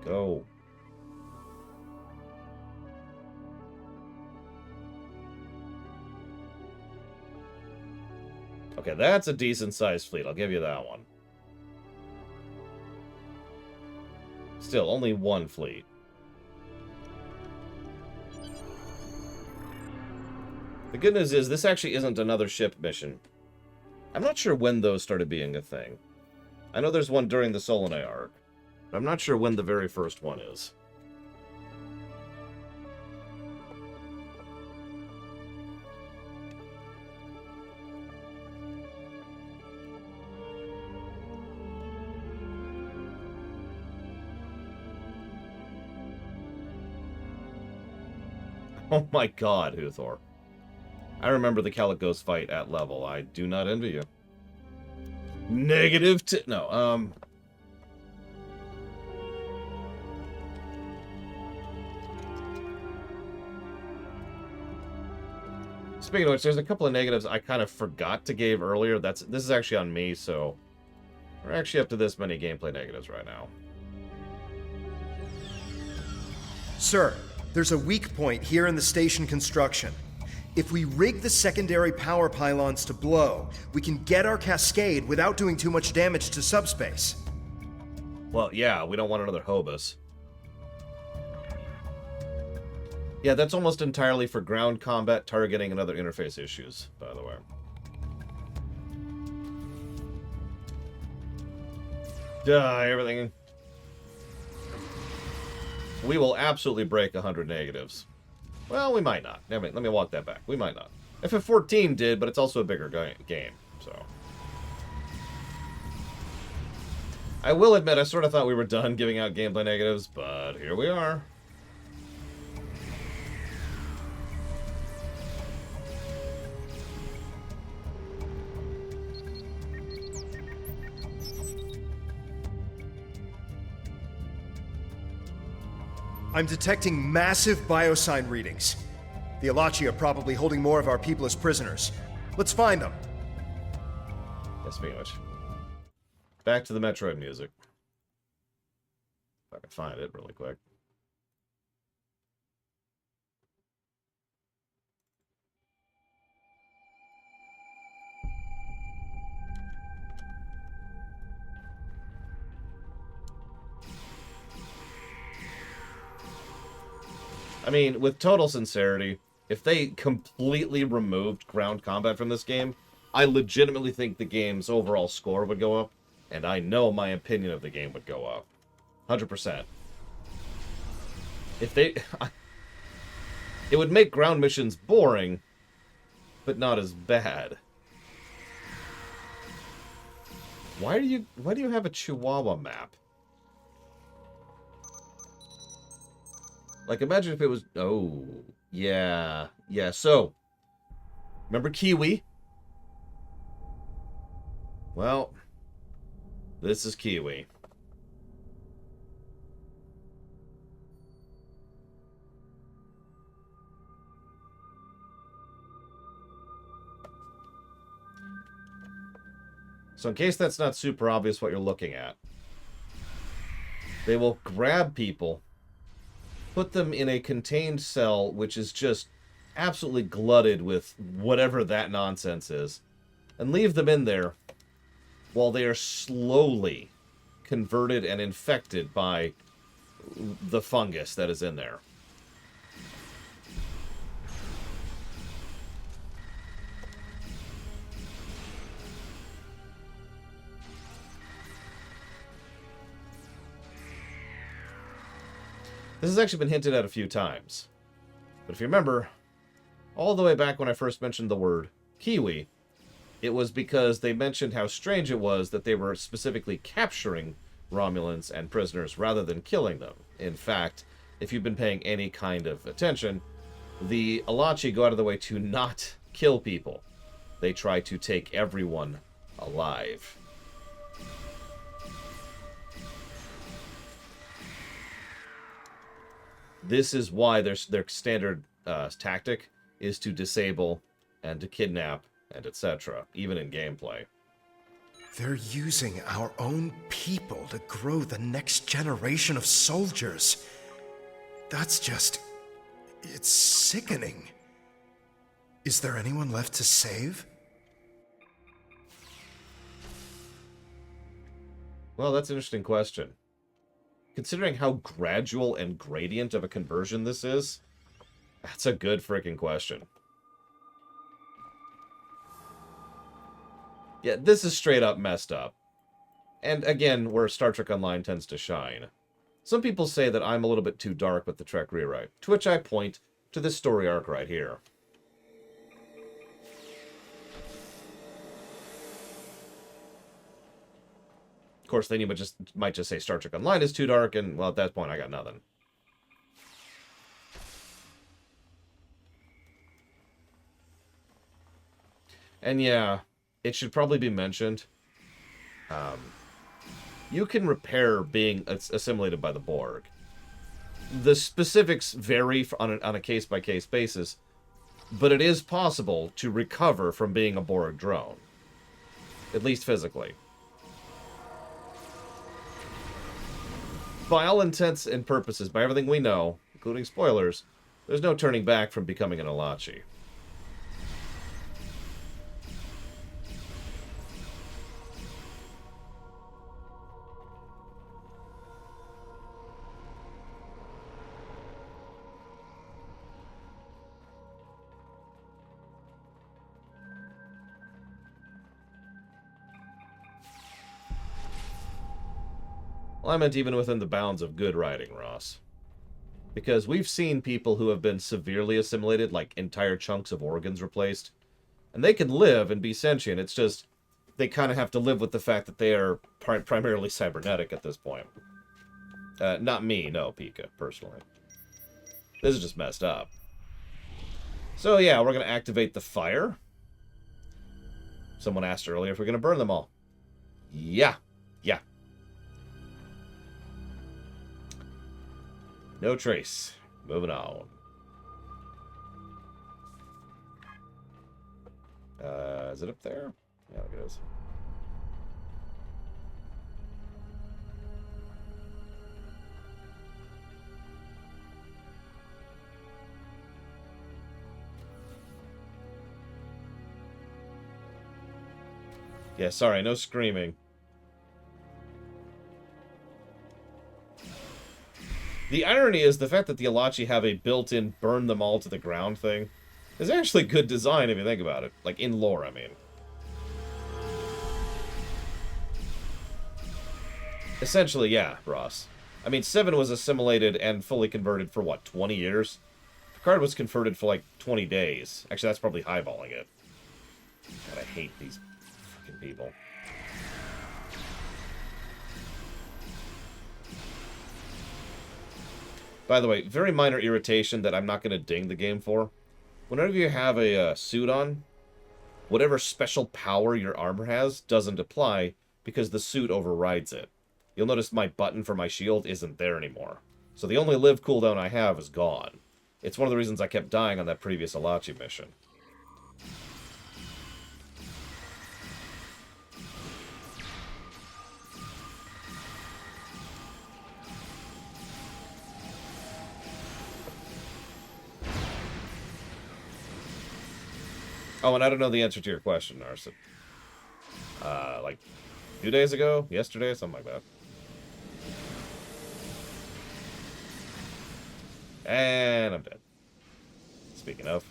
Go. Okay, that's a decent-sized fleet. I'll give you that one. Still, only one fleet. The good news is, this actually isn't another ship mission. I'm not sure when those started being a thing. I know there's one during the Solanae arc, but I'm not sure when the very first one is. Oh my god, Huthor. I remember the Calicos fight at level. I do not envy you. Negative no, Speaking of which, there's a couple of negatives I kind of forgot to give earlier. This is actually on me, so We're actually up to this many gameplay negatives right now. Sir, there's a weak point here in the station construction. If we rig the secondary power pylons to blow, we can get our cascade without doing too much damage to subspace. Well, yeah, we don't want another Hobus. Yeah, that's almost entirely for ground combat, targeting, and other interface issues, by the way. Everything. We will absolutely break 100 negatives. Well, we might not. Let me walk that back. We might not. FF14 did, but it's also a bigger game, so... I will admit, I sort of thought we were done giving out gameplay negatives, but here we are. I'm detecting massive biosign readings. The Elachi are probably holding more of our people as prisoners. Let's find them. Yes, Milich. Back to the Metroid music. If I can find it really quick. I mean, with total sincerity, if they completely removed ground combat from this game, I legitimately think the game's overall score would go up, and I know my opinion of the game would go up. 100%. If they... It would make ground missions boring, but not as bad. Why do you have a Chihuahua map? Like, imagine if it was... Oh, yeah. Yeah, so... Remember Kiwi? Well, this is Kiwi. So in case that's not super obvious what you're looking at, they will grab people, put them in a contained cell, which is just absolutely glutted with whatever that nonsense is, and leave them in there while they are slowly converted and infected by the fungus that is in there. This has actually been hinted at a few times. But if you remember, all the way back when I first mentioned the word Kiwi, it was because they mentioned how strange it was that they were specifically capturing Romulans and prisoners rather than killing them. In fact, if you've been paying any kind of attention, the Elachi go out of the way to not kill people. They try to take everyone alive. This is why their standard tactic is to disable and to kidnap and etc., even in gameplay. They're using our own people to grow the next generation of soldiers. That's just... it's sickening. Is there anyone left to save? Well, that's an interesting question. Considering how gradual and gradient of a conversion this is, that's a good freaking question. Yeah, this is straight up messed up. And again, where Star Trek Online tends to shine. Some people say that I'm a little bit too dark with the Trek rewrite, to which I point to this story arc right here. Of course, then you might just say Star Trek Online is too dark, and, well, at that point, I got nothing. And yeah, it should probably be mentioned. You can repair being assimilated by the Borg. The specifics vary on a case-by-case basis, but it is possible to recover from being a Borg drone. At least physically. by all intents and purposes, by everything we know, including spoilers, there's no turning back from becoming an Elachi. Well, I meant even within the bounds of good writing, Ross. Because we've seen people who have been severely assimilated, like entire chunks of organs replaced, and they can live and be sentient. It's just, they kind of have to live with the fact that they are primarily cybernetic at this point. Not me, no, Pika, personally. This is just messed up. So yeah, we're going to activate the fire. Someone asked earlier if we're going to burn them all. Yeah. Yeah. No trace. Moving on. Is it up there? Yeah, it is. Yeah, sorry, no screaming. The irony is the fact that the Elachi have a built-in burn them all to the ground thing is actually good design if you think about it. Like, in lore, I mean. Essentially, yeah, Ross. I mean, 7 was assimilated and fully converted for, what, 20 years? Picard was converted for, like, 20 days. Actually, that's probably highballing it. God, I hate these fucking people. By the way, very minor irritation that I'm not going to ding the game for. Whenever you have a suit on, whatever special power your armor has doesn't apply because the suit overrides it. You'll notice my button for my shield isn't there anymore. So the only live cooldown I have is gone. It's one of the reasons I kept dying on that previous Elachi mission. Oh, and I don't know the answer to your question, Narset. Like 2 days ago? Yesterday? Something like that. And I'm dead. Speaking of.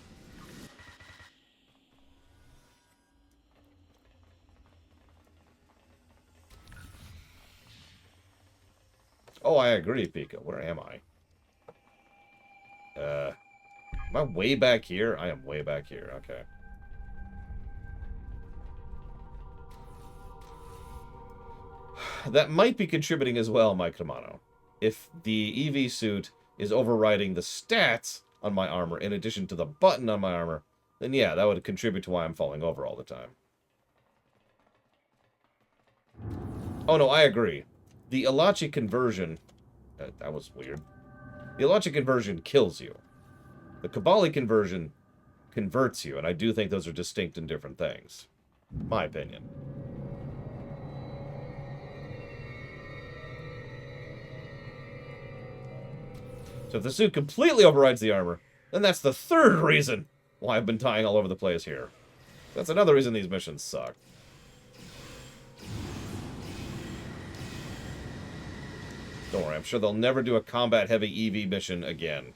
Oh, I agree, Pika. Where am I? Am I way back here? I am way back here. Okay. That might be contributing as well, Mike Romano. If the EV suit is overriding the stats on my armor in addition to the button on my armor, then yeah, that would contribute to why I'm falling over all the time. Oh no, I agree. The Elachi conversion... that was weird. The Elachi conversion kills you. The Kabali conversion converts you, and I do think those are distinct and different things. My opinion. So if the suit completely overrides the armor, then that's the third reason why I've been dying all over the place here. That's another reason these missions suck. Don't worry, I'm sure they'll never do a combat-heavy EV mission again.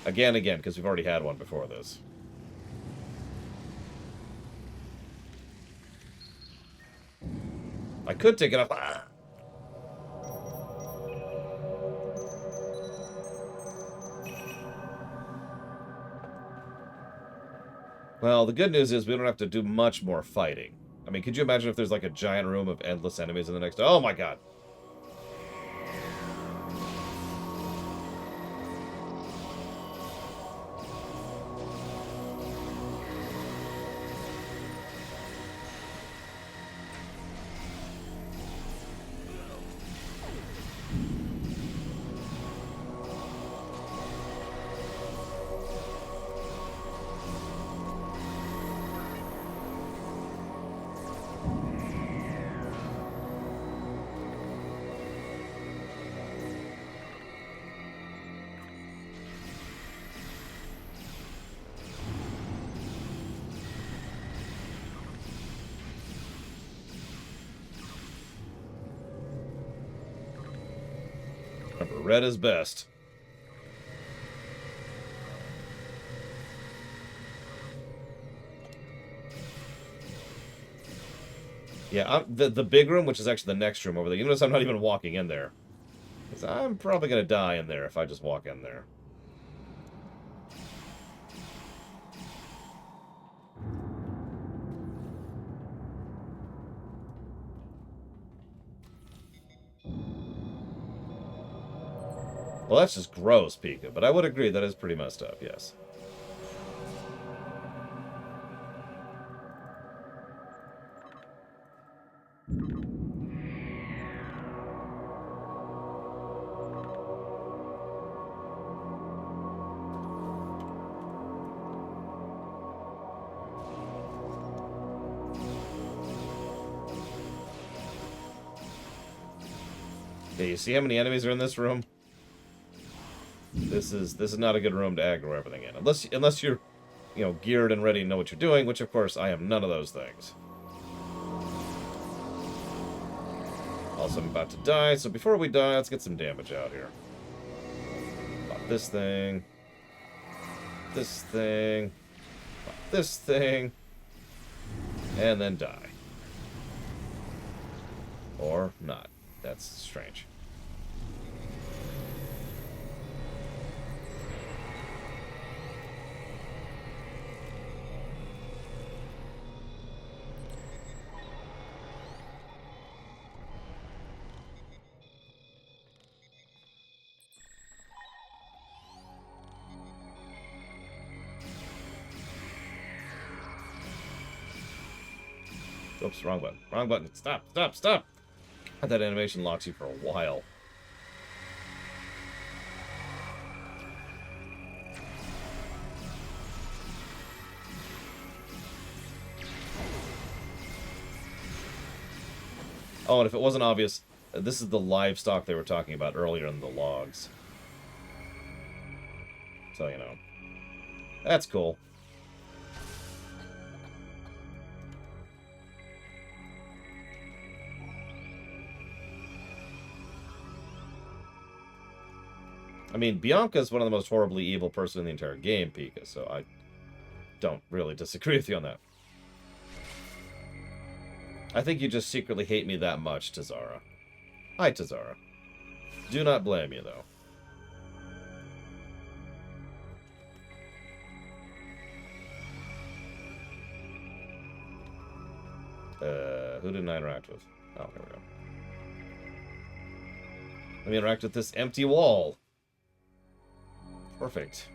Again, because we've already had one before this. I could take it off. Ah. Well, the good news is we don't have to do much more fighting. I mean, could you imagine if there's like a giant room of endless enemies in the next... Oh my god! Remember, red is best. Yeah, the big room, which is actually the next room over there. You notice I'm not even walking in there. Because I'm probably going to die in there if I just walk in there. Well, that's just gross, Pika, but I would agree that is pretty messed up, yes. Okay, you see how many enemies are in this room? This is not a good room to aggro everything in. Unless you're, you know, geared and ready to know what you're doing, which of course I am none of those things. Also, I'm about to die, so before we die, let's get some damage out here. Pop this thing. This thing. Pop this thing. And then die. Or not. That's strange. Oops, wrong button. Wrong button. Stop, stop, stop! That animation locks you for a while. Oh, and if it wasn't obvious, this is the livestock they were talking about earlier in the logs. So, you know. That's cool. I mean, Bianca's one of the most horribly evil person in the entire game, Pika, so I don't really disagree with you on that. I think you just secretly hate me that much, Tazara. Hi, Tazara. Do not blame you, though. Who didn't I interact with? Oh, here we go. Let me interact with this empty wall. Perfect.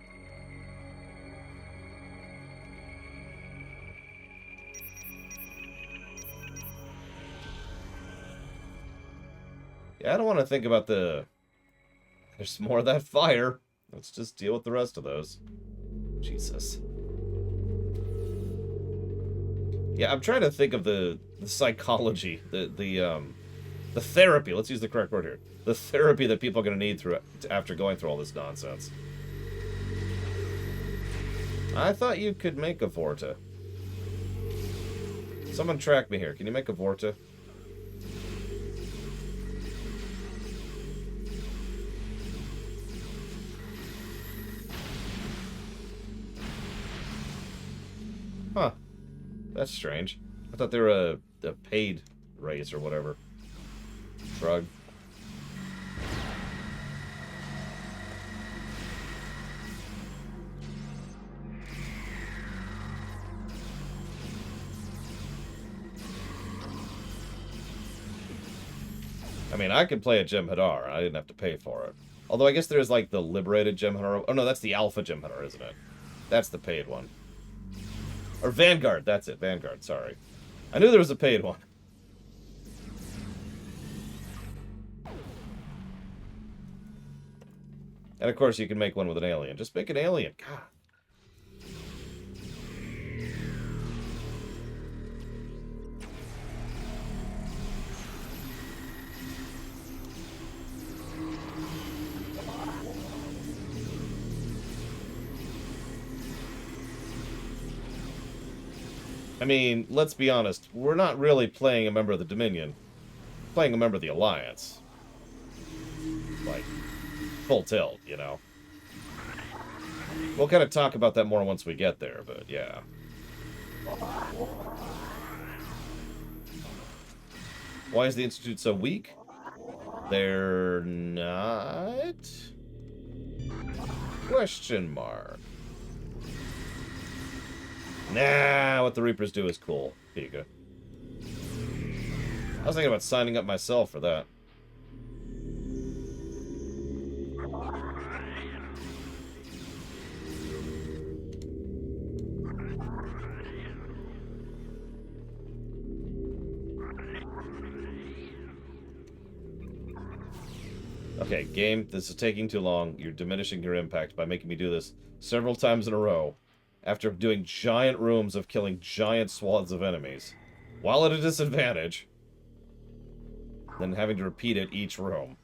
Yeah, I don't want to think about the... There's more of that fire. Let's just deal with the rest of those. Jesus. Yeah, I'm trying to think of the psychology, the therapy. Let's use the correct word here. The therapy that people are going to need after going through all this nonsense. I thought you could make a Vorta. Someone track me here. Can you make a Vorta? Huh. That's strange. I thought they were a paid race or whatever. Shrug. I mean, I could play a Jem'Hadar. I didn't have to pay for it. Although I guess there's like the liberated Jem'Hadar. Oh no, that's the Alpha Jem'Hadar, isn't it? That's the paid one. Or Vanguard, that's it. Vanguard, sorry. I knew there was a paid one. And of course you can make one with an alien. Just make an alien. God. I mean, let's be honest. We're not really playing a member of the Dominion. We're playing a member of the Alliance. Like, full tilt, you know. We'll kind of talk about that more once we get there, but yeah. Why is the Institute so weak? They're not... Question mark. Nah, what the Reapers do is cool. Pika. I was thinking about signing up myself for that. Okay, game, this is taking too long. You're diminishing your impact by making me do this several times in a row after doing giant rooms of killing giant swaths of enemies, while at a disadvantage, then having to repeat it each room.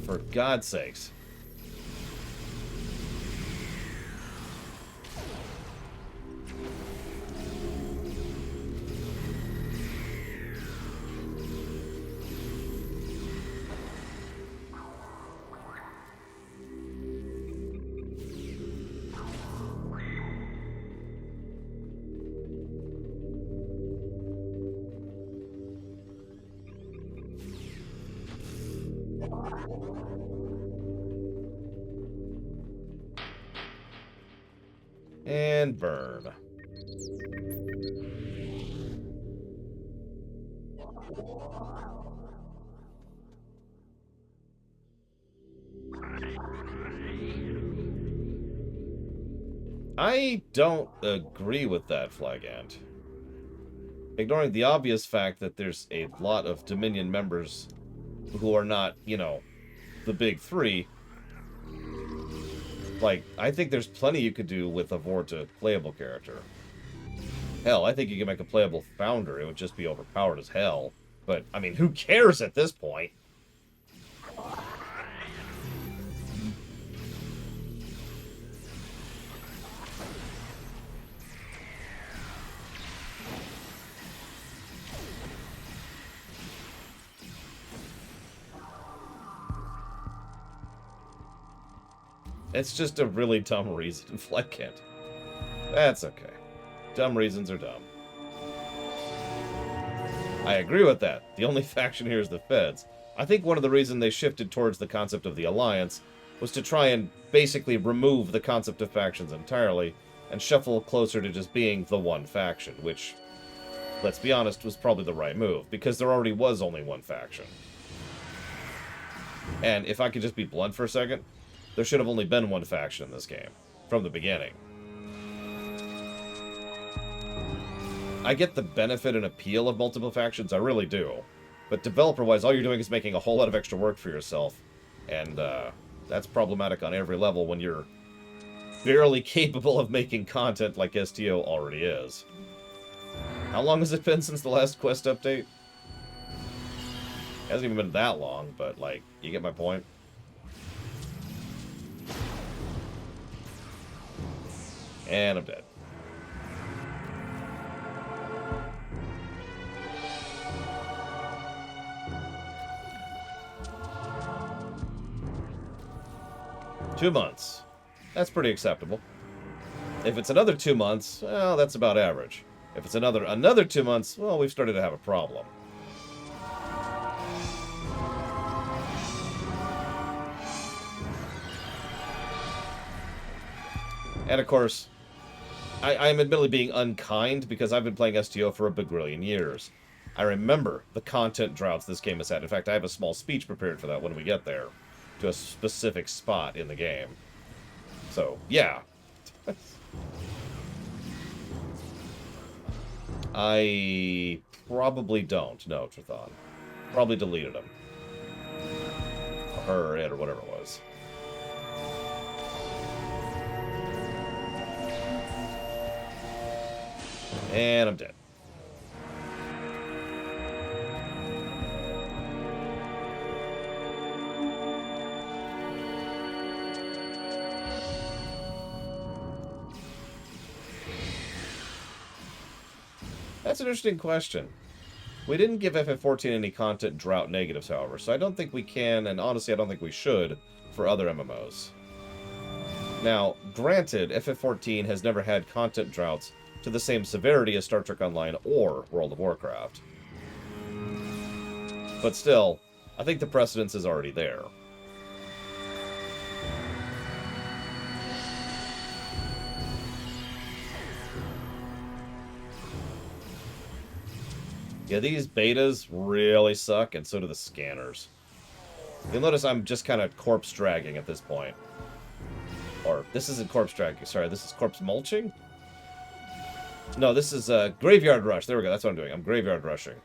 For God's sakes. And burn. I don't agree with that, Flagant. Ignoring the obvious fact that there's a lot of Dominion members who are not, you know, the big three. Like, I think there's plenty you could do with a Vorta playable character. Hell, I think you could make a playable Founder. It would just be overpowered as hell. But, I mean, who cares at this point? It's just a really dumb reason, Flagant. That's okay. Dumb reasons are dumb. I agree with that. The only faction here is the Feds. I think one of the reasons they shifted towards the concept of the Alliance was to try and basically remove the concept of factions entirely and shuffle closer to just being the one faction, which, let's be honest, was probably the right move, because there already was only one faction. And if I could just be blunt for a second, there should have only been one faction in this game, from the beginning. I get the benefit and appeal of multiple factions, I really do. But developer-wise, all you're doing is making a whole lot of extra work for yourself. And that's problematic on every level when you're barely capable of making content like STO already is. How long has it been since the last quest update? It hasn't even been that long, but, like, you get my point? And I'm dead. Two months. That's pretty acceptable. If it's another 2 months, well, that's about average. If it's another 2 months, well, we've started to have a problem. And of course, I'm admittedly being unkind because I've been playing STO for a bagrillion years. I remember the content droughts this game has had. In fact, I have a small speech prepared for that when we get there, to a specific spot in the game. So, yeah. I probably don't know Trithon. Probably deleted him. Or her, or it, or whatever it was. And I'm dead. That's an interesting question. We didn't give FF14 any content drought negatives, however, so I don't think we can, and honestly I don't think we should, for other MMOs. Now, granted, FF14 has never had content droughts to the same severity as Star Trek Online or World of Warcraft. But still, I think the precedence is already there. Yeah, these betas really suck, and so do the scanners. You'll notice I'm just kind of corpse dragging at this point. Or, this isn't corpse dragging, sorry, this is corpse mulching? No, this is graveyard rush. There we go, that's what I'm doing. I'm graveyard rushing.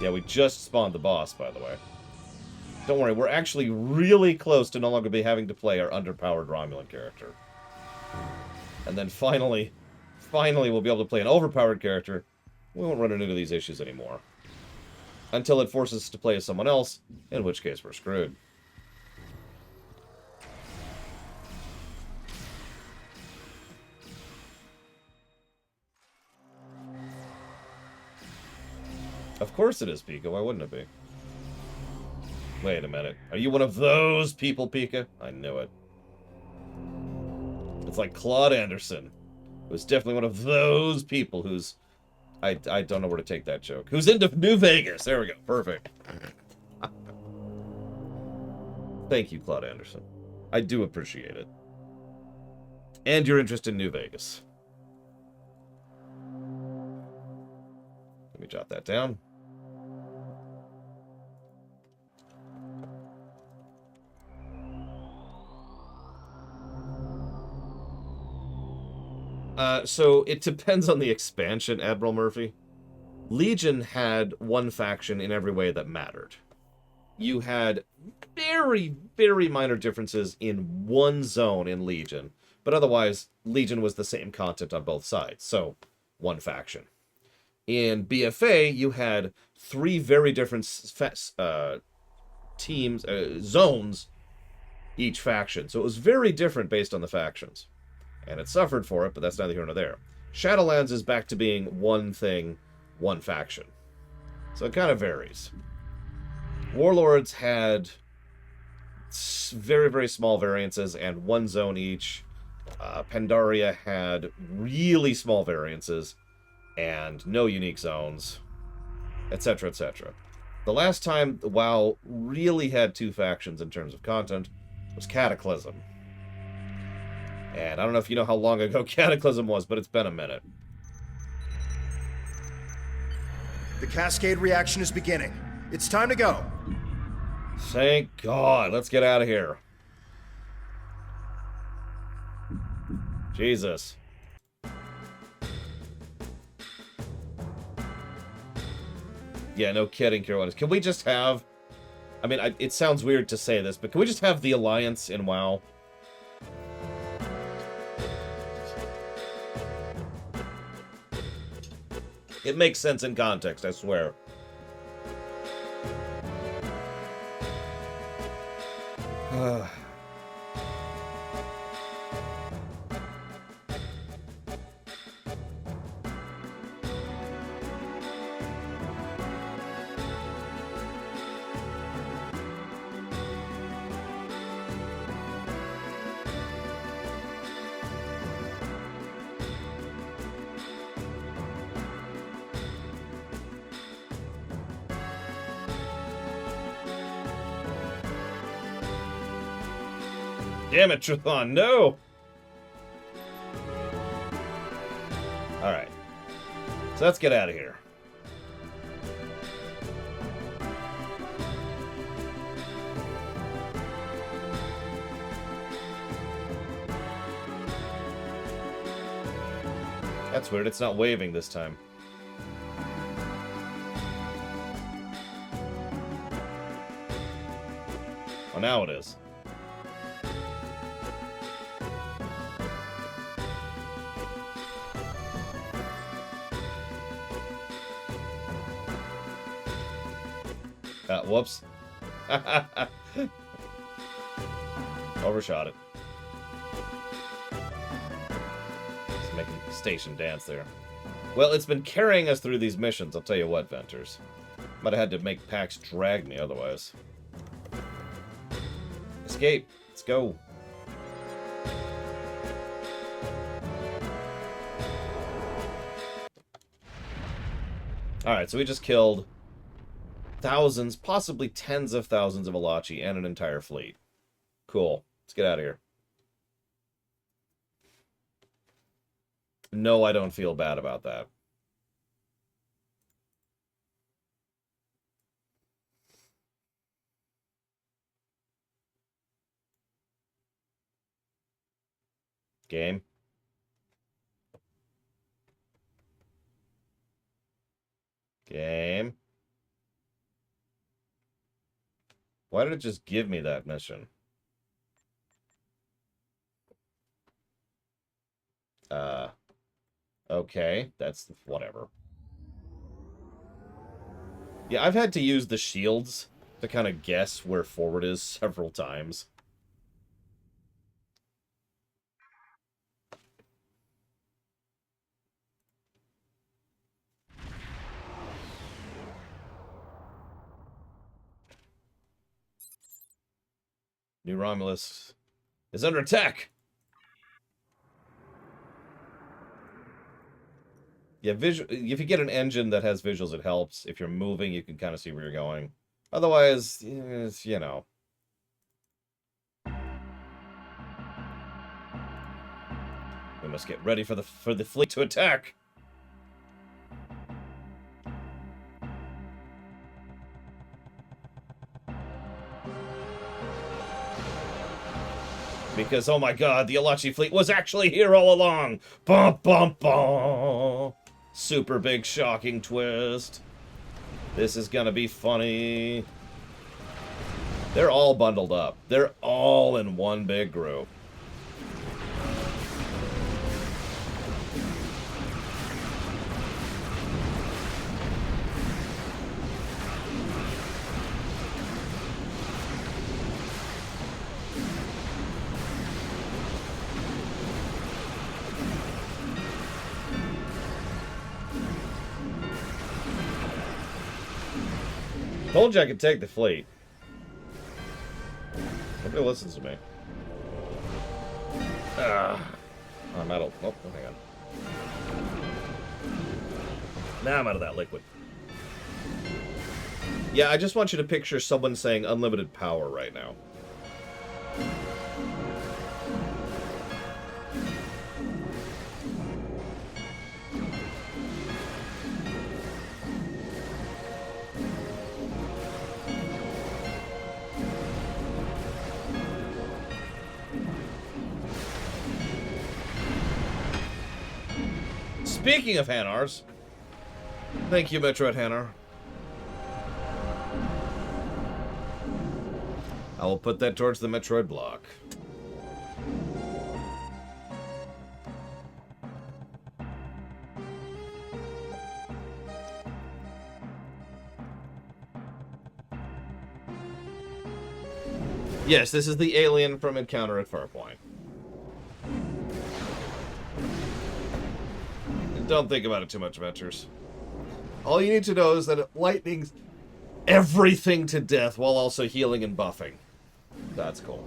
Yeah, we just spawned the boss, by the way. Don't worry, we're actually really close to no longer be having to play our underpowered Romulan character. And then finally we'll be able to play an overpowered character. We won't run into these issues anymore. Until it forces us to play as someone else, in which case we're screwed. Of course it is, Pika. Why wouldn't it be? Wait a minute. Are you one of those people, Pika? I knew it. It's like Claude Anderson. It was definitely one of those people who's... I don't know where to take that joke. Who's into New Vegas. There we go. Perfect. Thank you, Claude Anderson. I do appreciate it. And your interest in New Vegas. Let me jot that down. So it depends on the expansion, Admiral Murphy. Legion had one faction in every way that mattered. You had very, very minor differences in one zone in Legion, but otherwise, Legion was the same content on both sides, so one faction. In BFA, you had three very different teams, zones, each faction, so it was very different based on the factions. And it suffered for it, but that's neither here nor there. Shadowlands is back to being one thing, one faction. So it kind of varies. Warlords had very, very small variances and one zone each. Pandaria had really small variances and no unique zones, etc., etc. The last time WoW really had two factions in terms of content was Cataclysm. And I don't know if you know how long ago Cataclysm was, but it's been a minute. The cascade reaction is beginning. It's time to go. Thank God. Let's get out of here. Jesus. Yeah, no kidding, Carolina. Can we just have... I mean, it sounds weird to say this, but can we just have the Alliance in WoW? It makes sense in context, I swear. Damn it, Truthon, no! Alright. So let's get out of here. That's weird, it's not waving this time. Well, now it is. Whoops. Overshot it. Just making station dance there. Well, it's been carrying us through these missions, I'll tell you what, Venters. Might have had to make Pax drag me otherwise. Escape. Let's go. Alright, so we just killed thousands, possibly tens of thousands of Elachi and an entire fleet. Cool. Let's get out of here. No, I don't feel bad about that. Game. Game. Why did it just give me that mission? Okay, that's whatever. Yeah, I've had to use the shields to kind of guess where forward is several times. New Romulus is under attack! Yeah, if you get an engine that has visuals, it helps. If you're moving, you can kind of see where you're going. Otherwise, it's, you know. We must get ready for the fleet to attack. Because, oh my god, the Elachi fleet was actually here all along! Bum, bum, bum! Super big shocking twist. This is gonna be funny. They're all bundled up. They're all in one big group. Told you I could take the fleet. Nobody listens to me. I'm out of... Oh, hang on. Now I'm out of that liquid. Yeah, I just want you to picture someone saying unlimited power right now. Speaking of Hanars, thank you, Metroid Hanar. I will put that towards the Metroid block. Yes, this is the alien from Encounter at Farpoint. Don't think about it too much, Ventures. All you need to know is that it lightnings everything to death while also healing and buffing. That's cool.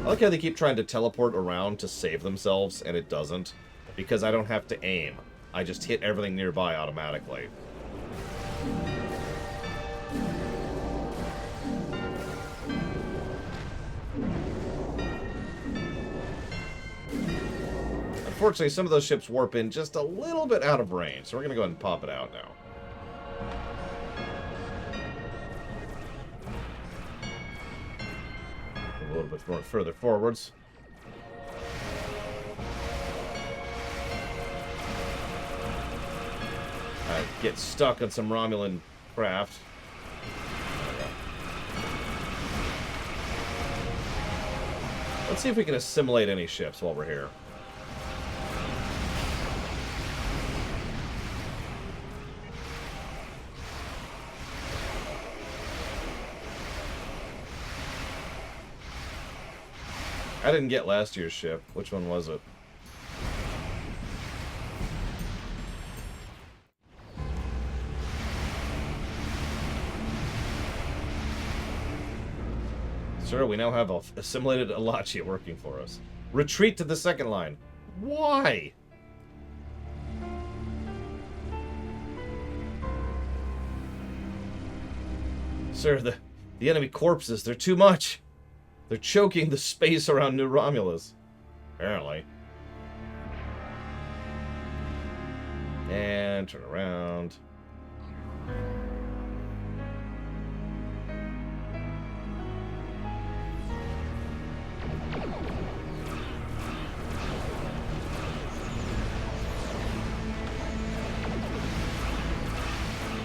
I like how they keep trying to teleport around to save themselves, and it doesn't. Because I don't have to aim. I just hit everything nearby automatically. Unfortunately, some of those ships warp in just a little bit out of range, so we're going to go ahead and pop it out now. A little bit more further forwards. Get stuck on some Romulan craft. Let's see if we can assimilate any ships while we're here. I didn't get last year's ship. Which one was it? Sir, we now have a assimilated Elachi working for us. Retreat to the second line. Why? Sir, the enemy corpses, they're too much. They're choking the space around New Romulus. Apparently. And turn around.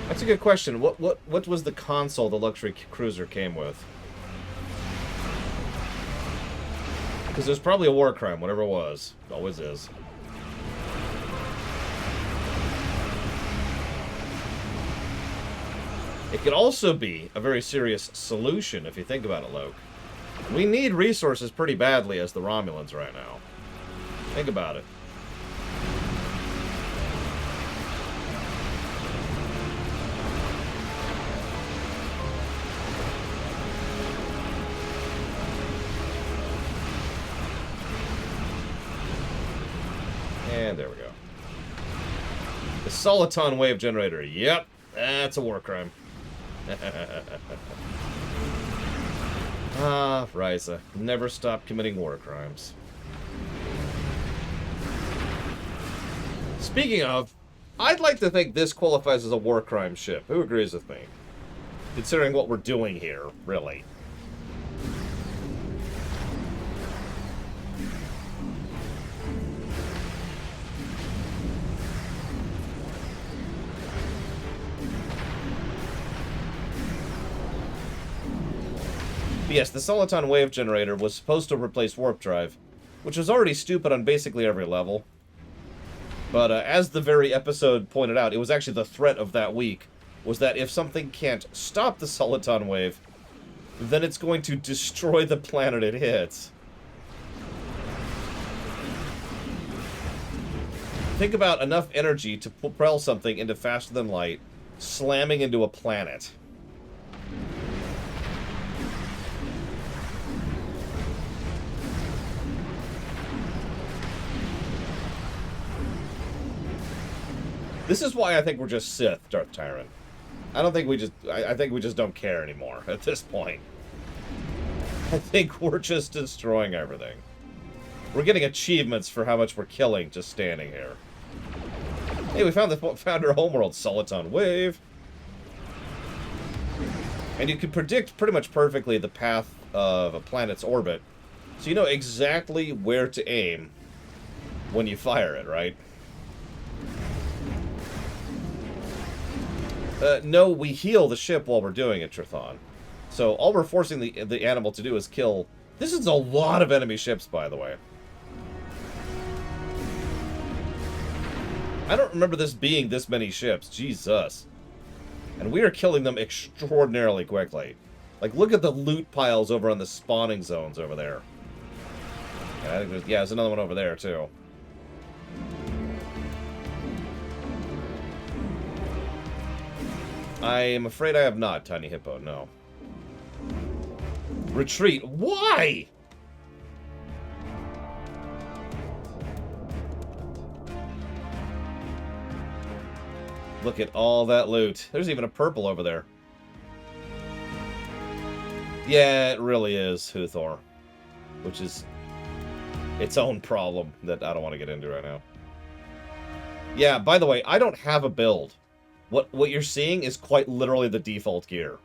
That's a good question. What was the console the luxury cruiser came with? Because it was probably a war crime, whatever it was. It always is. It could also be a very serious solution, if you think about it, Loke. We need resources pretty badly as the Romulans right now. Think about it. And there we go. The Soliton wave generator. Yep, that's a war crime. Ah, Riza. Never stop committing war crimes. Speaking of, I'd like to think this qualifies as a war crime ship. Who agrees with me? Considering what we're doing here, really. Yes, the Soliton wave generator was supposed to replace warp drive, which was already stupid on basically every level. But as the very episode pointed out, it was actually the threat of that week, was that if something can't stop the Soliton wave, then it's going to destroy the planet it hits. Think about enough energy to propel something into faster than light, slamming into a planet. This is why I think we're just Sith, Darth Tyrant. I don't think we just... I think we just don't care anymore at this point. I think we're just destroying everything. We're getting achievements for how much we're killing just standing here. Hey, we found our homeworld, Soliton Wave. And you can predict pretty much perfectly the path of a planet's orbit. So you know exactly where to aim when you fire it, right? No, we heal the ship while we're doing it, Trithon. So all we're forcing the animal to do is kill... This is a lot of enemy ships, by the way. I don't remember this being this many ships. Jesus. And we are killing them extraordinarily quickly. Like, look at the loot piles over on the spawning zones over there. And I think there's another one over there, too. I am afraid I have not, Tiny Hippo, no. Retreat. Why? Look at all that loot. There's even a purple over there. Yeah, it really is Huthor. Which is its own problem that I don't want to get into right now. Yeah, by the way, I don't have a build. What you're seeing is quite literally the default gear.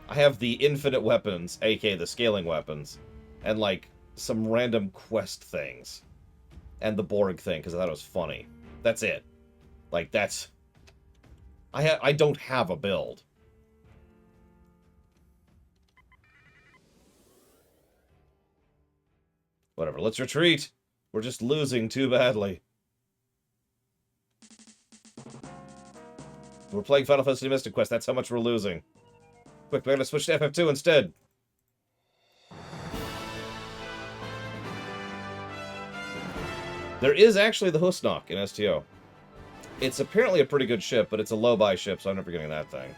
I have the infinite weapons, aka the scaling weapons, and like some random quest things. And the Borg thing, because I thought it was funny. That's it. Like, that's... I don't have a build. Whatever, let's retreat. We're just losing too badly. We're playing Final Fantasy Mystic Quest, that's how much we're losing. Quick, we're gonna switch to FF2 instead. There is actually the Husnock in STO. It's apparently a pretty good ship, but it's a low-buy ship, so I'm never getting that thing.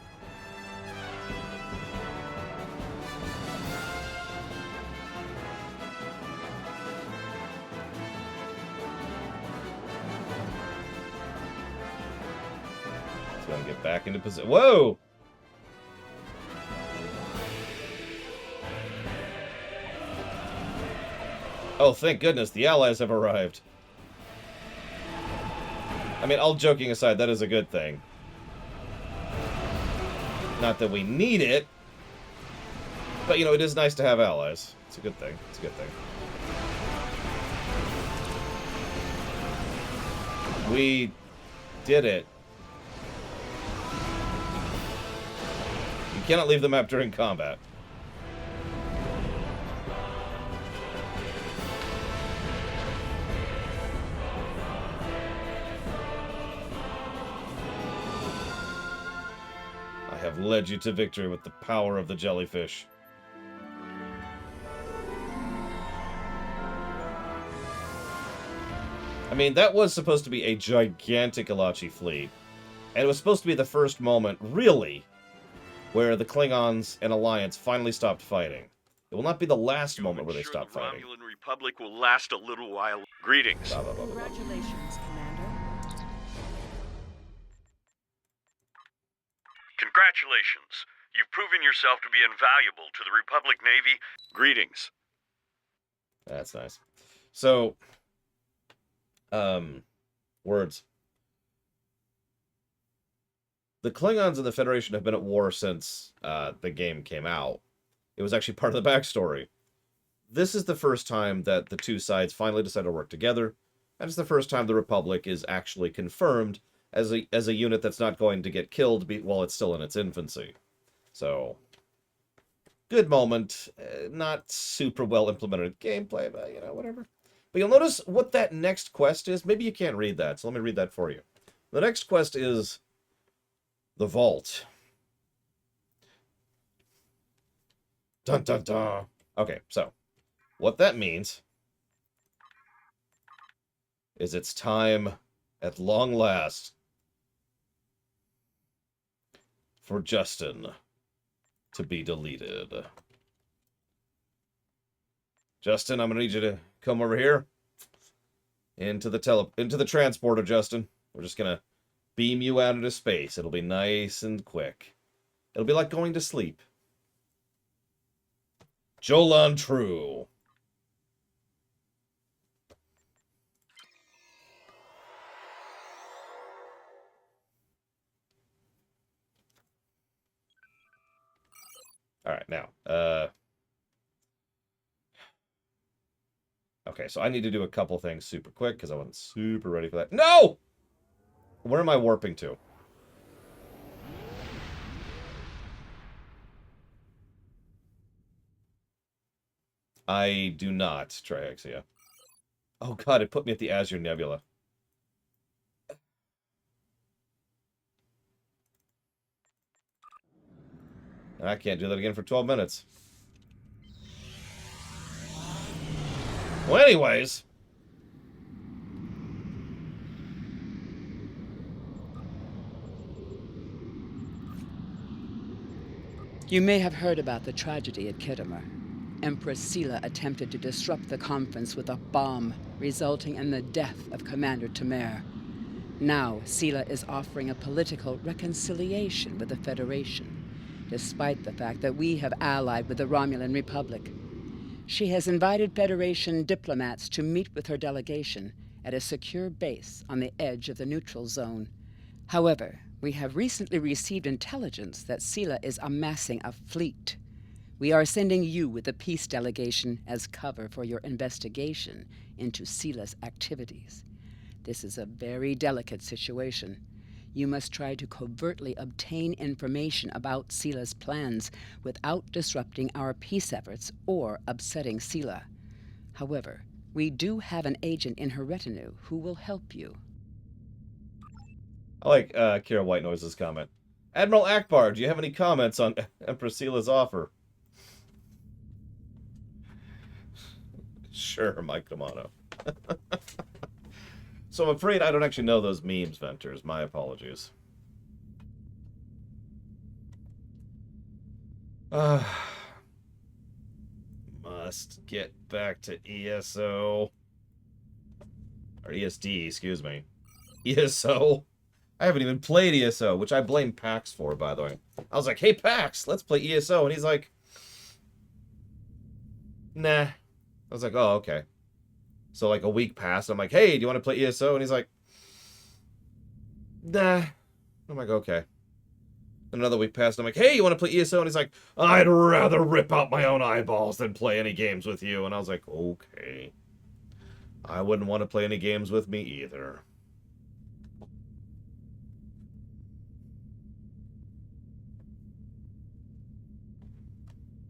It's gonna get back into position. Whoa! Oh, thank goodness, the Allies have arrived. I mean, all joking aside, that is a good thing. Not that we need it, but, you know, it is nice to have allies. It's a good thing. It's a good thing. We did it. You cannot leave the map during combat. Have led you to victory with the power of the jellyfish. I mean, that was supposed to be a gigantic Elachi fleet. And it was supposed to be the first moment, really, where the Klingons and Alliance finally stopped fighting. It will not be the last moment where they stop fighting. The Romulan Republic will last a little while. Greetings. Blah, blah, blah, blah, blah. Congratulations, Commander. Congratulations. You've proven yourself to be invaluable to the Republic Navy. Greetings. That's nice. So, words. The Klingons and the Federation have been at war since the game came out. It was actually part of the backstory. This is the first time that the two sides finally decided to work together, and it's the first time the Republic is actually confirmed as a unit that's not going to get killed while it's still in its infancy. So, good moment. Not super well implemented gameplay, but, you know, whatever. But you'll notice what that next quest is. Maybe you can't read that, so let me read that for you. The next quest is the Vault. Dun dun dun. Okay, so what that means is it's time, at long last, for Justin to be deleted. Justin, I'm gonna need you to come over here into the transporter, Justin. We're just gonna beam you out into space. It'll be nice and quick. It'll be like going to sleep. Jolan True. All right, now, okay, so I need to do a couple things super quick because I wasn't super ready for that. No! Where am I warping to? I do not, Triaxia. Oh god, it put me at the Azure Nebula. I can't do that again for 12 minutes. Well, anyways. You may have heard about the tragedy at Khitomer. Empress Sela attempted to disrupt the conference with a bomb, resulting in the death of Commander Temer. Now, Sela is offering a political reconciliation with the Federation, despite the fact that we have allied with the Romulan Republic. She has invited Federation diplomats to meet with her delegation at a secure base on the edge of the neutral zone. However, we have recently received intelligence that Sela is amassing a fleet. We are sending you with the peace delegation as cover for your investigation into Sela's activities. This is a very delicate situation. You must try to covertly obtain information about Sela's plans without disrupting our peace efforts or upsetting Sela. However, we do have an agent in her retinue who will help you. I like Kira White Noise's comment. Admiral Akbar, do you have any comments on Empress Sela's offer? Sure, Mike Romano. So I'm afraid I don't actually know those memes, Venters. My apologies. Must get back to ESO. Or ESD, excuse me. ESO. I haven't even played ESO, which I blame Pax for, by the way. I was like, hey, Pax, let's play ESO. And he's like, nah. I was like, oh, okay. So, like, a week passed. I'm like, hey, do you want to play ESO? And he's like, nah. I'm like, okay. And another week passed. I'm like, hey, you want to play ESO? And he's like, I'd rather rip out my own eyeballs than play any games with you. And I was like, okay. I wouldn't want to play any games with me either.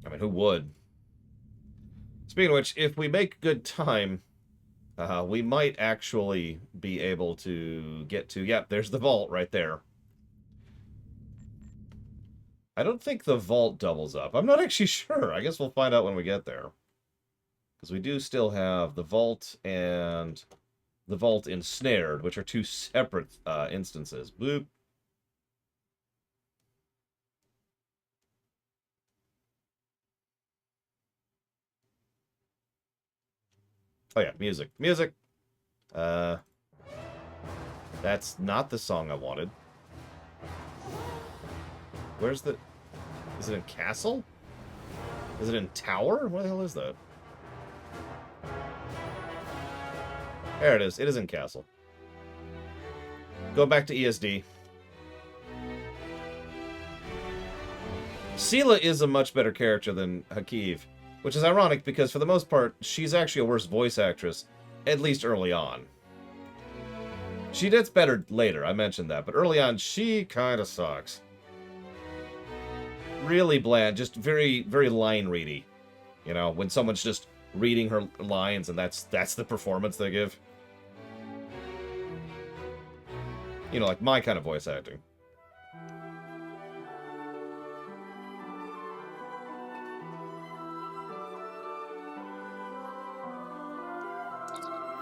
I mean, who would? Speaking of which, if we make good time, we might actually be able to get to... Yep, there's the vault right there. I don't think the vault doubles up. I'm not actually sure. I guess we'll find out when we get there. Because we do still have the vault and the vault ensnared, which are two separate instances. Boop. Oh yeah, music. Music! That's not the song I wanted. Where's the... Is it in Castle? Is it in Tower? What the hell is that? There it is. It is in Castle. Go back to ESD. Sela is a much better character than Hakiv, which is ironic because for the most part, she's actually a worse voice actress, at least early on. She gets better later, I mentioned that, but early on, she kind of sucks. Really bland, just very, very line-ready. You know, when someone's just reading her lines and that's the performance they give. You know, like my kind of voice acting.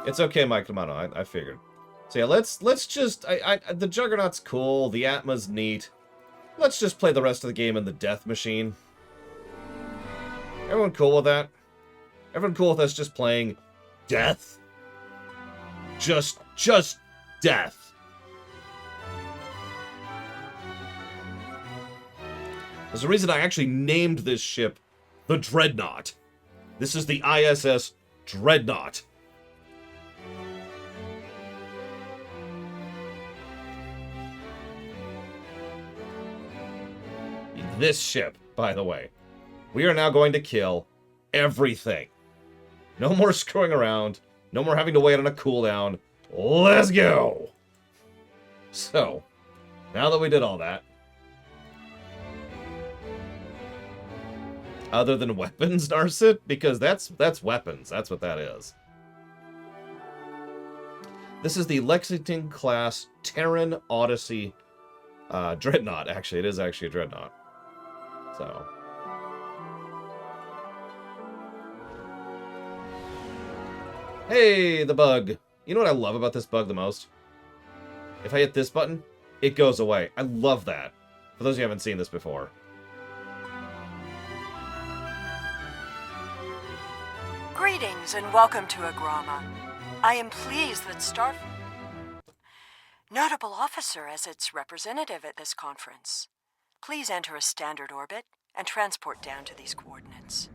It's okay, Mike Kamano, I figured. So yeah, let's just... the Juggernaut's cool, the Atma's neat. Let's just play the rest of the game in the Death Machine. Everyone cool with that? Everyone cool with us just playing Death? Just Death. There's a reason I actually named this ship the Dreadnought. This is the ISS Dreadnought. This ship, by the way. We are now going to kill everything. No more screwing around. No more having to wait on a cooldown. Let's go! So, now that we did all that, other than weapons, Narset, because that's weapons. That's what that is. This is the Lexington-class Terran Odyssey Dreadnought. Actually, it is actually a Dreadnought. So. Hey, the bug. You know what I love about this bug the most? If I hit this button, it goes away. I love that. For those of you who haven't seen this before. Greetings and welcome to Agrama. I am pleased that notable officer as its representative at this conference. Please enter a standard orbit and transport down to these coordinates.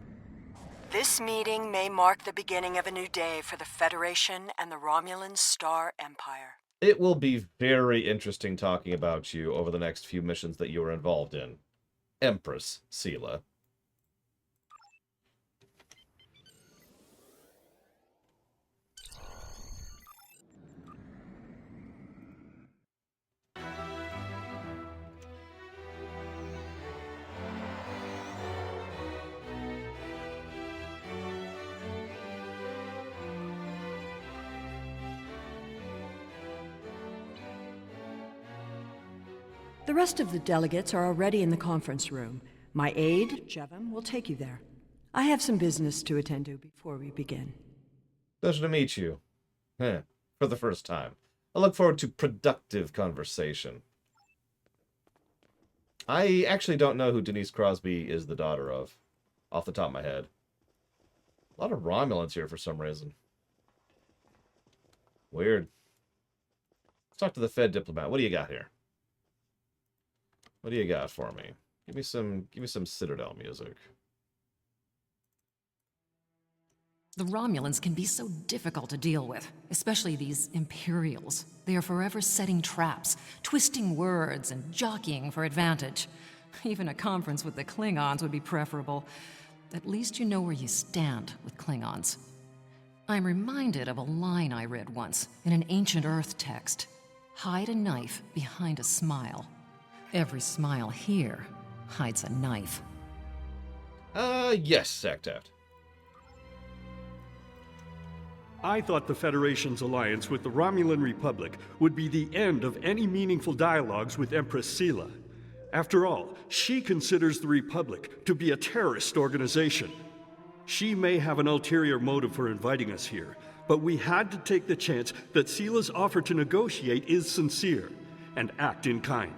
This meeting may mark the beginning of a new day for the Federation and the Romulan Star Empire. It will be very interesting talking about you over the next few missions that you are involved in. Empress Sela. The rest of the delegates are already in the conference room. My aide, Jevem, will take you there. I have some business to attend to before we begin. Pleasure to meet you. Huh. for the first time. I look forward to productive conversation. I actually don't know who Denise Crosby is the daughter of, off the top of my head. A lot of Romulans here for some reason. Weird. Let's talk to the Fed diplomat. What do you got here? What do you got for me? Give me some Citadel music. The Romulans can be so difficult to deal with, especially these Imperials. They are forever setting traps, twisting words, and jockeying for advantage. Even a conference with the Klingons would be preferable. At least you know where you stand with Klingons. I'm reminded of a line I read once in an ancient Earth text. Hide a knife behind a smile. Every smile here hides a knife. Yes, Sectaft. I thought the Federation's alliance with the Romulan Republic would be the end of any meaningful dialogues with Empress Sela. After all, she considers the Republic to be a terrorist organization. She may have an ulterior motive for inviting us here, but we had to take the chance that Sela's offer to negotiate is sincere, and act in kind.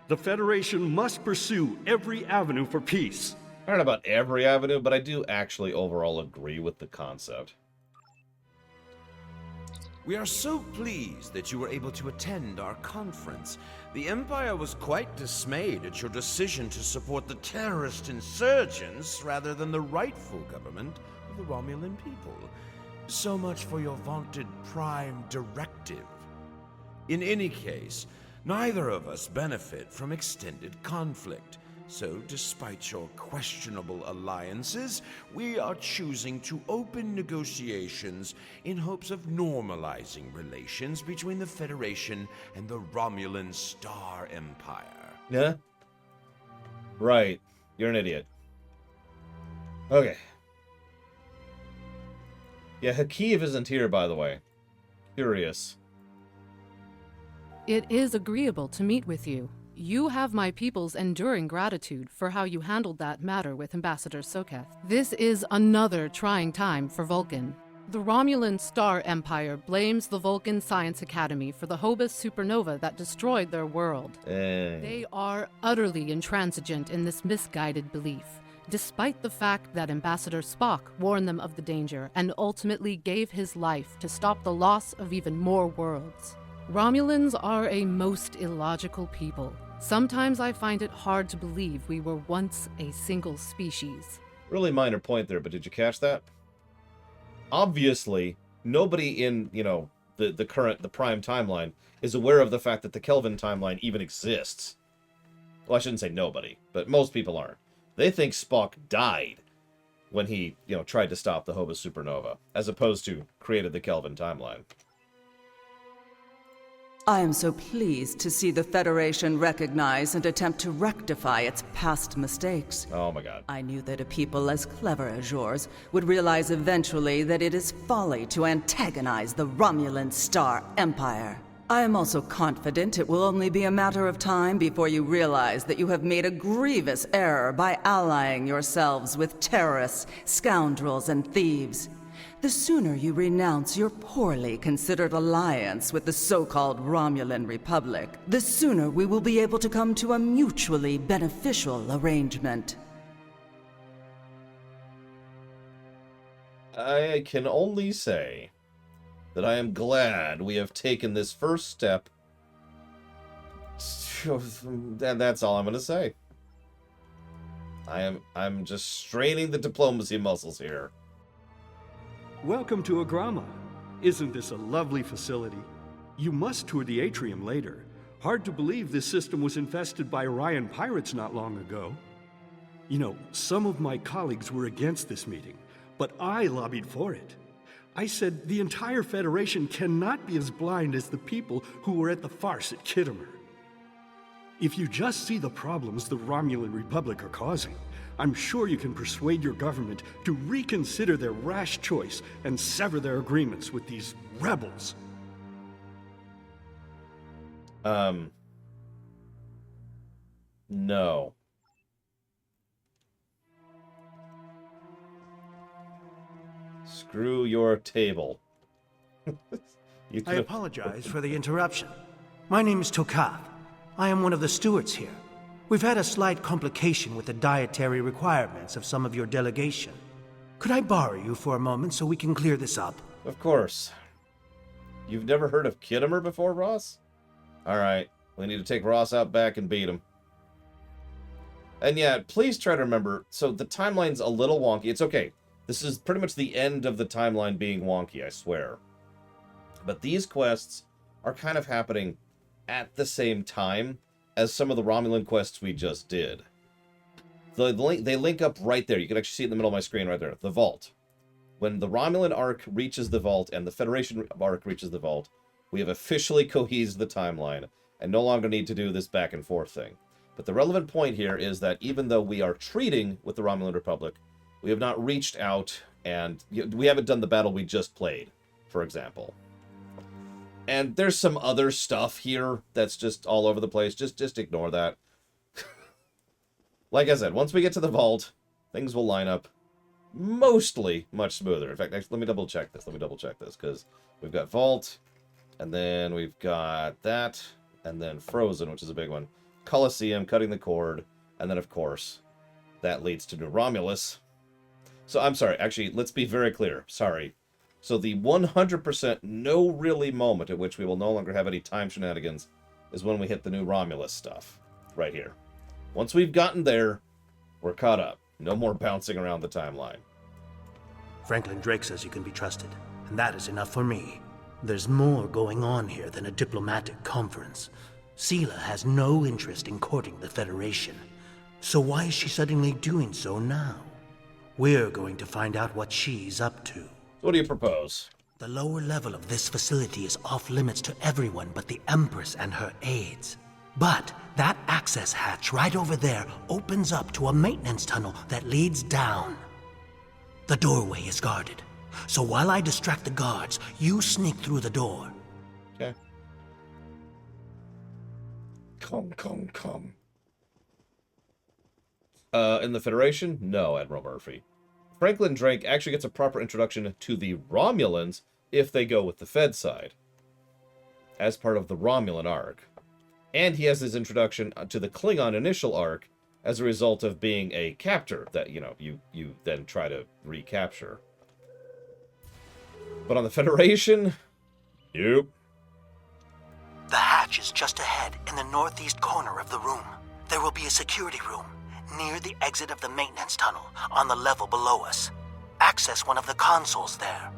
The Federation must pursue every avenue for peace. I don't know about every avenue, but I do actually overall agree with the concept. We are so pleased that you were able to attend our conference. The Empire was quite dismayed at your decision to support the terrorist insurgents rather than the rightful government of the Romulan people. So much for your vaunted Prime Directive. In any case, neither of us benefit from extended conflict. So, despite your questionable alliances, we are choosing to open negotiations in hopes of normalizing relations between the Federation and the Romulan Star Empire. Yeah? Right. You're an idiot. Okay. Yeah, Hakeev isn't here, by the way. Curious. It is agreeable to meet with you. You have my people's enduring gratitude for how you handled that matter with Ambassador Soketh. This is another trying time for Vulcan. The Romulan Star Empire blames the Vulcan Science Academy for the Hobus supernova that destroyed their world. They are utterly intransigent in this misguided belief, despite the fact that Ambassador Spock warned them of the danger and ultimately gave his life to stop the loss of even more worlds. Romulans are a most illogical people. Sometimes I find it hard to believe we were once a single species. Really minor point there, but did you catch that? Obviously, nobody in, the Prime timeline is aware of the fact that the Kelvin timeline even exists. Well, I shouldn't say nobody, but most people aren't. They think Spock died when he, tried to stop the Hobus supernova, as opposed to created the Kelvin timeline. I am so pleased to see the Federation recognize and attempt to rectify its past mistakes. Oh my god. I knew that a people as clever as yours would realize eventually that it is folly to antagonize the Romulan Star Empire. I am also confident it will only be a matter of time before you realize that you have made a grievous error by allying yourselves with terrorists, scoundrels, and thieves. The sooner you renounce your poorly considered alliance with the so-called Romulan Republic, the sooner we will be able to come to a mutually beneficial arrangement. I can only say that I am glad we have taken this first step. And that's all I'm going to say. I'm just straining the diplomacy muscles here. Welcome to Agrama. Isn't this a lovely facility? You must tour the atrium later. Hard to believe this system was infested by Orion pirates not long ago. Some of my colleagues were against this meeting, but I lobbied for it. I said the entire Federation cannot be as blind as the people who were at the farce at Kittimer. If you just see the problems the Romulan Republic are causing, I'm sure you can persuade your government to reconsider their rash choice and sever their agreements with these rebels. No. Screw your table. I apologize for the interruption. My name is Tokav. I am one of the stewards here. We've had a slight complication with the dietary requirements of some of your delegation. Could I borrow you for a moment so we can clear this up? Of course. You've never heard of Kittimer before, Ross? Alright, we need to take Ross out back and beat him. And yeah, please try to remember, so the timeline's a little wonky. It's okay. This is pretty much the end of the timeline being wonky, I swear. But these quests are kind of happening at the same time as some of the Romulan quests we just did. They link up right there. You can actually see it in the middle of my screen right there. The Vault. When the Romulan arc reaches the Vault and the Federation arc reaches the Vault, we have officially cohesed the timeline and no longer need to do this back and forth thing. But the relevant point here is that even though we are treating with the Romulan Republic, we have not reached out and we haven't done the battle we just played, for example. And there's some other stuff here that's just all over the place. Just ignore that. Like I said, once we get to the Vault, things will line up mostly much smoother. In fact, actually, let me double check this, because we've got Vault, and then we've got that, and then Frozen, which is a big one. Colosseum, cutting the cord, and then, of course, that leads to New Romulus. So, I'm sorry, actually, let's be very clear. Sorry. So the 100% no really moment at which we will no longer have any time shenanigans is when we hit the New Romulus stuff. Right here. Once we've gotten there, we're caught up. No more bouncing around the timeline. Franklin Drake says you can be trusted, and that is enough for me. There's more going on here than a diplomatic conference. Sela has no interest in courting the Federation. So why is she suddenly doing so now? We're going to find out what she's up to. What do you propose? The lower level of this facility is off limits to everyone but the Empress and her aides. But that access hatch right over there opens up to a maintenance tunnel that leads down. The doorway is guarded. So while I distract the guards, you sneak through the door. Okay. Come. In the Federation? No, Admiral Murphy. Franklin Drake actually gets a proper introduction to the Romulans if they go with the Fed side, as part of the Romulan arc. And he has his introduction to the Klingon initial arc as a result of being a captor that, you then try to recapture. But on the Federation, nope. The hatch is just ahead in the northeast corner of the room. There will be a security room near the exit of the maintenance tunnel on the level below us. Access one of the consoles there.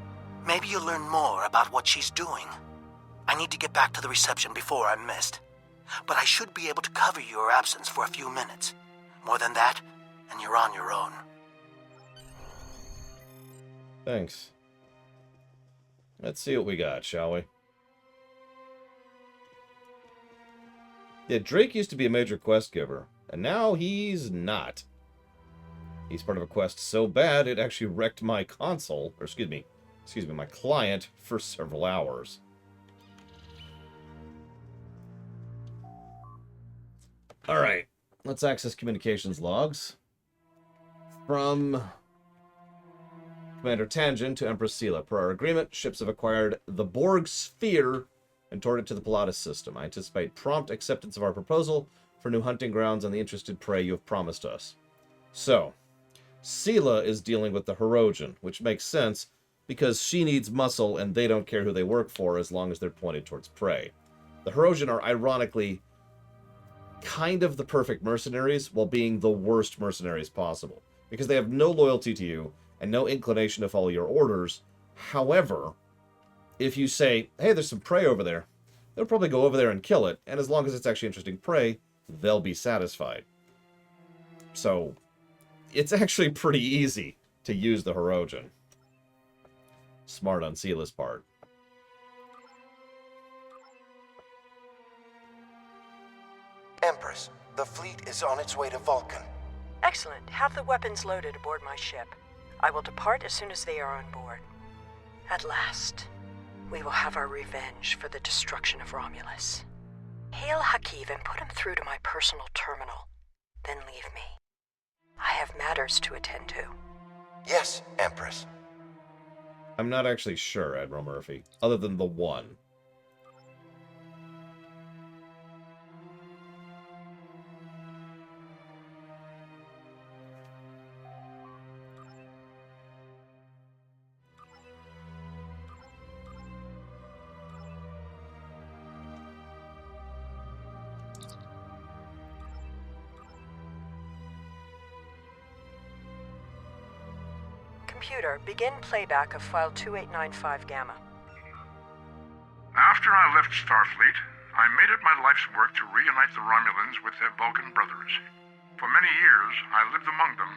Maybe you'll learn more about what she's doing. I need to get back to the reception before I'm missed. But I should be able to cover your absence for a few minutes. More than that, and you're on your own. Thanks. Let's see what we got, shall we? Yeah, Drake used to be a major quest giver, and now he's not. He's part of a quest so bad it actually wrecked my console, or excuse me, my client for several hours. Alright, let's access communications logs. From Commander Tangent to Empress Sela. Per our agreement, ships have acquired the Borg sphere and toured it to the Pilatus system. I anticipate prompt acceptance of our proposal for new hunting grounds on the interested prey you have promised us. So, Sela is dealing with the Hirogen, which makes sense because she needs muscle and they don't care who they work for as long as they're pointed towards prey. The Hirogen are ironically kind of the perfect mercenaries while being the worst mercenaries possible, because they have no loyalty to you and no inclination to follow your orders. However, if you say, hey, there's some prey over there, they'll probably go over there and kill it, and as long as it's actually interesting prey, they'll be satisfied. So, it's actually pretty easy to use the Hirogen. Smart on Sela's part. Empress, the fleet is on its way to Vulcan. Excellent. Have the weapons loaded aboard my ship. I will depart as soon as they are on board. At last, we will have our revenge for the destruction of Romulus. Hail Hakiv and put him through to my personal terminal. Then leave me. I have matters to attend to. Yes, Empress. I'm not actually sure, Admiral Murphy, other than the one. Computer, begin playback of file 2895 Gamma. After I left Starfleet, I made it my life's work to reunite the Romulans with their Vulcan brothers. For many years, I lived among them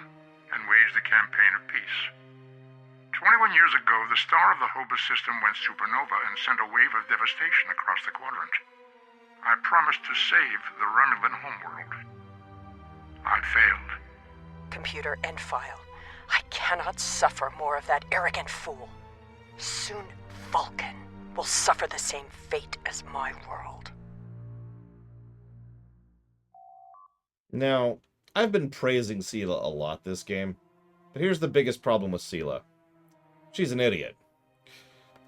and waged a campaign of peace. 21 years ago, the star of the Hobus system went supernova and sent a wave of devastation across the quadrant. I promised to save the Romulan homeworld. I failed. Computer, end file. I cannot suffer more of that arrogant fool. Soon, Vulcan will suffer the same fate as my world. Now, I've been praising Sela a lot this game, but here's the biggest problem with Sela. She's an idiot.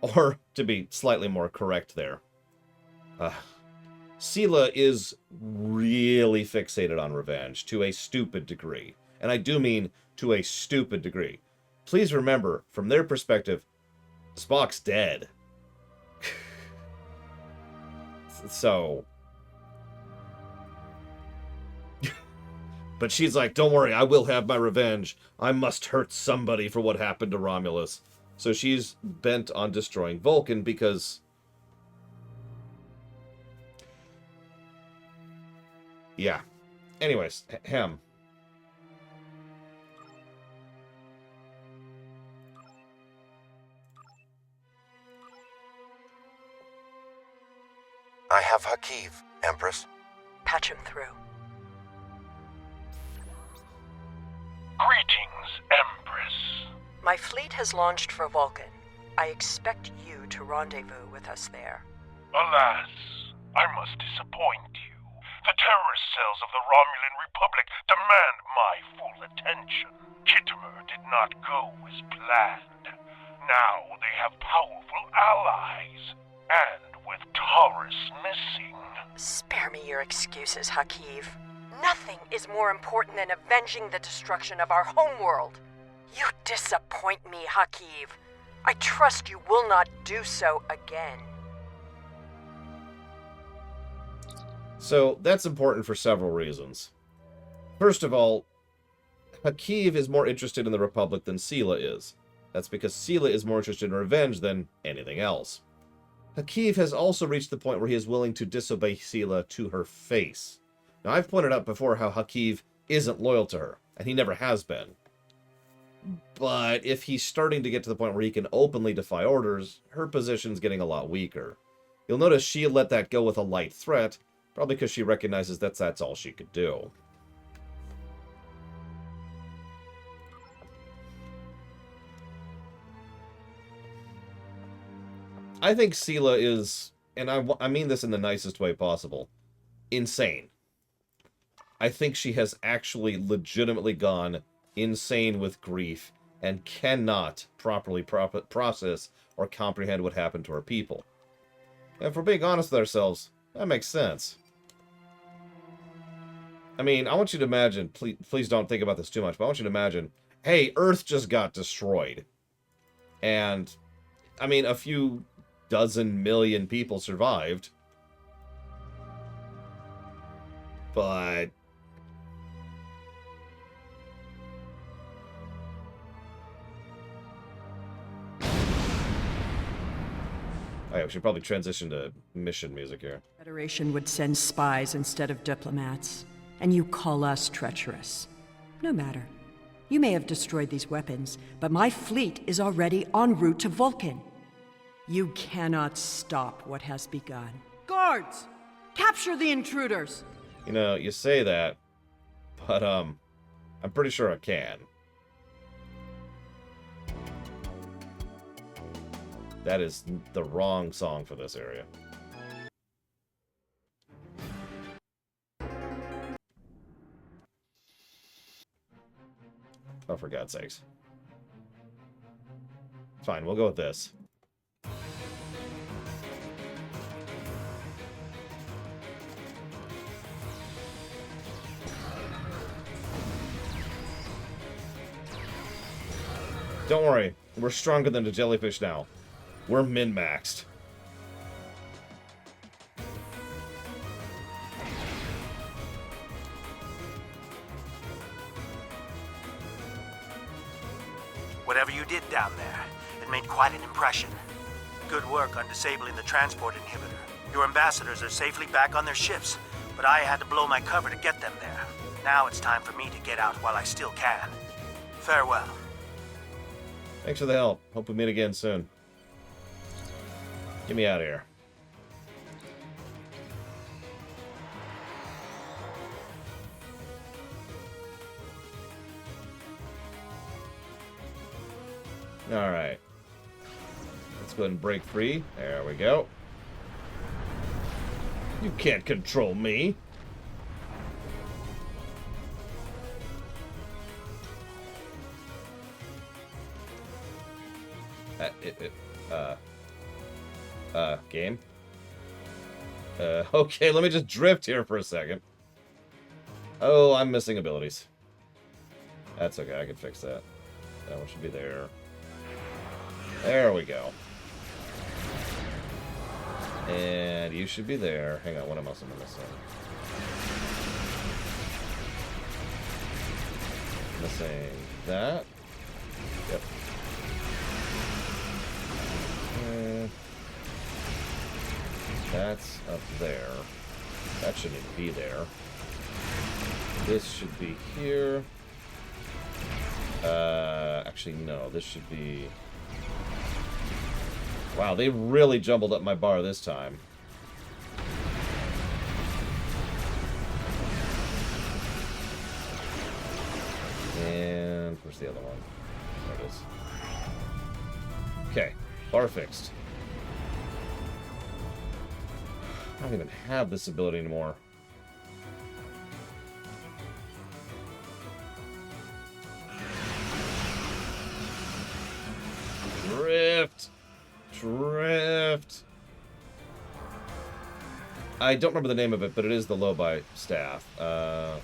Or, to be slightly more correct there, Sela is really fixated on revenge to a stupid degree. And I do mean to a stupid degree. Please remember, from their perspective, Spock's dead. So... But she's like, don't worry, I will have my revenge. I must hurt somebody for what happened to Romulus. So she's bent on destroying Vulcan because... Yeah. Anyways, Hem. I have Hakiv, Empress. Patch him through. Greetings, Empress. My fleet has launched for Vulcan. I expect you to rendezvous with us there. Alas, I must disappoint you. The terrorist cells of the Romulan Republic demand my full attention. Kittimer did not go as planned. Now they have powerful allies. And with Taurus missing... Spare me your excuses, Hakiv. Nothing is more important than avenging the destruction of our homeworld. You disappoint me, Hakiv. I trust you will not do so again. So, that's important for several reasons. First of all, Hakiv is more interested in the Republic than Sela is. That's because Sela is more interested in revenge than anything else. Hakiv has also reached the point where he is willing to disobey Sela to her face. Now, I've pointed out before how Hakiv isn't loyal to her, and he never has been. But if he's starting to get to the point where he can openly defy orders, her position's getting a lot weaker. You'll notice she let that go with a light threat, probably because she recognizes that's all she could do. I think Sela is, and I mean this in the nicest way possible, insane. I think she has actually legitimately gone insane with grief and cannot properly process or comprehend what happened to her people. And if we're being honest with ourselves, that makes sense. I mean, I want you to imagine, please don't think about this too much, but I want you to imagine, hey, Earth just got destroyed. And, I mean, a few dozen million people survived. But... Alright, we should probably transition to mission music here. The Federation would send spies instead of diplomats, and you call us treacherous. No matter. You may have destroyed these weapons, but my fleet is already en route to Vulcan. You cannot stop what has begun. Guards! Capture the intruders! You know, you say that, but, I'm pretty sure I can. That is the wrong song for this area. Oh, for God's sakes. Fine, we'll go with this. Don't worry, we're stronger than the jellyfish now. We're min-maxed. Whatever you did down there, it made quite an impression. Good work on disabling the transport inhibitor. Your ambassadors are safely back on their ships, but I had to blow my cover to get them there. Now it's time for me to get out while I still can. Farewell. Thanks for the help. Hope we meet again soon. Get me out of here. Alright. Let's go ahead and break free. There we go. You can't control me. Game? Okay, let me just drift here for a second. Oh, I'm missing abilities. That's okay, I can fix that. That one should be there. There we go. And you should be there. Hang on, what else am I missing? Missing that. Yep. That's up there. That shouldn't be there. This should be here. Actually, no. This should be... Wow, they really jumbled up my bar this time. And where's the other one? There it is. Okay, bar fixed. I don't even have this ability anymore. Drift! Drift! I don't remember the name of it, but it is the Lobi staff. Give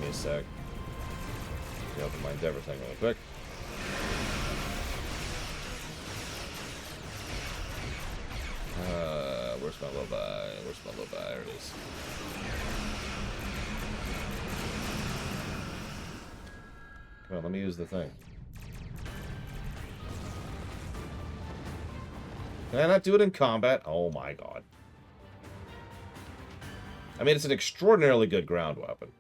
me a sec. Let me open my Endeavor thing really quick. Where's my Lobi? Where's my Lobi? There it is. Come on, let me use the thing. Can I not do it in combat? Oh my god. I mean, it's an extraordinarily good ground weapon.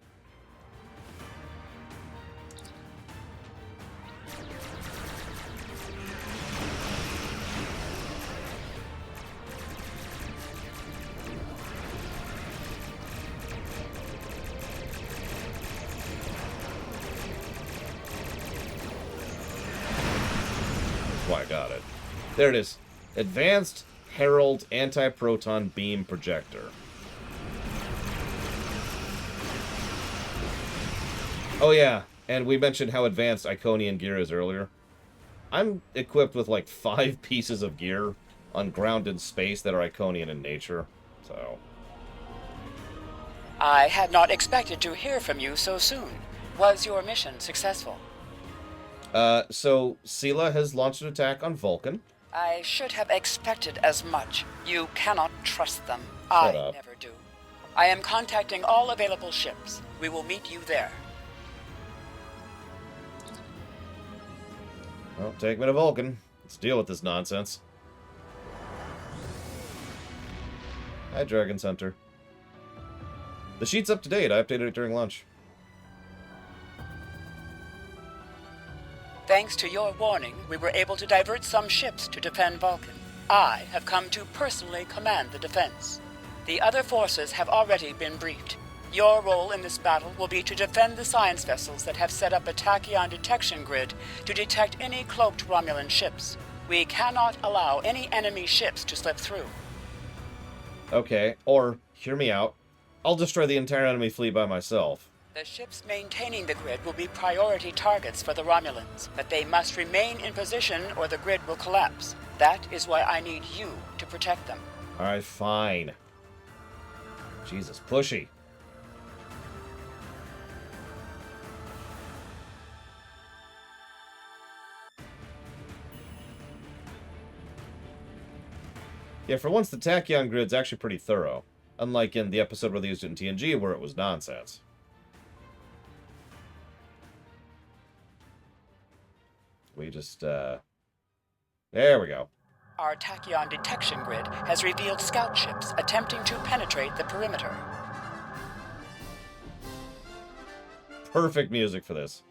Why I got it. There it is. Advanced Herald Anti-Proton Beam Projector. Oh yeah, and we mentioned how advanced Iconian gear is earlier. I'm equipped with like 5 pieces of gear on ground and space that are Iconian in nature, so... I had not expected to hear from you so soon. Was your mission successful? So Sela has launched an attack on Vulcan. I should have expected as much. You cannot trust them. Shut I up. never do. I am contacting all available ships. We will meet you there. Well, take me to Vulcan. Let's deal with this nonsense. Hi, Dragon's Hunter. The sheet's up to date. I updated it during lunch. Thanks to your warning, we were able to divert some ships to defend Vulcan. I have come to personally command the defense. The other forces have already been briefed. Your role in this battle will be to defend the science vessels that have set up a tachyon detection grid to detect any cloaked Romulan ships. We cannot allow any enemy ships to slip through. Okay, or, hear me out. I'll destroy the entire enemy fleet by myself. The ships maintaining the grid will be priority targets for the Romulans, but they must remain in position or the grid will collapse. That is why I need you to protect them. Alright, fine. Jesus, pushy. Yeah, for once, the tachyon grid's actually pretty thorough. Unlike in the episode where they used it in TNG, where it was nonsense. We just, there we go. Our tachyon detection grid has revealed scout ships attempting to penetrate the perimeter. Perfect music for this.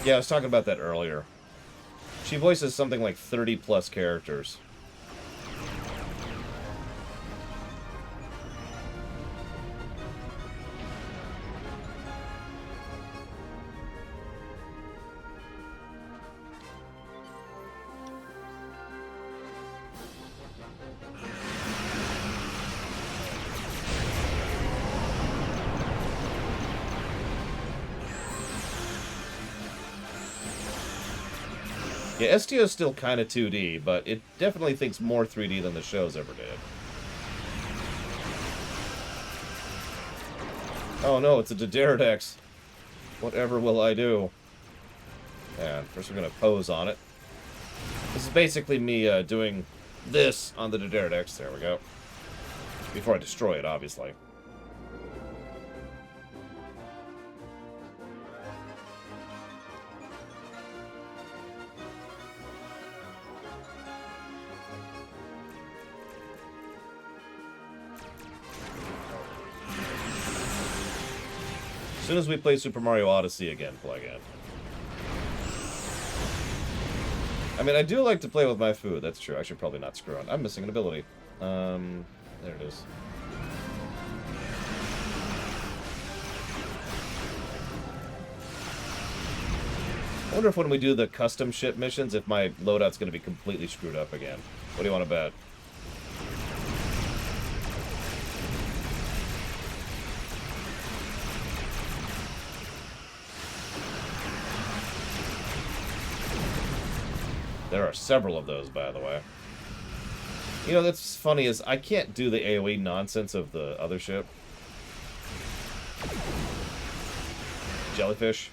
Yeah, I was talking about that earlier. She voices something like 30 plus characters. Yeah, STO is still kind of 2D, but it definitely thinks more 3D than the shows ever did. Oh no, it's a Dederadex. Whatever will I do? And first we're going to pose on it. This is basically me doing this on the Dederadex. There we go. Before I destroy it, obviously. As soon as we play Super Mario Odyssey again, plug-in. I mean, I do like to play with my food, that's true. I should probably not screw on. I'm missing an ability. There it is. I wonder if when we do the custom ship missions, if my loadout's going to be completely screwed up again. What do you want to bet? There are several of those, by the way. You know, that's funny is I can't do the AoE nonsense of the other ship. Jellyfish.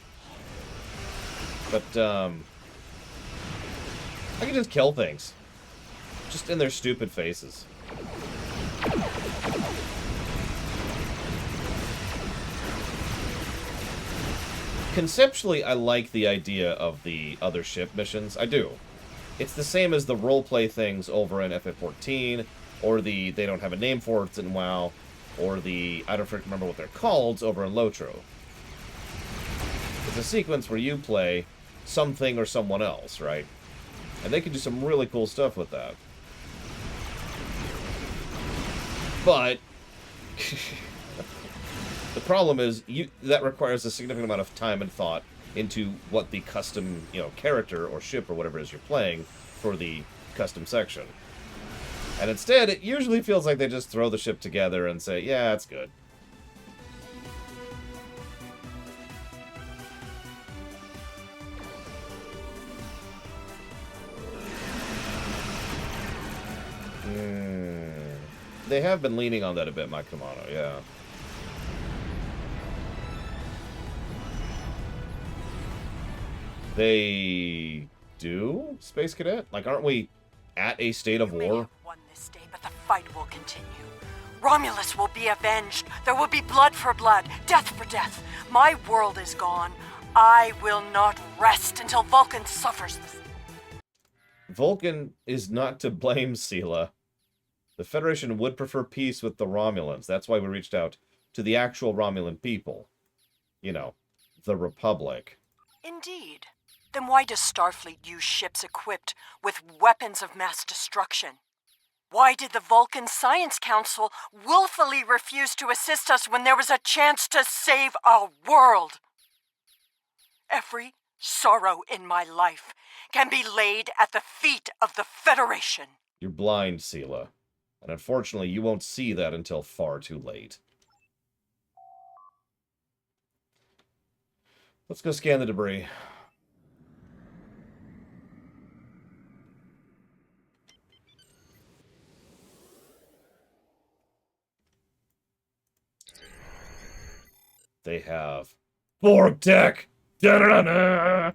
But, I can just kill things. Just in their stupid faces. Conceptually, I like the idea of the other ship missions. I do. It's the same as the roleplay things over in FF14, or the they don't have a name for it in WoW, or the I don't remember what they're called over in Lotro. It's a sequence where you play something or someone else, right? And they can do some really cool stuff with that. But the problem is that requires a significant amount of time and thought into what the custom, character or ship or whatever it is you're playing for the custom section. And instead, it usually feels like they just throw the ship together and say, yeah, that's good. They have been leaning on that a bit, my Kamano, yeah. They do, Space Cadet? Like, aren't we at a state of war? You may have won this day, but the fight will continue. Romulus will be avenged. There will be blood for blood, death for death. My world is gone. I will not rest until Vulcan suffers this. Vulcan is not to blame, Sela. The Federation would prefer peace with the Romulans. That's why we reached out to the actual Romulan people. The Republic. Indeed. Then why does Starfleet use ships equipped with weapons of mass destruction? Why did the Vulcan Science Council willfully refuse to assist us when there was a chance to save our world? Every sorrow in my life can be laid at the feet of the Federation. You're blind, Sela. And unfortunately, you won't see that until far too late. Let's go scan the debris. They have Borg tech. Da-da-da-da!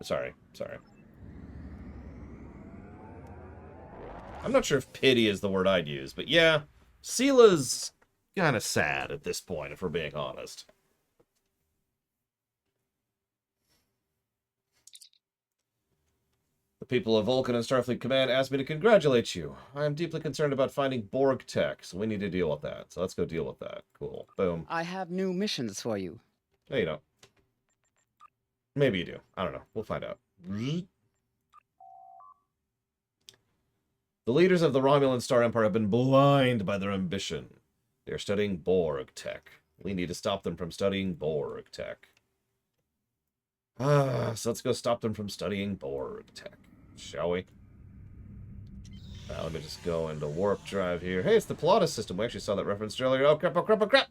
Sorry. I'm not sure if pity is the word I'd use, but yeah, Sela's kind of sad at this point, if we're being honest. The people of Vulcan and Starfleet Command asked me to congratulate you. I am deeply concerned about finding Borg tech, so we need to deal with that. So let's go deal with that. Cool. Boom. I have new missions for you. No, you don't. Maybe you do. I don't know. We'll find out. The leaders of the Romulan Star Empire have been blind by their ambition. They are studying Borg tech. We need to stop them from studying Borg tech. So let's go stop them from studying Borg tech, shall we? Let me just go into warp drive here. Hey, it's the Pilatus system. We actually saw that referenced earlier. Oh, crap, oh, crap, oh, crap!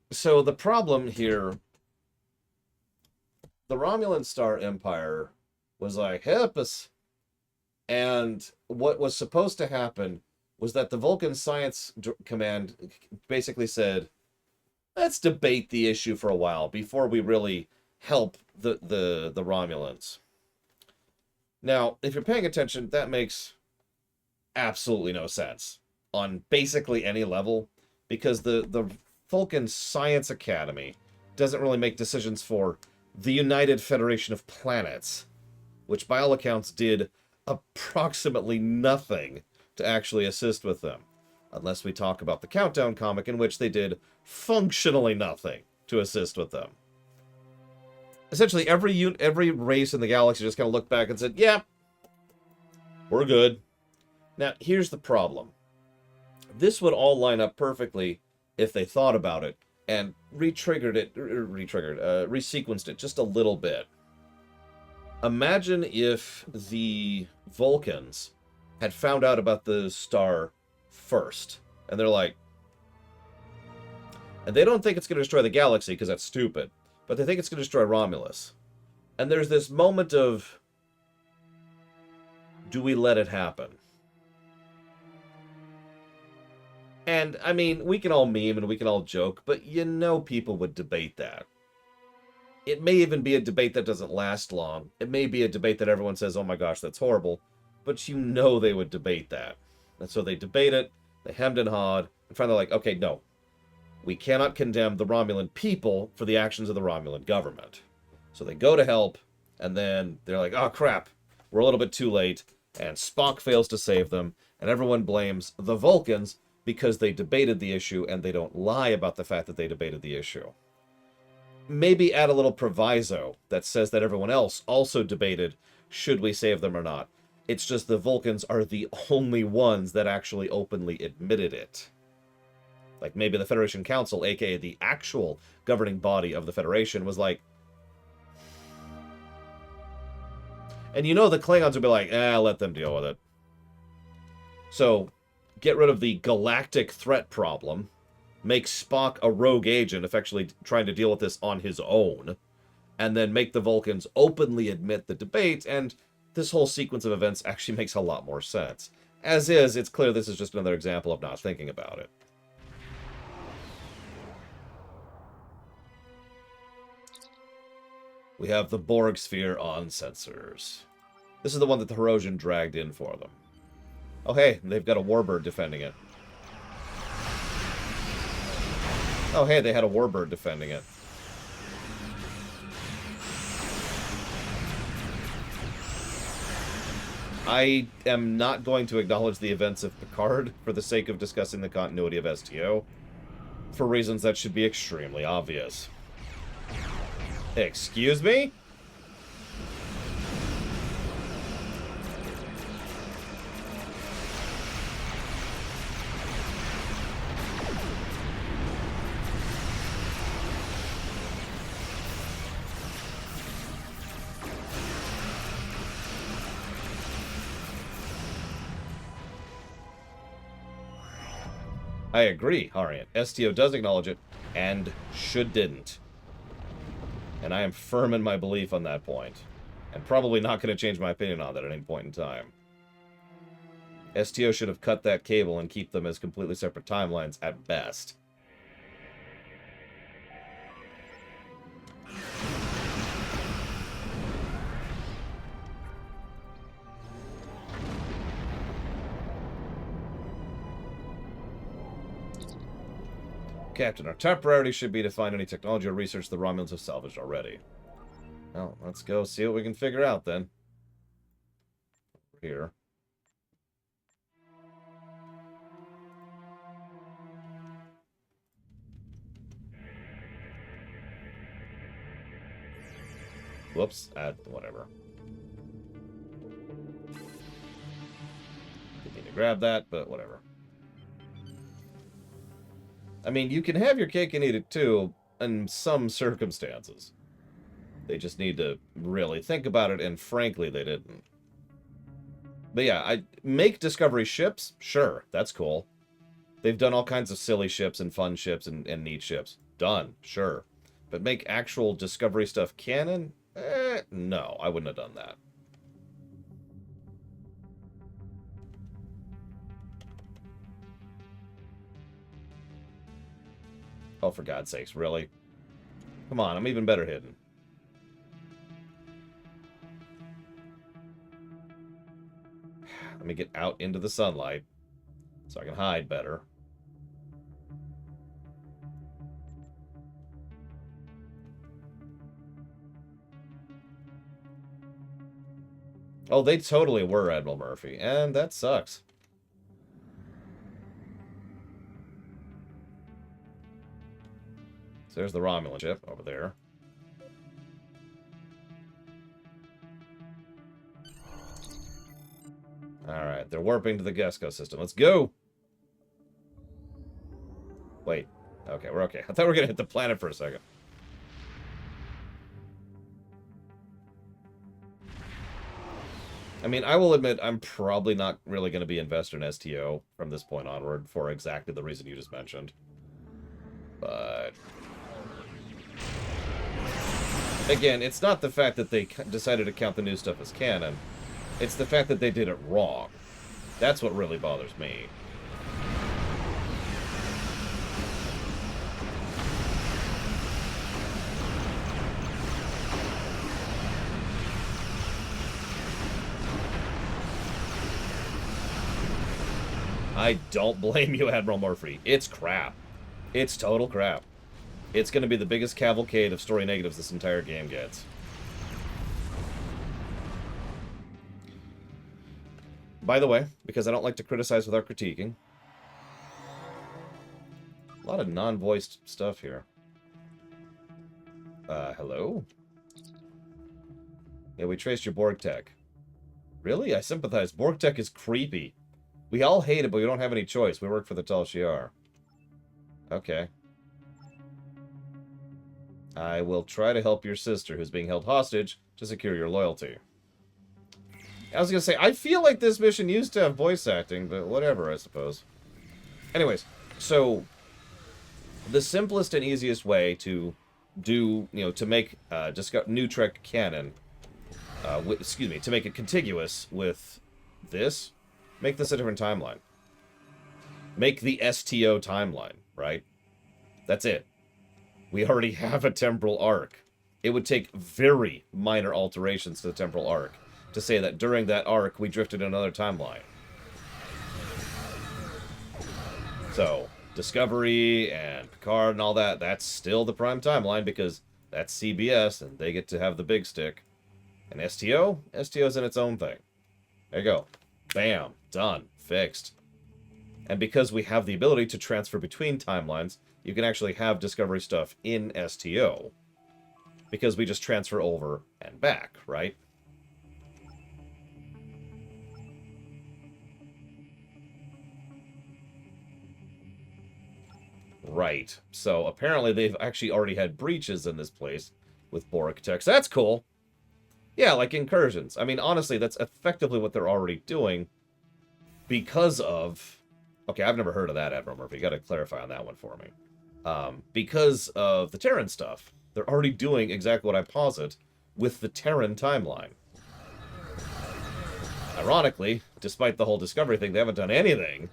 So the problem here, the Romulan Star Empire was like, help us. And what was supposed to happen was that the Vulcan Science Command basically said, let's debate the issue for a while before we really help the Romulans. Now, if you're paying attention, that makes absolutely no sense on basically any level, because the Vulcan Science Academy doesn't really make decisions for the United Federation of Planets, which by all accounts did approximately nothing to actually assist with them. Unless we talk about the Countdown comic, in which they did functionally nothing to assist with them. Essentially, every race in the galaxy just kind of looked back and said, yeah, we're good. Now, here's the problem. This would all line up perfectly if they thought about it and resequenced it just a little bit. Imagine if the Vulcans had found out about the star first, and they're like, and they don't think it's going to destroy the galaxy because that's stupid, but they think it's going to destroy Romulus. And there's this moment of, do we let it happen? And, I mean, we can all meme and we can all joke, but you know people would debate that. It may even be a debate that doesn't last long. It may be a debate that everyone says, oh my gosh, that's horrible. But you know they would debate that. And so they debate it, they hemmed and hawed, and finally like, okay, no. We cannot condemn the Romulan people for the actions of the Romulan government. So they go to help, and then they're like, oh crap, we're a little bit too late, and Spock fails to save them, and everyone blames the Vulcans because they debated the issue, and they don't lie about the fact that they debated the issue. Maybe add a little proviso that says that everyone else also debated, should we save them or not. It's just the Vulcans are the only ones that actually openly admitted it. Like maybe the Federation Council, aka the actual governing body of the Federation, was like... And you know the Klingons would be like, let them deal with it. So, get rid of the galactic threat problem, make Spock a rogue agent, effectively trying to deal with this on his own, and then make the Vulcans openly admit the debate, and this whole sequence of events actually makes a lot more sense. As is, it's clear this is just another example of not thinking about it. We have the Borg sphere on sensors. This is the one that the Herosian dragged in for them. Oh hey, they've got a warbird defending it. Oh hey, they had a warbird defending it. I am not going to acknowledge the events of Picard for the sake of discussing the continuity of STO. For reasons that should be extremely obvious. Excuse me? I agree, Harian. STO does acknowledge it, and should didn't. And I am firm in my belief on that point. And probably not going to change my opinion on that at any point in time. STO should have cut that cable and keep them as completely separate timelines at best. Captain, our top priority should be to find any technology or research the Romulans have salvaged already. Well, let's go see what we can figure out then. Here. Whoops, whatever. Didn't need to grab that, but whatever. I mean, you can have your cake and eat it too, in some circumstances. They just need to really think about it, and frankly, they didn't. But yeah, I make Discovery ships? Sure, that's cool. They've done all kinds of silly ships and fun ships and neat ships. Done, sure. But make actual Discovery stuff canon? No, I wouldn't have done that. Oh, for God's sakes, really? Come on, I'm even better hidden. Let me get out into the sunlight so I can hide better. Oh, they totally were Admiral Murphy, and that sucks. So there's the Romulan ship over there. Alright, they're warping to the Gesco system. Let's go! Wait. Okay, we're okay. I thought we were going to hit the planet for a second. I mean, I will admit I'm probably not really going to be invested in STO from this point onward for exactly the reason you just mentioned. But again, it's not the fact that they decided to count the new stuff as canon. It's the fact that they did it wrong. That's what really bothers me. I don't blame you, Admiral Murphy. It's crap. It's total crap. It's going to be the biggest cavalcade of story negatives this entire game gets. By the way, because I don't like to criticize without critiquing, a lot of non-voiced stuff here. Hello? Yeah, we traced your Borg tech. Really? I sympathize. Borg tech is creepy. We all hate it, but we don't have any choice. We work for the Tal Shiar. Okay. I will try to help your sister, who's being held hostage, to secure your loyalty. I was going to say, I feel like this mission used to have voice acting, but whatever, I suppose. Anyways, so the simplest and easiest way to do, to make New Trek canon, to make it contiguous with this, make this a different timeline. Make the STO timeline, right? That's it. We already have a temporal arc. It would take very minor alterations to the temporal arc to say that during that arc we drifted in another timeline. So, Discovery and Picard and all that, that's still the prime timeline because that's CBS and they get to have the big stick. And STO? STO's in its own thing. There you go. Bam. Done. Fixed. And because we have the ability to transfer between timelines, you can actually have Discovery stuff in STO. Because we just transfer over and back, right? Right. So apparently they've actually already had breaches in this place with Borg techs. That's cool. Yeah, like incursions. I mean, honestly, that's effectively what they're already doing because of... Okay, I've never heard of that, Admiral Murphy. You got to clarify on that one for me. Because of the Terran stuff. They're already doing exactly what I posit with the Terran timeline. Ironically, despite the whole Discovery thing, they haven't done anything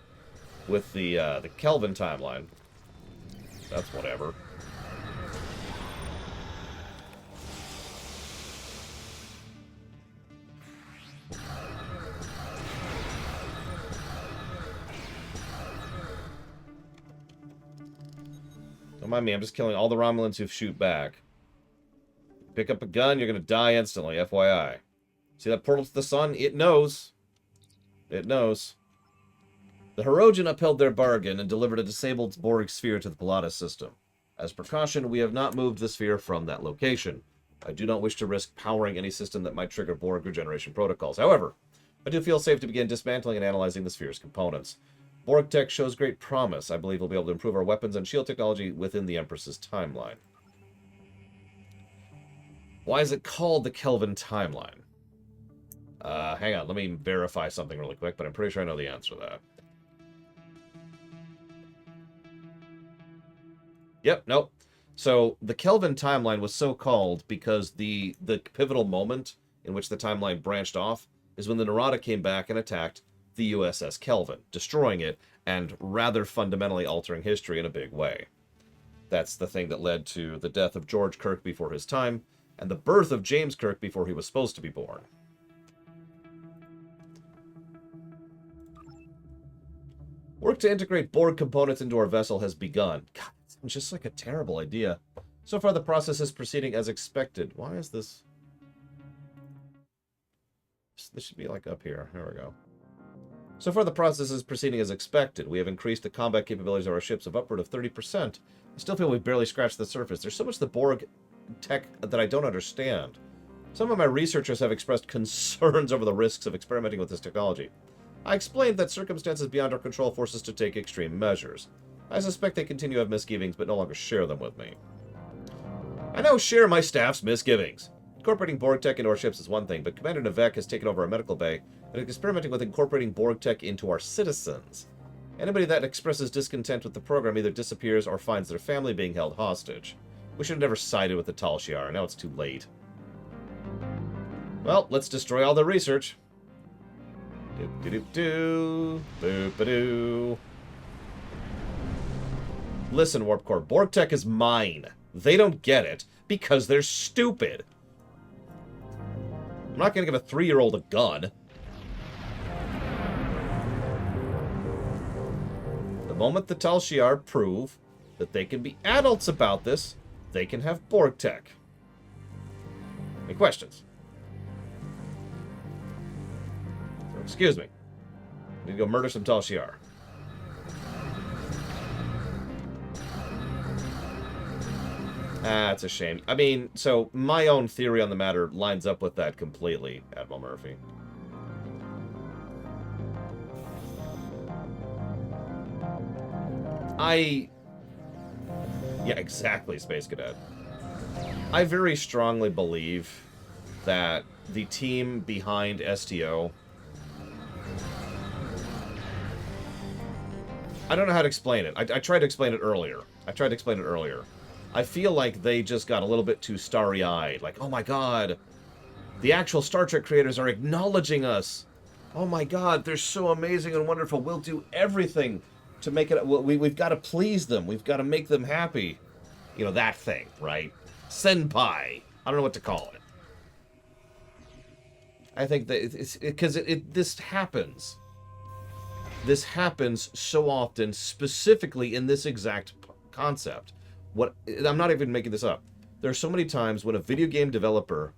with the Kelvin timeline. That's whatever. Don't mind me, I'm just killing all the Romulans who shoot back. Pick up a gun, you're gonna die instantly, FYI. See that portal to the sun? It knows. It knows. The Hirogen upheld their bargain and delivered a disabled Borg sphere to the Pilatus system. As precaution, we have not moved the sphere from that location. I do not wish to risk powering any system that might trigger Borg regeneration protocols. However, I do feel safe to begin dismantling and analyzing the sphere's components. Borg tech shows great promise. I believe we'll be able to improve our weapons and shield technology within the Empress's timeline. Why is it called the Kelvin timeline? Hang on, let me verify something really quick, but I'm pretty sure I know the answer to that. Yep, nope. So the Kelvin timeline was so called because the pivotal moment in which the timeline branched off is when the Narada came back and attacked the USS Kelvin, destroying it and rather fundamentally altering history in a big way. That's the thing that led to the death of George Kirk before his time and the birth of James Kirk before he was supposed to be born. Work to integrate Borg components into our vessel has begun. God, that sounds just like a terrible idea. So far, the process is proceeding as expected. Why is this? This should be like up here. There we go. So far, the process is proceeding as expected. We have increased the combat capabilities of our ships of upward of 30%. I still feel we've barely scratched the surface. There's so much the Borg tech that I don't understand. Some of my researchers have expressed concerns over the risks of experimenting with this technology. I explained that circumstances beyond our control force us to take extreme measures. I suspect they continue to have misgivings, but no longer share them with me. I now share my staff's misgivings. Incorporating Borg tech into our ships is one thing, but Commander Navek has taken over our medical bay and is experimenting with incorporating Borg tech into our citizens. Anybody that expresses discontent with the program either disappears or finds their family being held hostage. We should have never sided with the Tal Shiar. Now it's too late. Well, let's destroy all the research. Do-do-do-do. Boop-a-doo. Listen, Warp Core, Borg tech is mine. They don't get it because they're stupid. I'm not going to give a 3-year-old a gun. The moment the Tal Shiar prove that they can be adults about this, they can have Borg tech. Any questions? Excuse me. I need to go murder some Tal Shiar. It's a shame. I mean, so my own theory on the matter lines up with that completely, Admiral Murphy. Yeah, exactly, Space Cadet. I very strongly believe that the team behind STO... I don't know how to explain it. I tried to explain it earlier. I feel like they just got a little bit too starry-eyed. Like, oh my god, the actual Star Trek creators are acknowledging us. Oh my god, they're so amazing and wonderful. We'll do everything to make it... We've got to please them. We've got to make them happy. You know, that thing, right? Senpai. I don't know what to call it. I think that it's... Because this happens. This happens so often, specifically in this exact concept. I'm not even making this up. There are so many times when a video game developer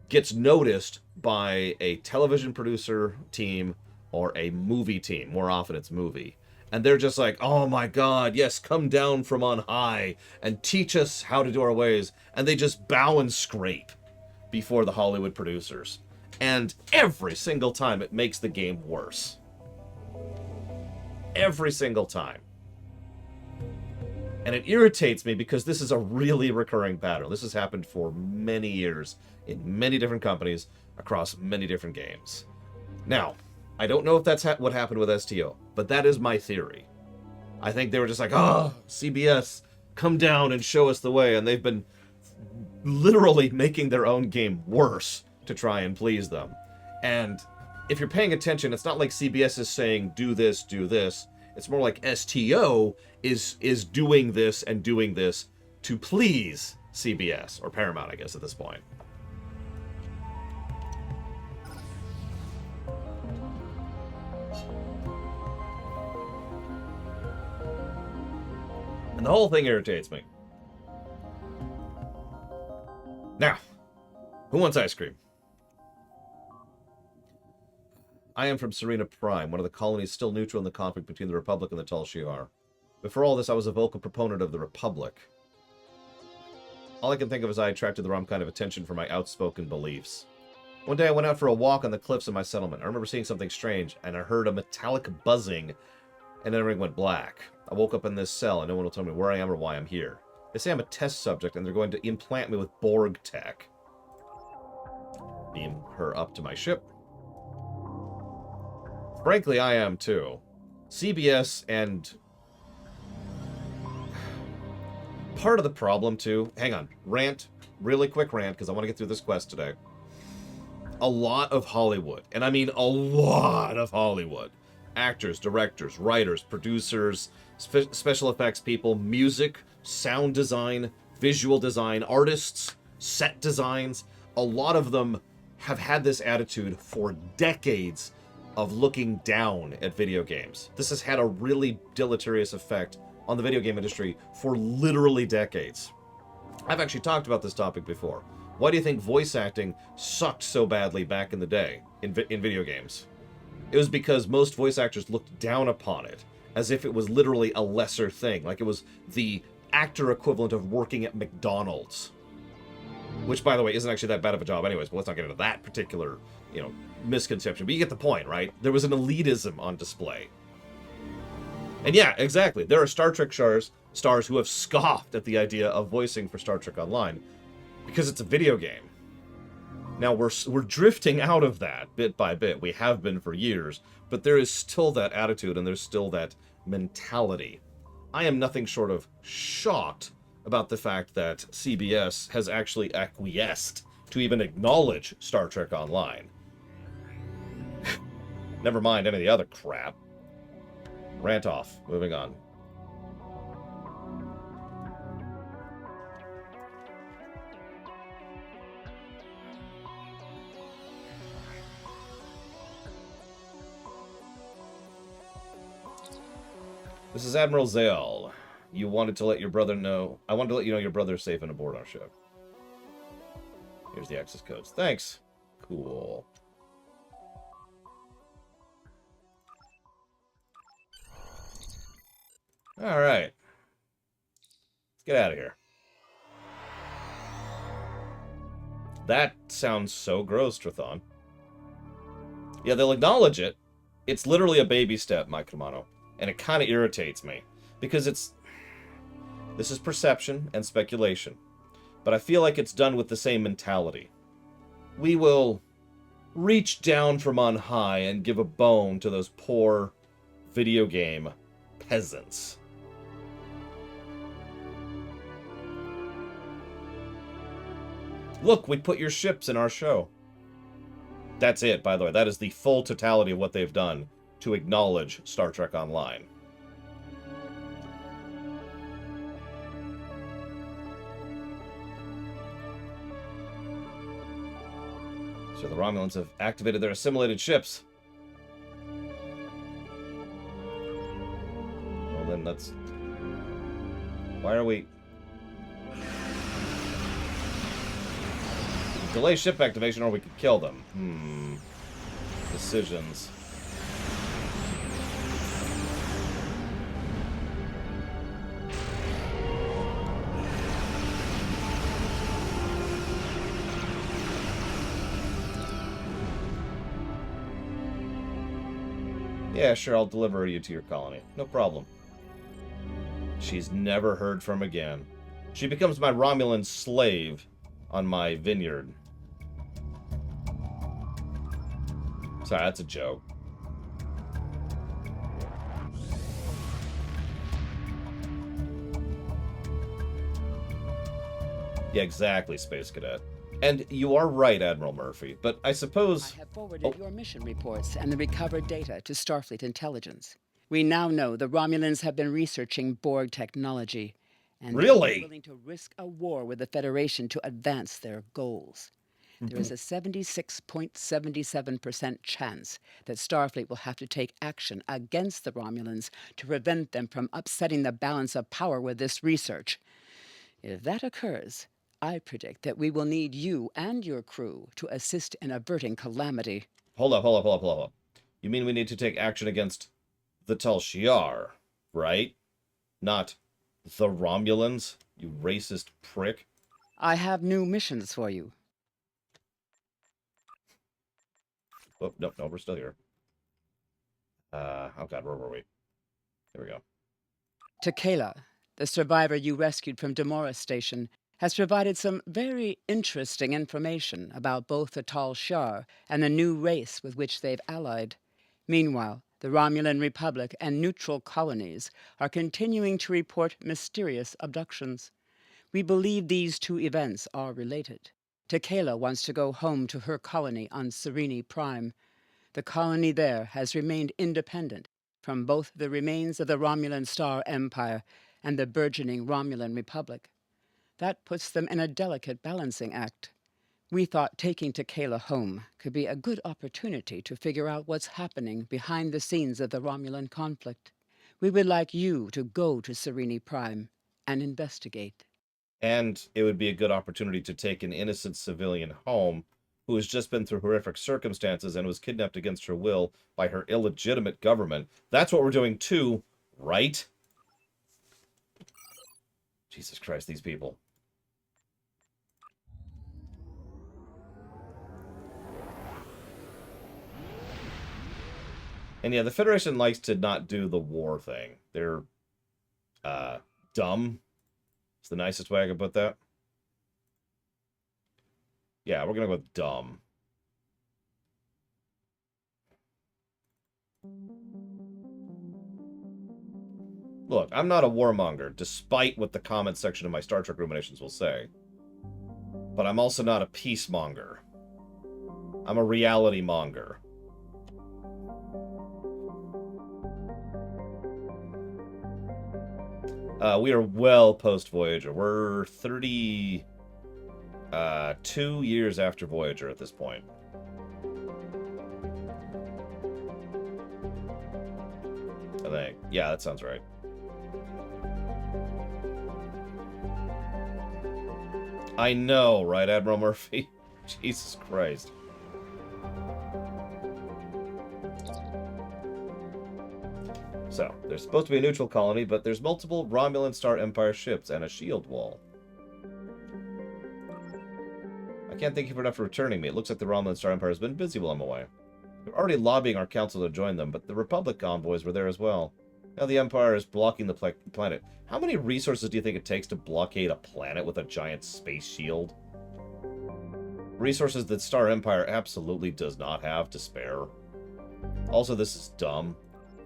gets noticed by a television producer team or a movie team. More often it's movie. And they're just like, oh my god, yes, come down from on high and teach us how to do our ways. And they just bow and scrape before the Hollywood producers. And every single time it makes the game worse. Every single time. And it irritates me because this is a really recurring pattern. This has happened for many years in many different companies across many different games. Now, I don't know if that's what happened with STO, but that is my theory. I think they were just like, oh, CBS, come down and show us the way. And they've been literally making their own game worse to try and please them. And if you're paying attention, it's not like CBS is saying, do this, do this. It's more like STO is doing this and doing this to please CBS, or Paramount, I guess, at this point. And the whole thing irritates me. Now, who wants ice cream? I am from Serena Prime, one of the colonies still neutral in the conflict between the Republic and the Tal Shiar. Before all this, I was a vocal proponent of the Republic. All I can think of is I attracted the wrong kind of attention for my outspoken beliefs. One day I went out for a walk on the cliffs of my settlement. I remember seeing something strange, and I heard a metallic buzzing, and everything went black. I woke up in this cell, and no one will tell me where I am or why I'm here. They say I'm a test subject, and they're going to implant me with Borg tech. Beam her up to my ship. Frankly, I am too. CBS and... part of the problem too... Hang on. Rant. Really quick rant, because I want to get through this quest today. A lot of Hollywood, and I mean a lot of Hollywood. Actors, directors, writers, producers, special effects people, music, sound design, visual design, artists, set designs. A lot of them have had this attitude for decades of looking down at video games. This has had a really deleterious effect on the video game industry for literally decades. I've actually talked about this topic before. Why do you think voice acting sucked so badly back in the day in video games? It was because most voice actors looked down upon it, as if it was literally a lesser thing, like it was the actor equivalent of working at McDonald's. Which, by the way, isn't actually that bad of a job anyways, but let's not get into that particular, misconception. But you get the point, right? There was an elitism on display. And yeah, exactly. There are Star Trek stars who have scoffed at the idea of voicing for Star Trek Online because it's a video game. Now, we're drifting out of that bit by bit. We have been for years, but there is still that attitude and there's still that mentality. I am nothing short of shocked about the fact that CBS has actually acquiesced to even acknowledge Star Trek Online. Never mind any of the other crap. Rant off. Moving on. This is Admiral Zale. You wanted to let your brother know... I wanted to let you know your brother's safe and aboard our ship. Here's the access codes. Thanks. Cool. Alright. Let's get out of here. That sounds so gross, Trathon. Yeah, they'll acknowledge it. It's literally a baby step, Mike Romano. And it kind of irritates me. Because it's... This is perception and speculation. But I feel like it's done with the same mentality. We will reach down from on high and give a bone to those poor video game peasants. Look, we put your ships in our show. That's it, by the way. That is the full totality of what they've done to acknowledge Star Trek Online. So the Romulans have activated their assimilated ships. Well then, that's... Why are we... Delay ship activation or we could kill them. Decisions. Yeah, sure, I'll deliver you to your colony. No problem. She's never heard from again. She becomes my Romulan slave on my vineyard. Sorry, that's a joke. Yeah, exactly, Space Cadet. And you are right, Admiral Murphy, but I suppose... I have forwarded your mission reports and the recovered data to Starfleet Intelligence. We now know the Romulans have been researching Borg technology, and really? they're willing to risk a war with the Federation to advance their goals. There is a 76.77% chance that Starfleet will have to take action against the Romulans to prevent them from upsetting the balance of power with this research. If that occurs, I predict that we will need you and your crew to assist in averting calamity. Hold up. You mean we need to take action against the Tal Shiar, right? Not the Romulans, you racist prick. I have new missions for you. Oh, no, we're still here. Oh god, where were we? There we go. Tequila, the survivor you rescued from Demora Station, has provided some very interesting information about both the Tal Shiar and the new race with which they've allied. Meanwhile, the Romulan Republic and neutral colonies are continuing to report mysterious abductions. We believe these two events are related. Tequila wants to go home to her colony on Serene Prime. The colony there has remained independent from both the remains of the Romulan Star Empire and the burgeoning Romulan Republic. That puts them in a delicate balancing act. We thought taking Tequila home could be a good opportunity to figure out what's happening behind the scenes of the Romulan conflict. We would like you to go to Serene Prime and investigate. And it would be a good opportunity to take an innocent civilian home who has just been through horrific circumstances and was kidnapped against her will by her illegitimate government. That's what we're doing too, right? Jesus Christ, these people. And yeah, the Federation likes to not do the war thing. They're dumb. It's the nicest way I could put that. Yeah, we're gonna go with dumb. Look, I'm not a warmonger, despite what the comment section of my Star Trek Ruminations will say. But I'm also not a peacemonger. I'm a reality monger. We are well post-Voyager. We're 32 years after Voyager at this point. I think. Yeah, that sounds right. I know, right, Admiral Murphy? Jesus Christ. So, there's supposed to be a neutral colony, but there's multiple Romulan Star Empire ships and a shield wall. I can't thank you for enough for returning me. It looks like the Romulan Star Empire has been busy while I'm away. They're already lobbying our council to join them, but the Republic convoys were there as well. Now the Empire is blocking the planet. How many resources do you think it takes to blockade a planet with a giant space shield? Resources that Star Empire absolutely does not have to spare. Also, this is dumb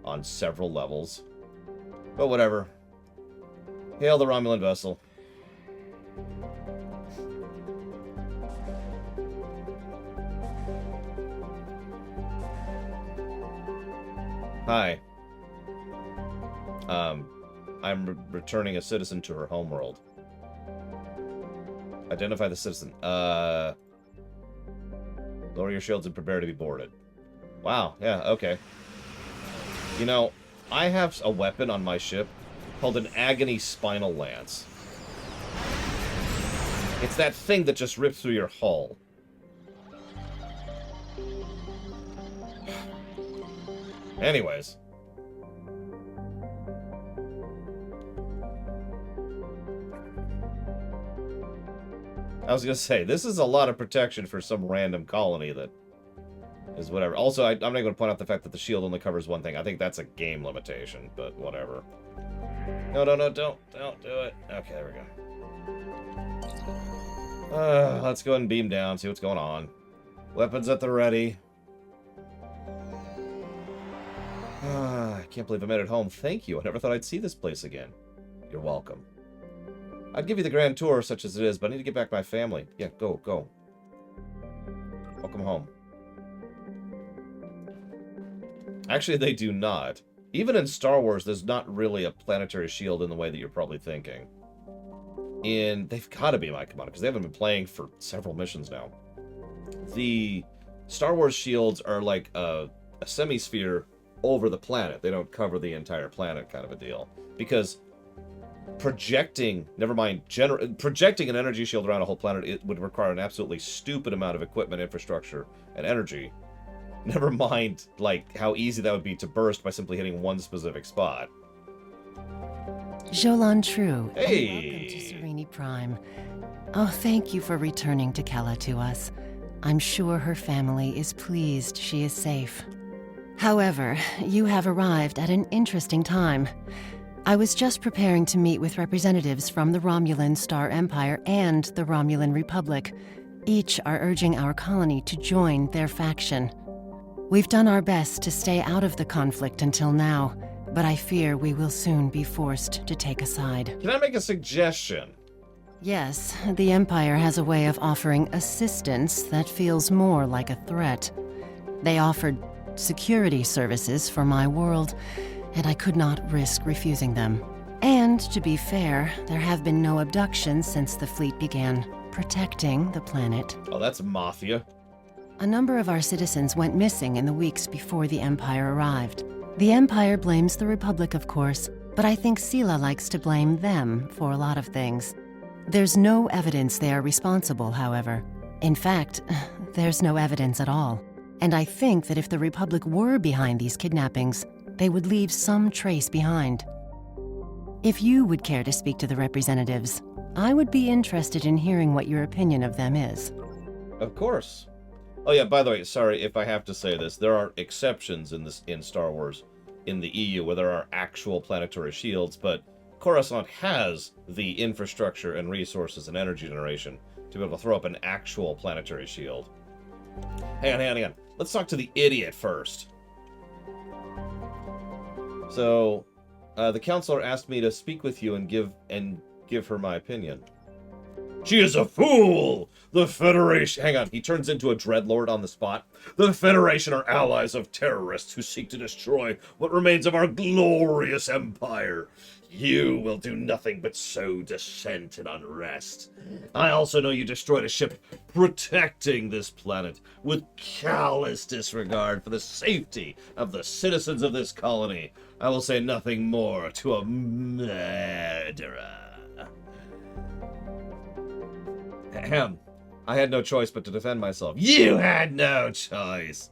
on several levels. But whatever. Hail the Romulan vessel. Hi. I'm returning a citizen to her homeworld. Identify the citizen. Lower your shields and prepare to be boarded. Wow, yeah, okay. You know, I have a weapon on my ship called an Agony Spinal Lance. It's that thing that just rips through your hull. Anyways. I was gonna say, this is a lot of protection for some random colony that is whatever. Also, I'm not going to point out the fact that the shield only covers one thing. I think that's a game limitation, but whatever. No, don't do it. Okay, there we go. Let's go ahead and beam down, see what's going on. Weapons at the ready. I can't believe I made it home. Thank you. I never thought I'd see this place again. You're welcome. I'd give you the grand tour, such as it is, but I need to get back to my family. Yeah, go. Welcome home. Actually, they do not. Even in Star Wars, there's not really a planetary shield in the way that you're probably thinking. They've got to be my commander, because they haven't been playing for several missions now. The Star Wars shields are like a semi-sphere over the planet. They don't cover the entire planet, kind of a deal. Because projecting an energy shield around a whole planet, it would require an absolutely stupid amount of equipment, infrastructure, and energy. Never mind, like, how easy that would be to burst by simply hitting one specific spot. Jolan True, hey. And welcome to Sereni Prime. Oh, thank you for returning Tekela to us. I'm sure her family is pleased she is safe. However, you have arrived at an interesting time. I was just preparing to meet with representatives from the Romulan Star Empire and the Romulan Republic. Each are urging our colony to join their faction. We've done our best to stay out of the conflict until now, but I fear we will soon be forced to take a side. Can I make a suggestion? Yes, the Empire has a way of offering assistance that feels more like a threat. They offered security services for my world, and I could not risk refusing them. And, to be fair, there have been no abductions since the fleet began protecting the planet. Oh, that's mafia. A number of our citizens went missing in the weeks before the Empire arrived. The Empire blames the Republic, of course, but I think Sela likes to blame them for a lot of things. There's no evidence they are responsible, however. In fact, there's no evidence at all. And I think that if the Republic were behind these kidnappings, they would leave some trace behind. If you would care to speak to the representatives, I would be interested in hearing what your opinion of them is. Of course. Oh yeah, by the way, sorry if I have to say this. There are exceptions in Star Wars, in the EU, where there are actual planetary shields, but Coruscant has the infrastructure and resources and energy generation to be able to throw up an actual planetary shield. Hang on. Let's talk to the idiot first. So, the counselor asked me to speak with you and give her my opinion. She is a fool! The Federation... Hang on, he turns into a dreadlord on the spot. The Federation are allies of terrorists who seek to destroy what remains of our glorious empire. You will do nothing but sow dissent and unrest. I also know you destroyed a ship protecting this planet with callous disregard for the safety of the citizens of this colony. I will say nothing more to a murderer. Ahem. I had no choice but to defend myself. You had no choice.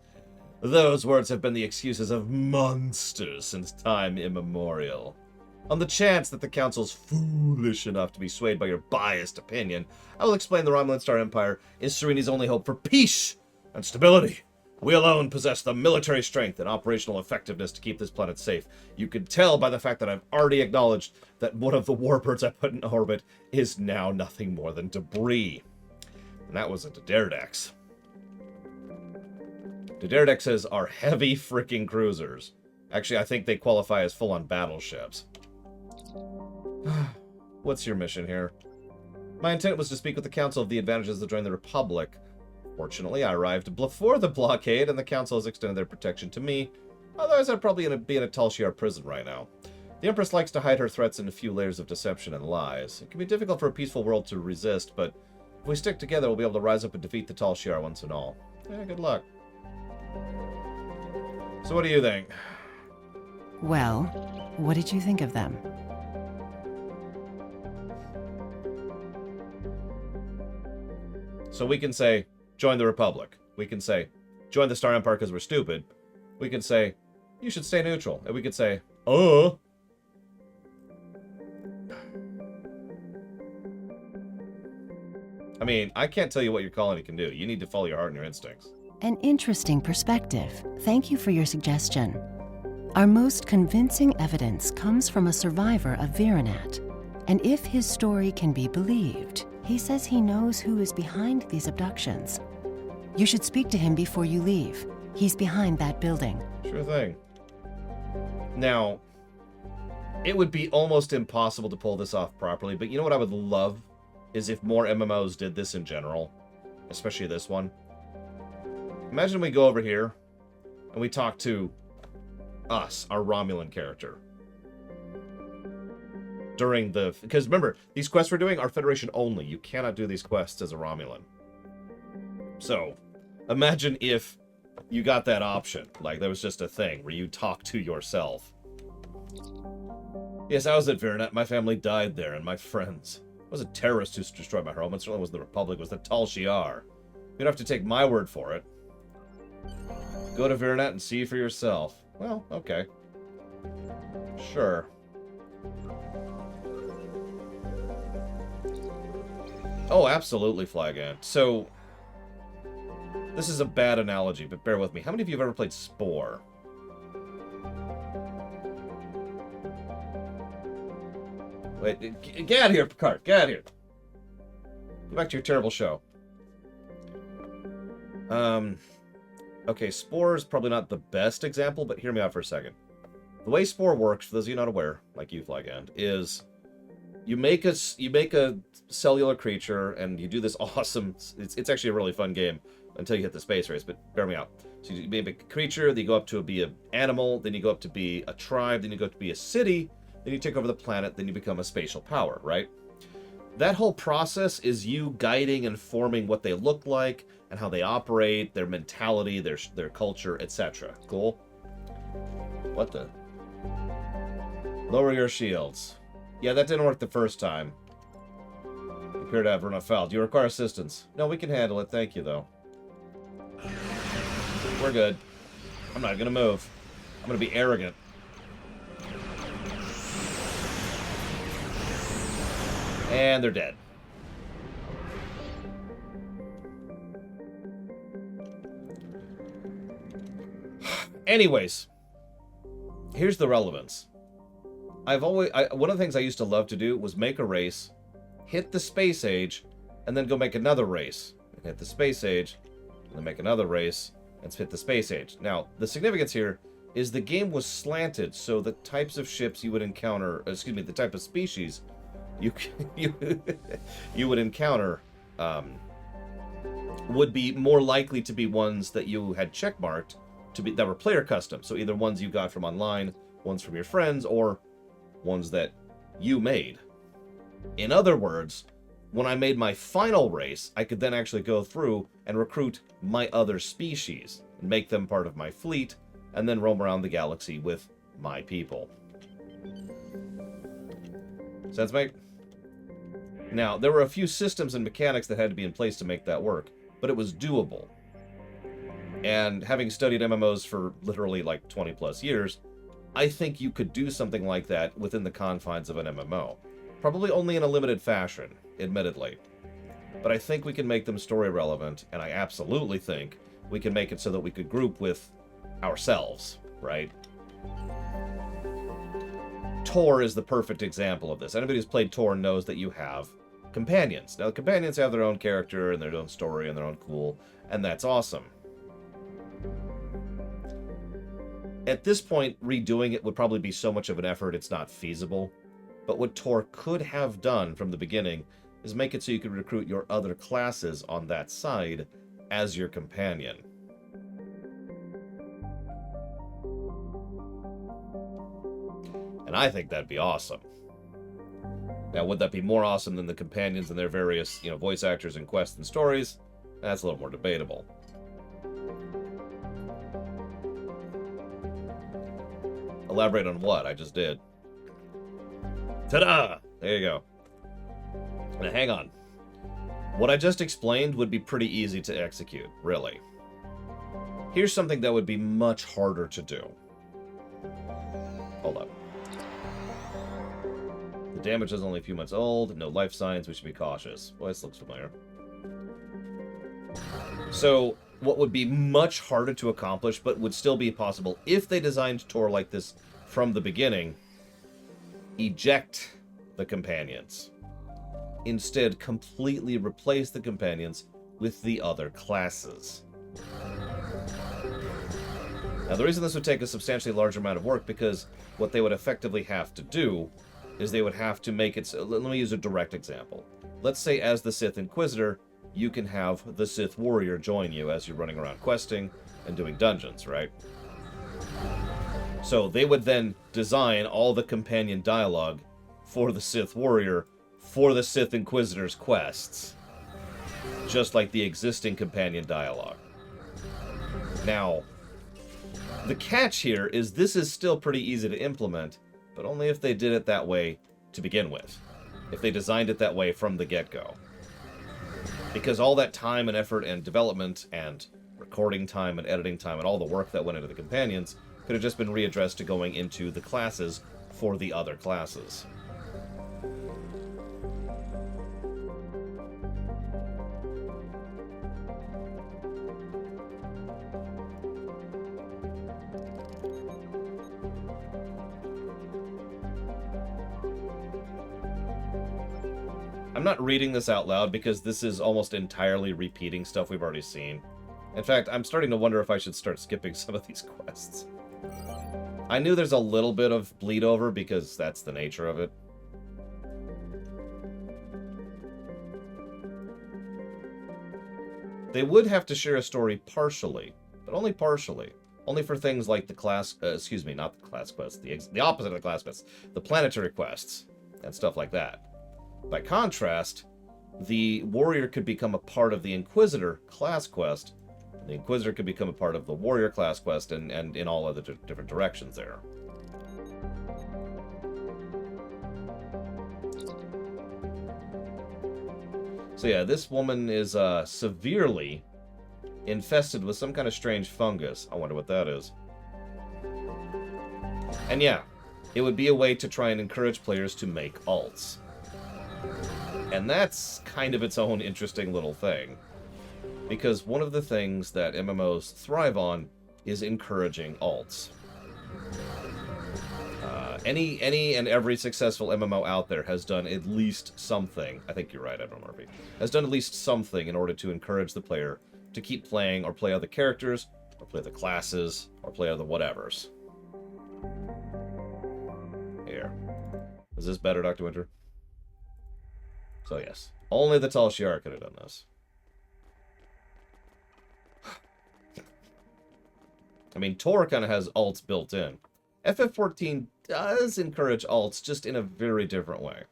Those words have been the excuses of monsters since time immemorial. On the chance that the Council's foolish enough to be swayed by your biased opinion, I will explain the Romulan Star Empire is Sereni's only hope for peace and stability. We alone possess the military strength and operational effectiveness to keep this planet safe. You can tell by the fact that I've already acknowledged that one of the warbirds I put in orbit is now nothing more than debris. And that was a Dederdex. Derdexes are heavy freaking cruisers. Actually, I think they qualify as full-on battleships. What's your mission here? My intent was to speak with the Council of the advantages of joining the Republic. Fortunately, I arrived before the blockade, and the Council has extended their protection to me. Otherwise, I'd probably be in a Tal Shiar prison right now. The Empress likes to hide her threats in a few layers of deception and lies. It can be difficult for a peaceful world to resist, but if we stick together, we'll be able to rise up and defeat the Tal Shiar once and all. Good luck. So what do you think? Well, what did you think of them? So we can say, join the Republic. We can say, join the Star Empire because we're stupid. We can say, you should stay neutral. And we could say, I mean, I can't tell you what your colony can do. You need to follow your heart and your instincts. An interesting perspective. Thank you for your suggestion. Our most convincing evidence comes from a survivor of Virenat. And if his story can be believed, he says he knows who is behind these abductions. You should speak to him before you leave. He's behind that building. Sure thing. Now, it would be almost impossible to pull this off properly, but you know what I would love is if more MMOs did this in general, especially this one. Imagine we go over here and we talk to us, our Romulan character. During the... Because remember, these quests we're doing are Federation only. You cannot do these quests as a Romulan. So, imagine if you got that option. Like, there was just a thing where you talk to yourself. Yes, I was at Virenat. My family died there, and my friends. It was a terrorist who destroyed my home. It certainly wasn't the Republic. It was the Tal Shiar. You don't have to take my word for it. Go to Virenat and see for yourself. Well, okay. Sure. Oh, absolutely, Flagant. So, this is a bad analogy, but bear with me. How many of you have ever played Spore? Wait, get out of here, Picard. Get out of here. Go back to your terrible show. Okay, Spore is probably not the best example, but hear me out for a second. The way Spore works, for those of you not aware, like you, Flagant, is you make a cellular creature, and you do this awesome... It's actually a really fun game until you hit the space race, but bear me out. So you make a creature, then you go up to be an animal, then you go up to be a tribe, then you go up to be a city, then you take over the planet, then you become a spatial power, right? That whole process is you guiding and forming what they look like, and how they operate, their mentality, their culture, etc. Cool? What the? Lower your shields. Yeah, that didn't work the first time. You appear to have run afoul. Do you require assistance? No, we can handle it. Thank you, though. We're good. I'm not gonna move. I'm gonna be arrogant. And they're dead. Anyways, here's the relevance. One of the things I used to love to do was make a race, hit the space age, and then go make another race. And hit the space age, and then make another race, and hit the space age. Now, the significance here is the game was slanted, so the types of ships you would encounter, excuse me, the type of species you would encounter would be more likely to be ones that you had checkmarked that were player custom. So either ones you got from online, ones from your friends, or ones that you made. In other words, when I made my final race, I could then actually go through and recruit my other species and make them part of my fleet, and then roam around the galaxy with my people. Sense, mate? Now, there were a few systems and mechanics that had to be in place to make that work, but it was doable. And having studied MMOs for literally like 20 plus years, I think you could do something like that within the confines of an MMO. Probably only in a limited fashion, admittedly. But I think we can make them story relevant, and I absolutely think we can make it so that we could group with ourselves, right? Tor is the perfect example of this. Anybody who's played Tor knows that you have companions. Now, the companions have their own character and their own story and their own cool, and that's awesome. At this point, redoing it would probably be so much of an effort it's not feasible. But what Tor could have done from the beginning is make it so you could recruit your other classes on that side as your companion. And I think that'd be awesome. Now, would that be more awesome than the companions and their various, voice actors and quests and stories? That's a little more debatable. Elaborate on what? I just did. Ta-da! There you go. Now, hang on. What I just explained would be pretty easy to execute, really. Here's something that would be much harder to do. Hold up. The damage is only a few months old. No life signs. We should be cautious. Boy, this looks familiar. So, what would be much harder to accomplish, but would still be possible if they designed Tor like this from the beginning. Eject the companions. Instead, completely replace the companions with the other classes. Now, the reason this would take a substantially larger amount of work, because what they would effectively have to do is they would have to make it... So, let me use a direct example. Let's say as the Sith Inquisitor, you can have the Sith Warrior join you as you're running around questing and doing dungeons, right? So they would then design all the companion dialogue for the Sith Warrior for the Sith Inquisitor's quests. Just like the existing companion dialogue. Now, the catch here is this is still pretty easy to implement, but only if they did it that way to begin with. If they designed it that way from the get-go. Because all that time and effort and development and recording time and editing time and all the work that went into the companions could have just been readdressed to going into the classes for the other classes. I'm not reading this out loud because this is almost entirely repeating stuff we've already seen. In fact, I'm starting to wonder if I should start skipping some of these quests. I knew there's a little bit of bleed over because that's the nature of it. They would have to share a story partially, but only partially. Only for things like the class, excuse me, not the class quests, the opposite of the class quests, the planetary quests, and stuff like that. By contrast, the Warrior could become a part of the Inquisitor class quest, and the Inquisitor could become a part of the Warrior class quest, and in all other different directions there. So yeah, this woman is severely infested with some kind of strange fungus. I wonder what that is. And yeah, it would be a way to try and encourage players to make alts. And that's kind of its own interesting little thing. Because one of the things that MMOs thrive on is encouraging alts. Any and every successful MMO out there has done at least something. I think you're right, Admiral Murphy. Has done at least something in order to encourage the player to keep playing or play other characters, or play the classes, or play other whatevers. Here. Is this better, Dr. Winter? So yes, only the Tal Shiar could have done this. I mean, Tor kind of has alts built in. FF14 does encourage alts, just in a very different way.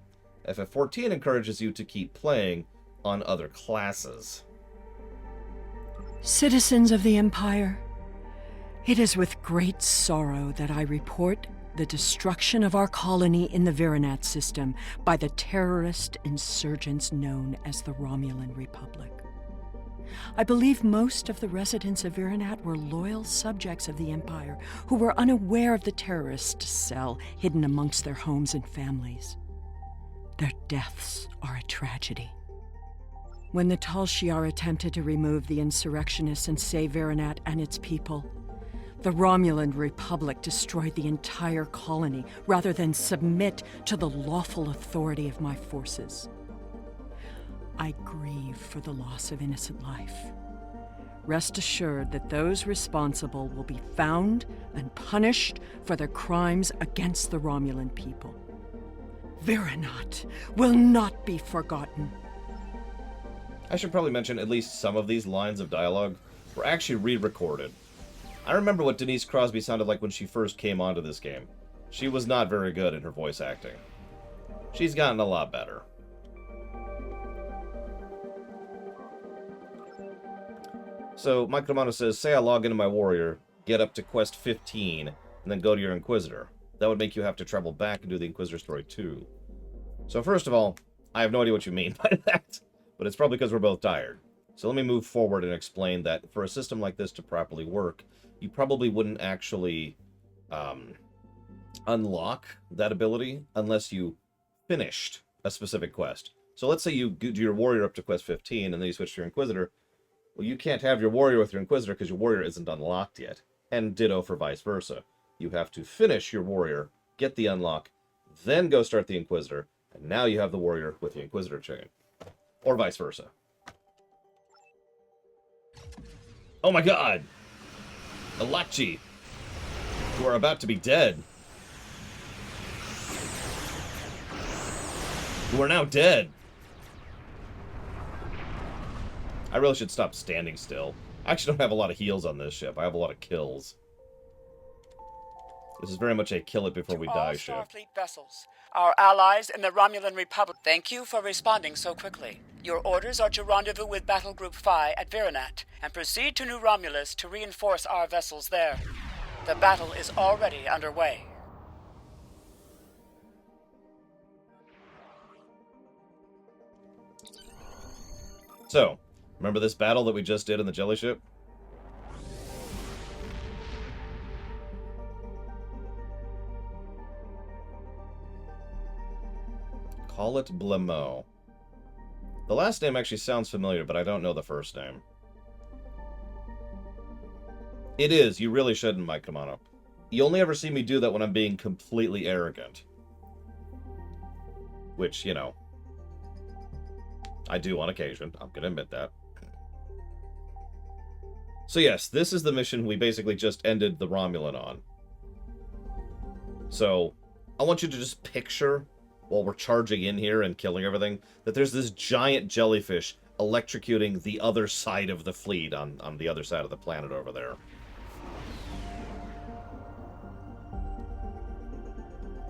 FF14 encourages you to keep playing on other classes. Citizens of the Empire, it is with great sorrow that I report the destruction of our colony in the Virinat system by the terrorist insurgents known as the Romulan Republic. I believe most of the residents of Virinat were loyal subjects of the Empire who were unaware of the terrorist cell hidden amongst their homes and families. Their deaths are a tragedy. When the Tal Shiar attempted to remove the insurrectionists and save Virinat and its people, the Romulan Republic destroyed the entire colony rather than submit to the lawful authority of my forces. I grieve for the loss of innocent life. Rest assured that those responsible will be found and punished for their crimes against the Romulan people. Virinat will not be forgotten. I should probably mention at least some of these lines of dialogue were actually re-recorded. I remember what Denise Crosby sounded like when she first came onto this game. She was not very good at her voice acting. She's gotten a lot better. So, Mike Romano says, say I log into my Warrior, get up to quest 15, and then go to your Inquisitor. That would make you have to travel back and do the Inquisitor story too. So first of all, I have no idea what you mean by that, but it's probably because we're both tired. So let me move forward and explain that for a system like this to properly work, you probably wouldn't actually unlock that ability unless you finished a specific quest. So let's say you do your Warrior up to quest 15, and then you switch to your Inquisitor. Well, you can't have your warrior with your Inquisitor because your warrior isn't unlocked yet. And ditto for vice versa. You have to finish your warrior, get the unlock, then go start the Inquisitor, and now you have the warrior with the Inquisitor chain. Or vice versa. Oh my god! Elachi, who are about to be dead. Who are now dead. I really should stop standing still. I actually don't have a lot of heals on this ship. I have a lot of kills. This is very much a kill it before we die ship. Starfleet vessels, our allies in the Romulan Republic, thank you for responding so quickly. Your orders are to rendezvous with Battle Group Phi at Virinat and proceed to New Romulus to reinforce our vessels there. The battle is already underway. So, remember this battle that we just did in the jelly ship? Call it Blemo. The last name actually sounds familiar, but I don't know the first name. It is. You really shouldn't, Mike Kamano. You only ever see me do that when I'm being completely arrogant. Which, you know, I do on occasion. I'm going to admit that. So yes, this is the mission we basically just ended the Romulan on. So, I want you to just picture, while we're charging in here and killing everything, that there's this giant jellyfish electrocuting the other side of the fleet on the other side of the planet over there.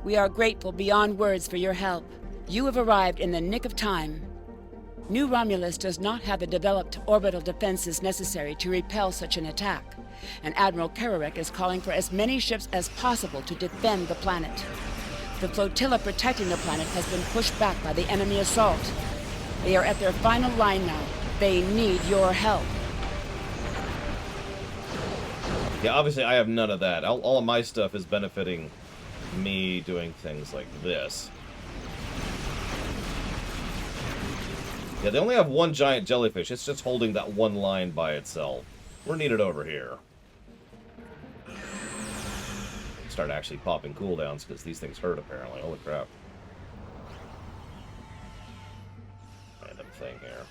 We are grateful beyond words for your help. You have arrived in the nick of time. New Romulus does not have the developed orbital defenses necessary to repel such an attack, and Admiral Kararek is calling for as many ships as possible to defend the planet. The flotilla protecting the planet has been pushed back by the enemy assault. They are at their final line now. They need your help. Yeah, obviously I have none of that. All of my stuff is benefiting me doing things like this. Yeah, they only have one giant jellyfish. It's just holding that one line by itself. We're needed over here. Start actually popping cooldowns because these things hurt apparently. Holy crap. Random thing here.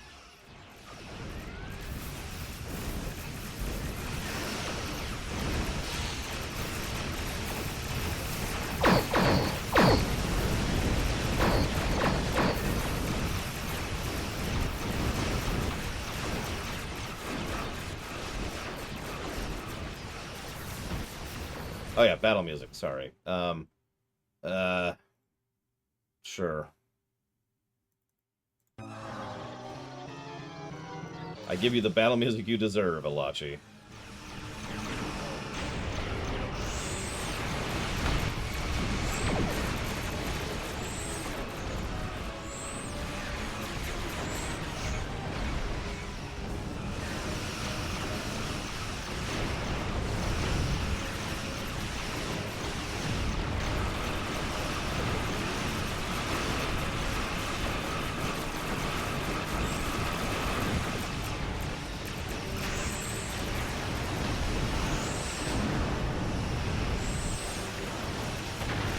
Oh yeah, battle music, sorry. Sure. I give you the battle music you deserve, Elachi.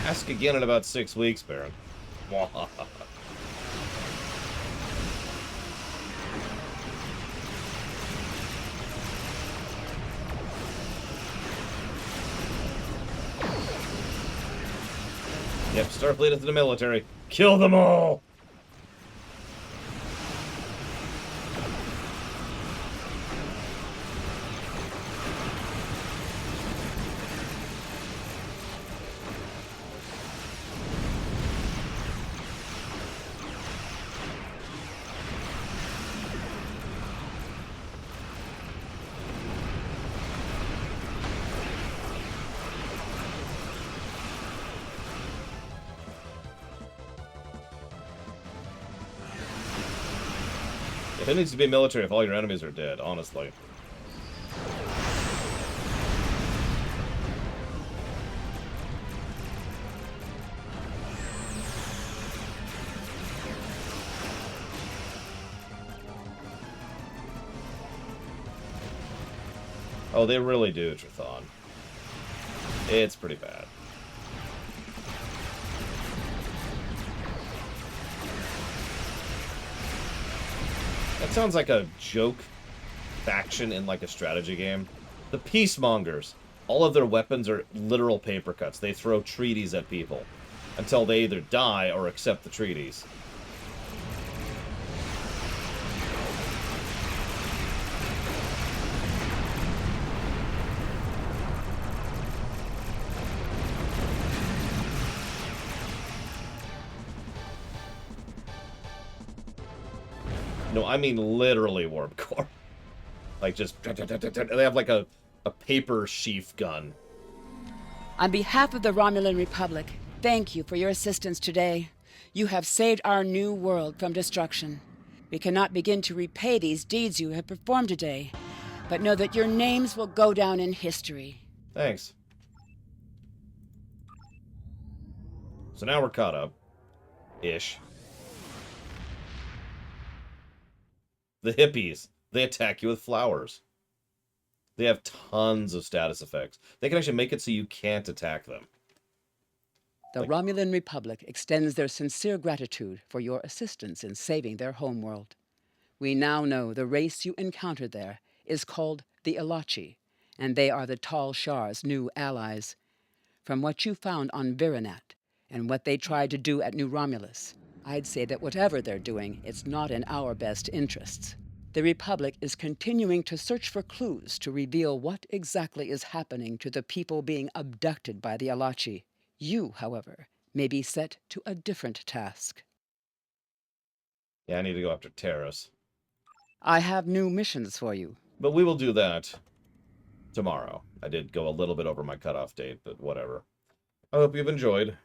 Ask again in about 6 weeks, Baron. Yep, Starfleet into the military. Kill them all! It needs to be military if all your enemies are dead, honestly. Oh, they really do, Trathon. It's pretty bad. That sounds like a joke faction in like a strategy game. The Peacemongers. All of their weapons are literal paper cuts. They throw treaties at people until they either die or accept the treaties. No, I mean literally Warp Core. Like just... They have like a paper sheath gun. On behalf of the Romulan Republic, thank you for your assistance today. You have saved our new world from destruction. We cannot begin to repay these deeds you have performed today, but know that your names will go down in history. Thanks. So now we're caught up. Ish. The hippies. They attack you with flowers. They have tons of status effects. They can actually make it so you can't attack them. The Romulan Republic extends their sincere gratitude for your assistance in saving their homeworld. We now know the race you encountered there is called the Elachi, and they are the Tal Shar's new allies. From what you found on Virinat and what they tried to do at New Romulus, I'd say that whatever they're doing, it's not in our best interests. The Republic is continuing to search for clues to reveal what exactly is happening to the people being abducted by the Elachi. You, however, may be set to a different task. Yeah, I need to go after Terrace. I have new missions for you. But we will do that tomorrow. I did go a little bit over my cutoff date, but whatever. I hope you've enjoyed.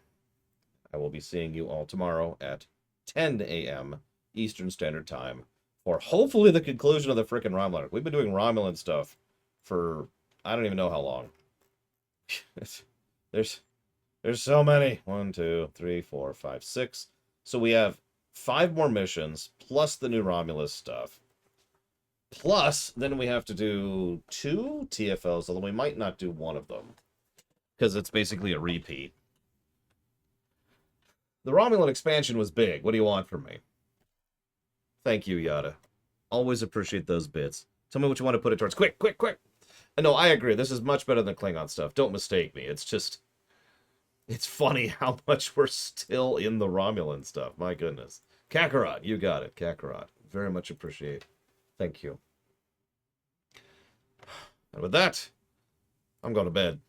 I will be seeing you all tomorrow at 10 a.m. Eastern Standard Time for hopefully the conclusion of the frickin' Romulan. We've been doing Romulan stuff for I don't even know how long. There's so many. 1, 2, 3, 4, 5, 6. So we have 5 more missions, plus the new Romulus stuff. Plus, then we have to do 2 TFLs, although we might not do one of them. Because it's basically a repeat. The Romulan expansion was big. What do you want from me? Thank you, Yada. Always appreciate those bits. Tell me what you want to put it towards. Quick, quick, quick! No, I agree. This is much better than Klingon stuff. Don't mistake me. It's just... It's funny how much we're still in the Romulan stuff. My goodness. Kakarot, you got it. Kakarot. Very much appreciate. Thank you. And with that, I'm going to bed.